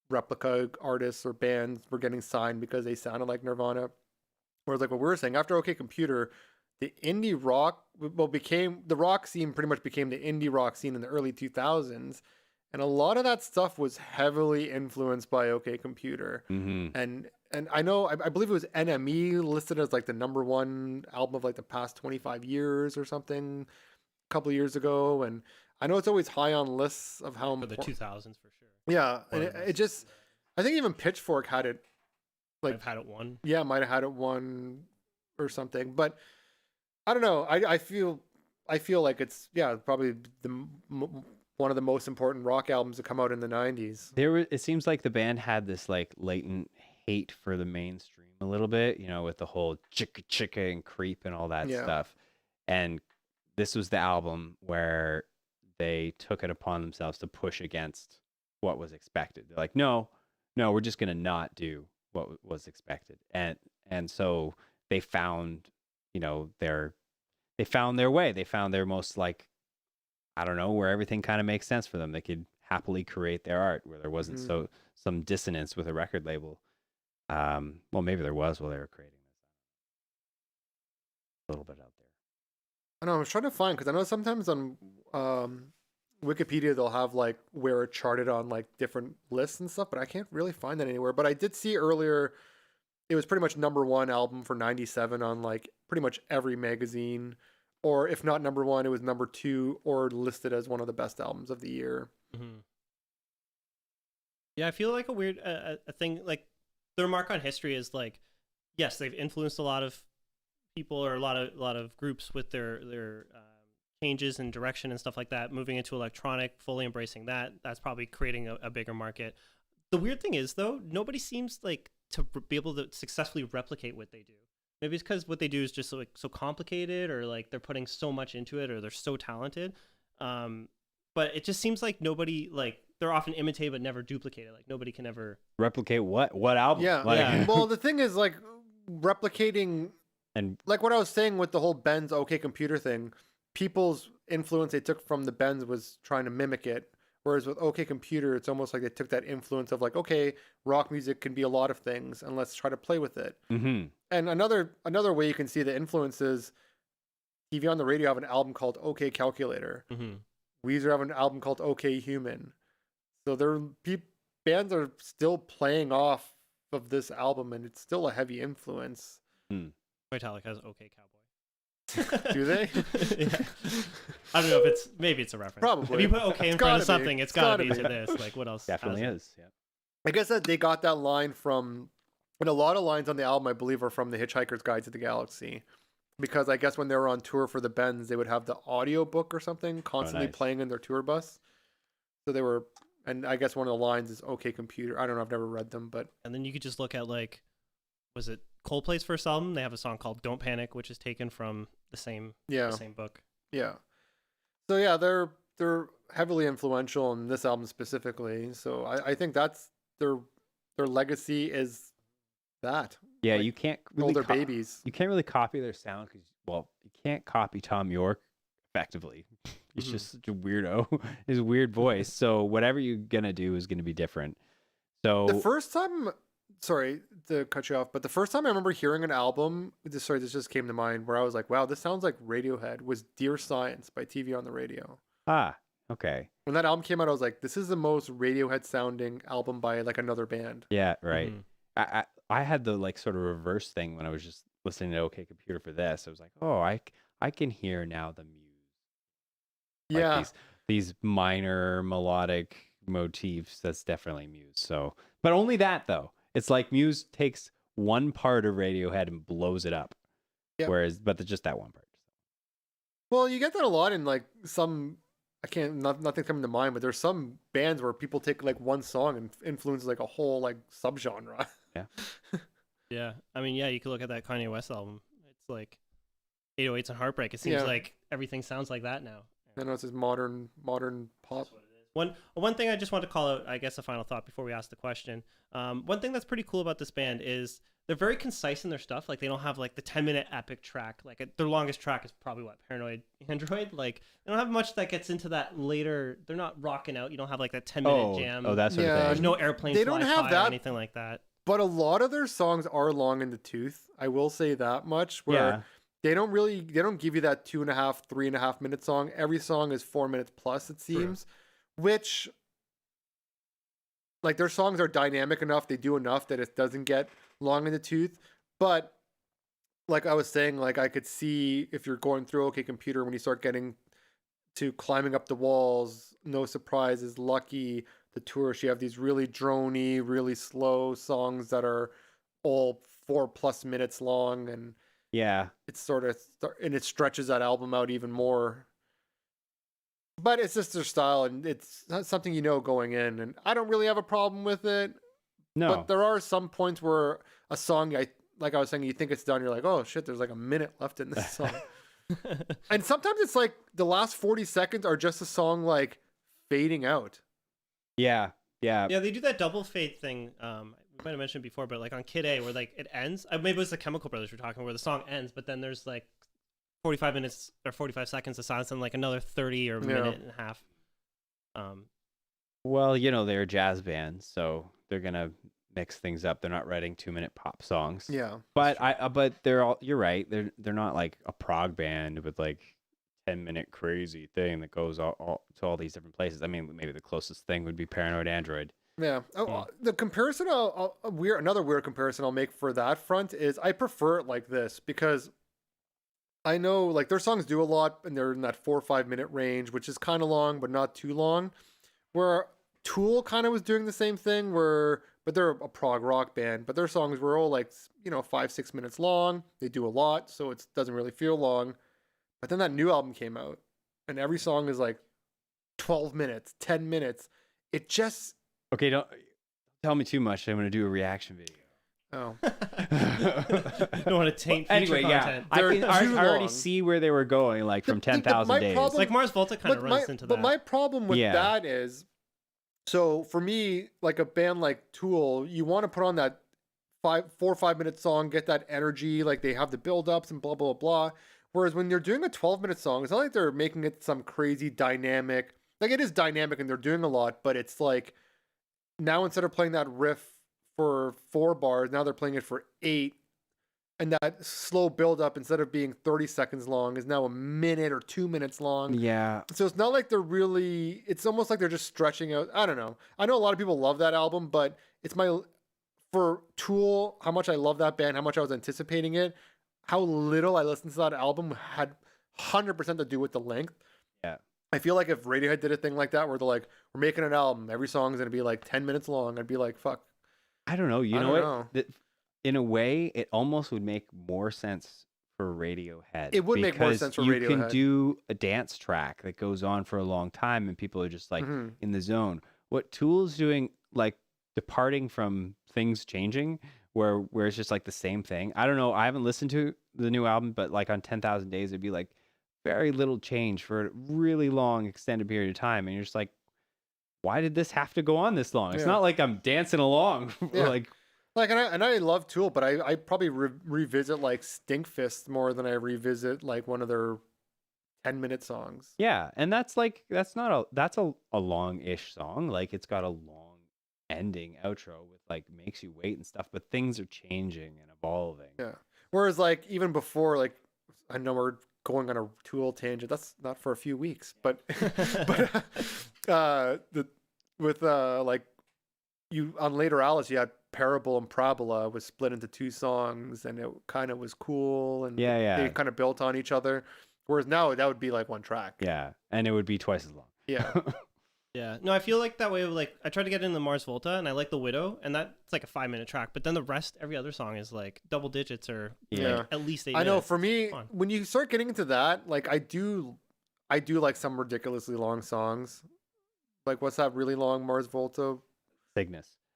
replica artists or bands were getting signed because they sounded like Nirvana. Whereas like what we were saying, after OK Computer, the indie rock the rock scene pretty much became the indie rock scene in the early 2000s. And a lot of that stuff was heavily influenced by OK Computer. Mm-hmm. And I know, I believe it was NME listed as like the #1 album of like the past 25 years or something a couple of years ago. And I know it's always high on lists of how for the 2000s for sure. Yeah. And it just, I think even Pitchfork had it. Like, I've had it won. Yeah, might have had it won or something. But I don't know. I feel like it's, probably one of the most important rock albums to come out in the 90s. It seems like the band had this like latent hate for the mainstream a little bit, with the whole chicka chicka and creep and all that stuff. And this was the album where they took it upon themselves to push against what was expected. They're like, no, we're just going to not do what was expected. And so they found, they found their way. They found their most like, I don't know, where everything kind of makes sense for them. They could happily create their art where there wasn't some dissonance with a record label. Well, maybe there was while they were creating this. A little bit out there. I know. I was trying to find, because I know sometimes on Wikipedia they'll have like where it charted on like different lists and stuff, but I can't really find that anywhere. But I did see earlier it was pretty much #1 album for 97 on like pretty much every magazine. Or if not #1, it was #2 or listed as one of the best albums of the year. Mm-hmm. Yeah, I feel like a weird a thing, like the remark on history is like, yes, they've influenced a lot of people or a lot of groups with their changes in direction and stuff like that, moving into electronic, fully embracing that. That's probably creating a bigger market. The weird thing is, though, nobody seems like to be able to successfully replicate what they do. Maybe it's because what they do is just like so complicated, or like they're putting so much into it, or they're so talented. but it just seems like nobody like they're often imitated but never duplicated. Like nobody can ever replicate what album? Yeah. Yeah. Well, the thing is like replicating, And like what I was saying with the whole Ben's OK Computer thing, people's influence they took from the Benz was trying to mimic it. Whereas with OK Computer, it's almost like they took that influence of like, okay, rock music can be a lot of things, and let's try to play with it. mm-hmm. And another way you can see the influences, TV on the Radio have an album called OK Calculator. Mm-hmm. Weezer have an album called OK Human. So bands are still playing off of this album, and it's still a heavy influence. Metallica has OK Cowboy. Do they? Yeah. I don't know if maybe it's a reference. Probably. If you put OK in front of something, it's gotta be be. to this. Like what else? Definitely is. Yeah. I guess that they got that line from, and a lot of lines on the album, I believe, are from The Hitchhiker's Guide to the Galaxy. Because I guess when they were on tour for the Bends, they would have the audio book or something constantly playing in their tour bus. So they were, and I guess one of the lines is OK Computer. I don't know, I've never read them, but. And then you could just look at like, was it Coldplay's first album? They have a song called Don't Panic, which is taken from the same book. Yeah. So yeah, they're heavily influential in this album specifically. So I think that's their legacy is that. Yeah, like, you can't really older babies. You can't really copy their sound because, well, you can't copy Tom York effectively. He's just such a weirdo. His weird voice. So whatever you're gonna do is gonna be different. So the first time, sorry to cut you off, but the first time I remember hearing an album, this just came to mind, where I was like, wow, this sounds like Radiohead, was Dear Science by TV on the Radio. Okay. When that album came out, I was like, this is the most Radiohead sounding album by like another band. Yeah, right. I had the like sort of reverse thing when I was just listening to OK Computer for this. I was like, oh, I can hear now the muse. Like Yeah. These minor melodic motifs. That's definitely Muse. So, but only that though. It's like Muse takes one part of Radiohead and blows it up. Yep. But just that one part. Well, you get that a lot in like some. Nothing coming to mind, but there's some bands where people take like one song and influence like a whole like subgenre. Yeah. Yeah. I mean, yeah, you could look at that Kanye West album. It's like 808s and Heartbreak. It seems like everything sounds like that now. I know it's just modern pop. One thing I just want to call out, I guess, a final thought before we ask the question. One thing that's pretty cool about this band is they're very concise in their stuff. Like they don't have like the 10-minute epic track. Like their longest track is probably Paranoid Android. Like they don't have much that gets into that later. They're not rocking out. You don't have like that 10-minute jam. Oh, that's sort of thing. There's no airplane. They don't have that, or anything like that. But a lot of their songs are long in the tooth. I will say that much. Where they don't give you that 2.5, 3.5 minute song. Every song is 4 minutes plus, it seems. True. Which, like, their songs are dynamic enough. They do enough that it doesn't get long in the tooth. But like I was saying, like I could see if you're going through OK Computer, when you start getting to Climbing Up the Walls, No Surprises, Lucky, The Tourist, you have these really drony, really slow songs that are all 4+ minutes long, and it's sort of, and it stretches that album out even more. But it's just their style, and it's not something going in, and I don't really have a problem with it. No. But there are some points where a song, like I was saying, you think it's done, you're like, oh shit, there's like a minute left in this song. And sometimes it's like the last 40 seconds are just a song like fading out. Yeah, they do that double fade thing. We might have mentioned before, but like on Kid A, where like it ends. Maybe it was the Chemical Brothers we're talking, where the song ends, but then there's like 45 minutes or 45 seconds of silence and like another 30 or minute and a half. Well, they're a jazz band, so they're gonna mix things up. They're not writing 2-minute pop songs. Yeah, but you're right. They're not like a prog band with like 10-minute crazy thing that goes all to all these different places. I mean, maybe the closest thing would be Paranoid Android. Yeah. The comparison, another weird comparison I'll make for that front is I prefer it like this, because I know like their songs do a lot and they're in that 4 or 5 minute range, which is kind of long, but not too long. Where Tool kind of was doing the same thing, but they're a prog rock band, but their songs were all like, 5-6 minutes long. They do a lot, so it doesn't really feel long. But then that new album came out, and every song is like 12 minutes, 10 minutes. It just... Okay, don't tell me too much. I'm going to do a reaction video. Oh. Don't want to taint future content. I already long. see where they were going, like from 10,000 days. It's like Mars Volta kind of runs into that. But my problem with that is, so for me, like a band like Tool, you want to put on that 4 or 5 minute song, get that energy, like they have the build ups and blah, blah, blah. Whereas when you're doing a 12-minute song, it's not like they're making it some crazy dynamic, like it is dynamic and they're doing a lot, but it's like now instead of playing that riff for 4 bars, now they're playing it for 8. And that slow build up, instead of being 30 seconds long, is now a minute or 2 minutes long. Yeah. So it's not like they're really, it's almost like they're just stretching out. I don't know. I know a lot of people love that album, but it's for Tool, how much I love that band, how much I was anticipating it, how little I listened to that album had 100% to do with the length. Yeah. I feel like if Radiohead did a thing like that, where they're like, we're making an album, every song is going to be like 10 minutes long, I'd be like, fuck. I don't know. You know what? In a way, it almost would make more sense for Radiohead. It would make more sense for Radiohead. You can do a dance track that goes on for a long time and people are just like in the zone. What Tool's doing, like departing from things changing, where it's just like the same thing. I don't know. I haven't listened to the new album, but like on 10,000 Days, it'd be like very little change for a really long extended period of time. And you're just like, why did this have to go on this long? It's not like I'm dancing along. And I love Tool, but I probably revisit like Stinkfist more than I revisit like one of their 10-minute songs. Yeah, and that's a long-ish song. Like it's got a long ending outro with like makes you wait and stuff, but things are changing and evolving. Yeah. Whereas like even before, like I know we're going on a Tool tangent. That's not for a few weeks, but like you on Later Alice, you had Parable and Parabola was split into 2 songs, and it kind of was cool, and they kind of built on each other. Whereas now that would be like one track. Yeah, and it would be twice as long. Yeah. Yeah. No, I feel like that way. Like I tried to get into Mars Volta, and I like The Widow, and that's like a 5-minute track. But then the rest, every other song is like double digits or like at least 8 minutes. I know. For me, when you start getting into that, like I do like some ridiculously long songs. Like what's that really long Mars Volta?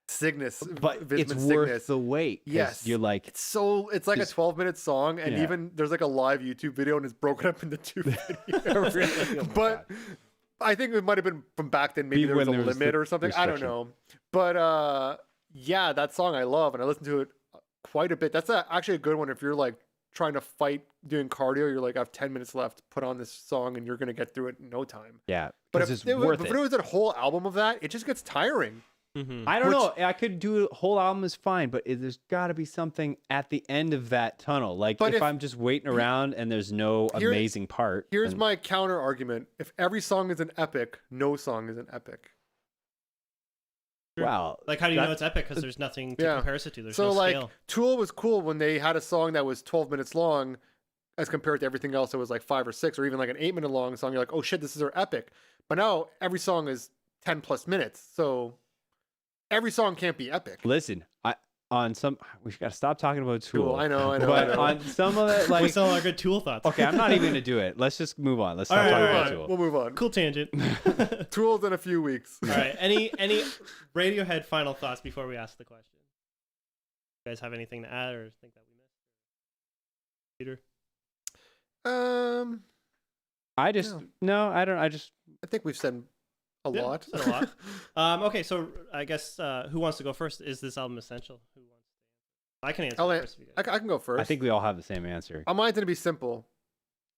Cygnus, but it's worth the wait. Yes, you're like it's like a 12-minute song, and even there's like a live YouTube video, and it's broken up into 2 videos. Really? Oh, but I think it might have been from back then. Maybe there was a limit or something. I don't know. But yeah, that song I love, and I listen to it quite a bit. That's actually a good one if you're like trying to fight doing cardio. You're like, I have 10 minutes left. Put on this song, and you're gonna get through it in no time. Yeah, but if it was a whole album of that, it just gets tiring. I don't know. I could do a whole album is fine, but there's got to be something at the end of that tunnel. Like if I'm just waiting around and there's no amazing part. Here's my counter argument: if every song is an epic, no song is an epic. Wow. Like how do you know it's epic? Because there's nothing to compare it to. There's no scale. Tool was cool when they had a song that was 12 minutes long, as compared to everything else that was like 5 or 6, or even like an 8-minute long song. You're like, oh shit, this is our epic. But now every song is 10+ minutes, so every song can't be epic. Listen, we got to stop talking about Tool. I know. But on some of it, like we still have good Tool thoughts. Okay, I'm not even gonna do it. Let's just move on. Let's stop talking about Tool. We'll move on. Cool tangent. Tool's in a few weeks. All right. Any Radiohead final thoughts before we ask the question? You guys have anything to add or think that we missed? Peter? I think we've said a lot. Said a lot. Okay, so I guess who wants to go first? Is this album essential? Who wants to answer? I can answer first. If you guys. I can go first. I think we all have the same answer. Mine's going to be simple.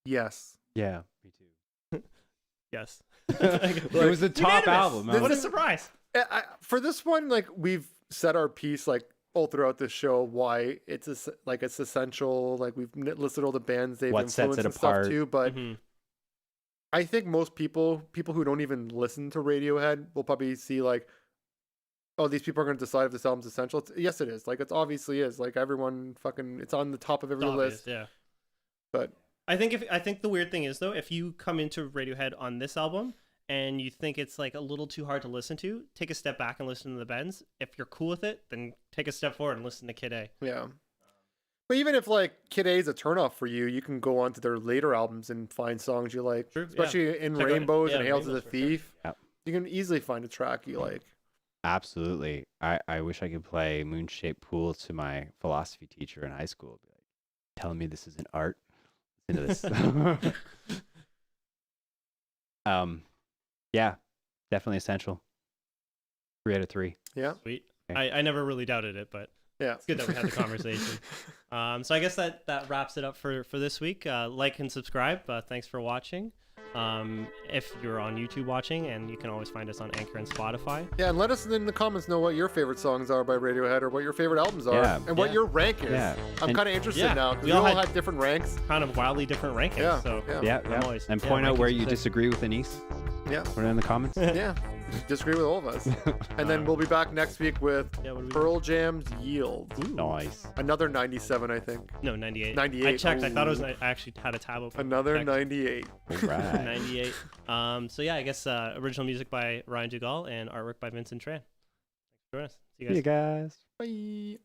Yes. Yeah, me too. Yes. It was the top album. What a surprise. For this one, like we've said our piece like all throughout this show why it's essential. Like we've listed all the bands they've influenced and stuff too, but I think most people who don't even listen to Radiohead will probably see like, oh, these people are going to decide if this album's essential. Yes, it is. Like it obviously is. Like everyone it's on the top of every list. Yeah. But I think the weird thing is though, if you come into Radiohead on this album and you think it's like a little too hard to listen to, take a step back and listen to the Bends. If you're cool with it, then take a step forward and listen to Kid A. Yeah. But even if like Kid A is a turnoff for you, you can go on to their later albums and find songs you like. True, especially in Rainbows and Hail to the Thief. Sure. You can easily find a track you like. Absolutely. I wish I could play Moon-Shaped Pool to my philosophy teacher in high school. Be like, telling me this isn't art. Into this. Yeah, definitely essential. 3 out of 3. Yeah. Sweet. Okay. I never really doubted it, but Yeah. it's good that we had the conversation. So I guess that wraps it up for this week. Like and subscribe. Thanks for watching. If you're on YouTube watching, and you can always find us on Anchor and Spotify. Yeah, and let us in the comments know what your favorite songs are by Radiohead, or what your favorite albums are, and what your rank is. Yeah. I'm kind of interested now, because we all had different ranks. Kind of wildly different rankings. Yeah. So Yeah. And point out where you disagree with Anise. Yeah. Put it in the comments. Yeah. Disagree with all of us. And then we'll be back next week with Pearl Jam's Yield. Ooh. Nice. Another 97, I think. No, 98. 98. I checked. Ooh. I thought it was. I actually had a tab open. Another 98. All right. 98. So yeah, I guess original music by Ryan Dugal and artwork by Vincent Tran. Thanks for joining us. See you guys. Bye.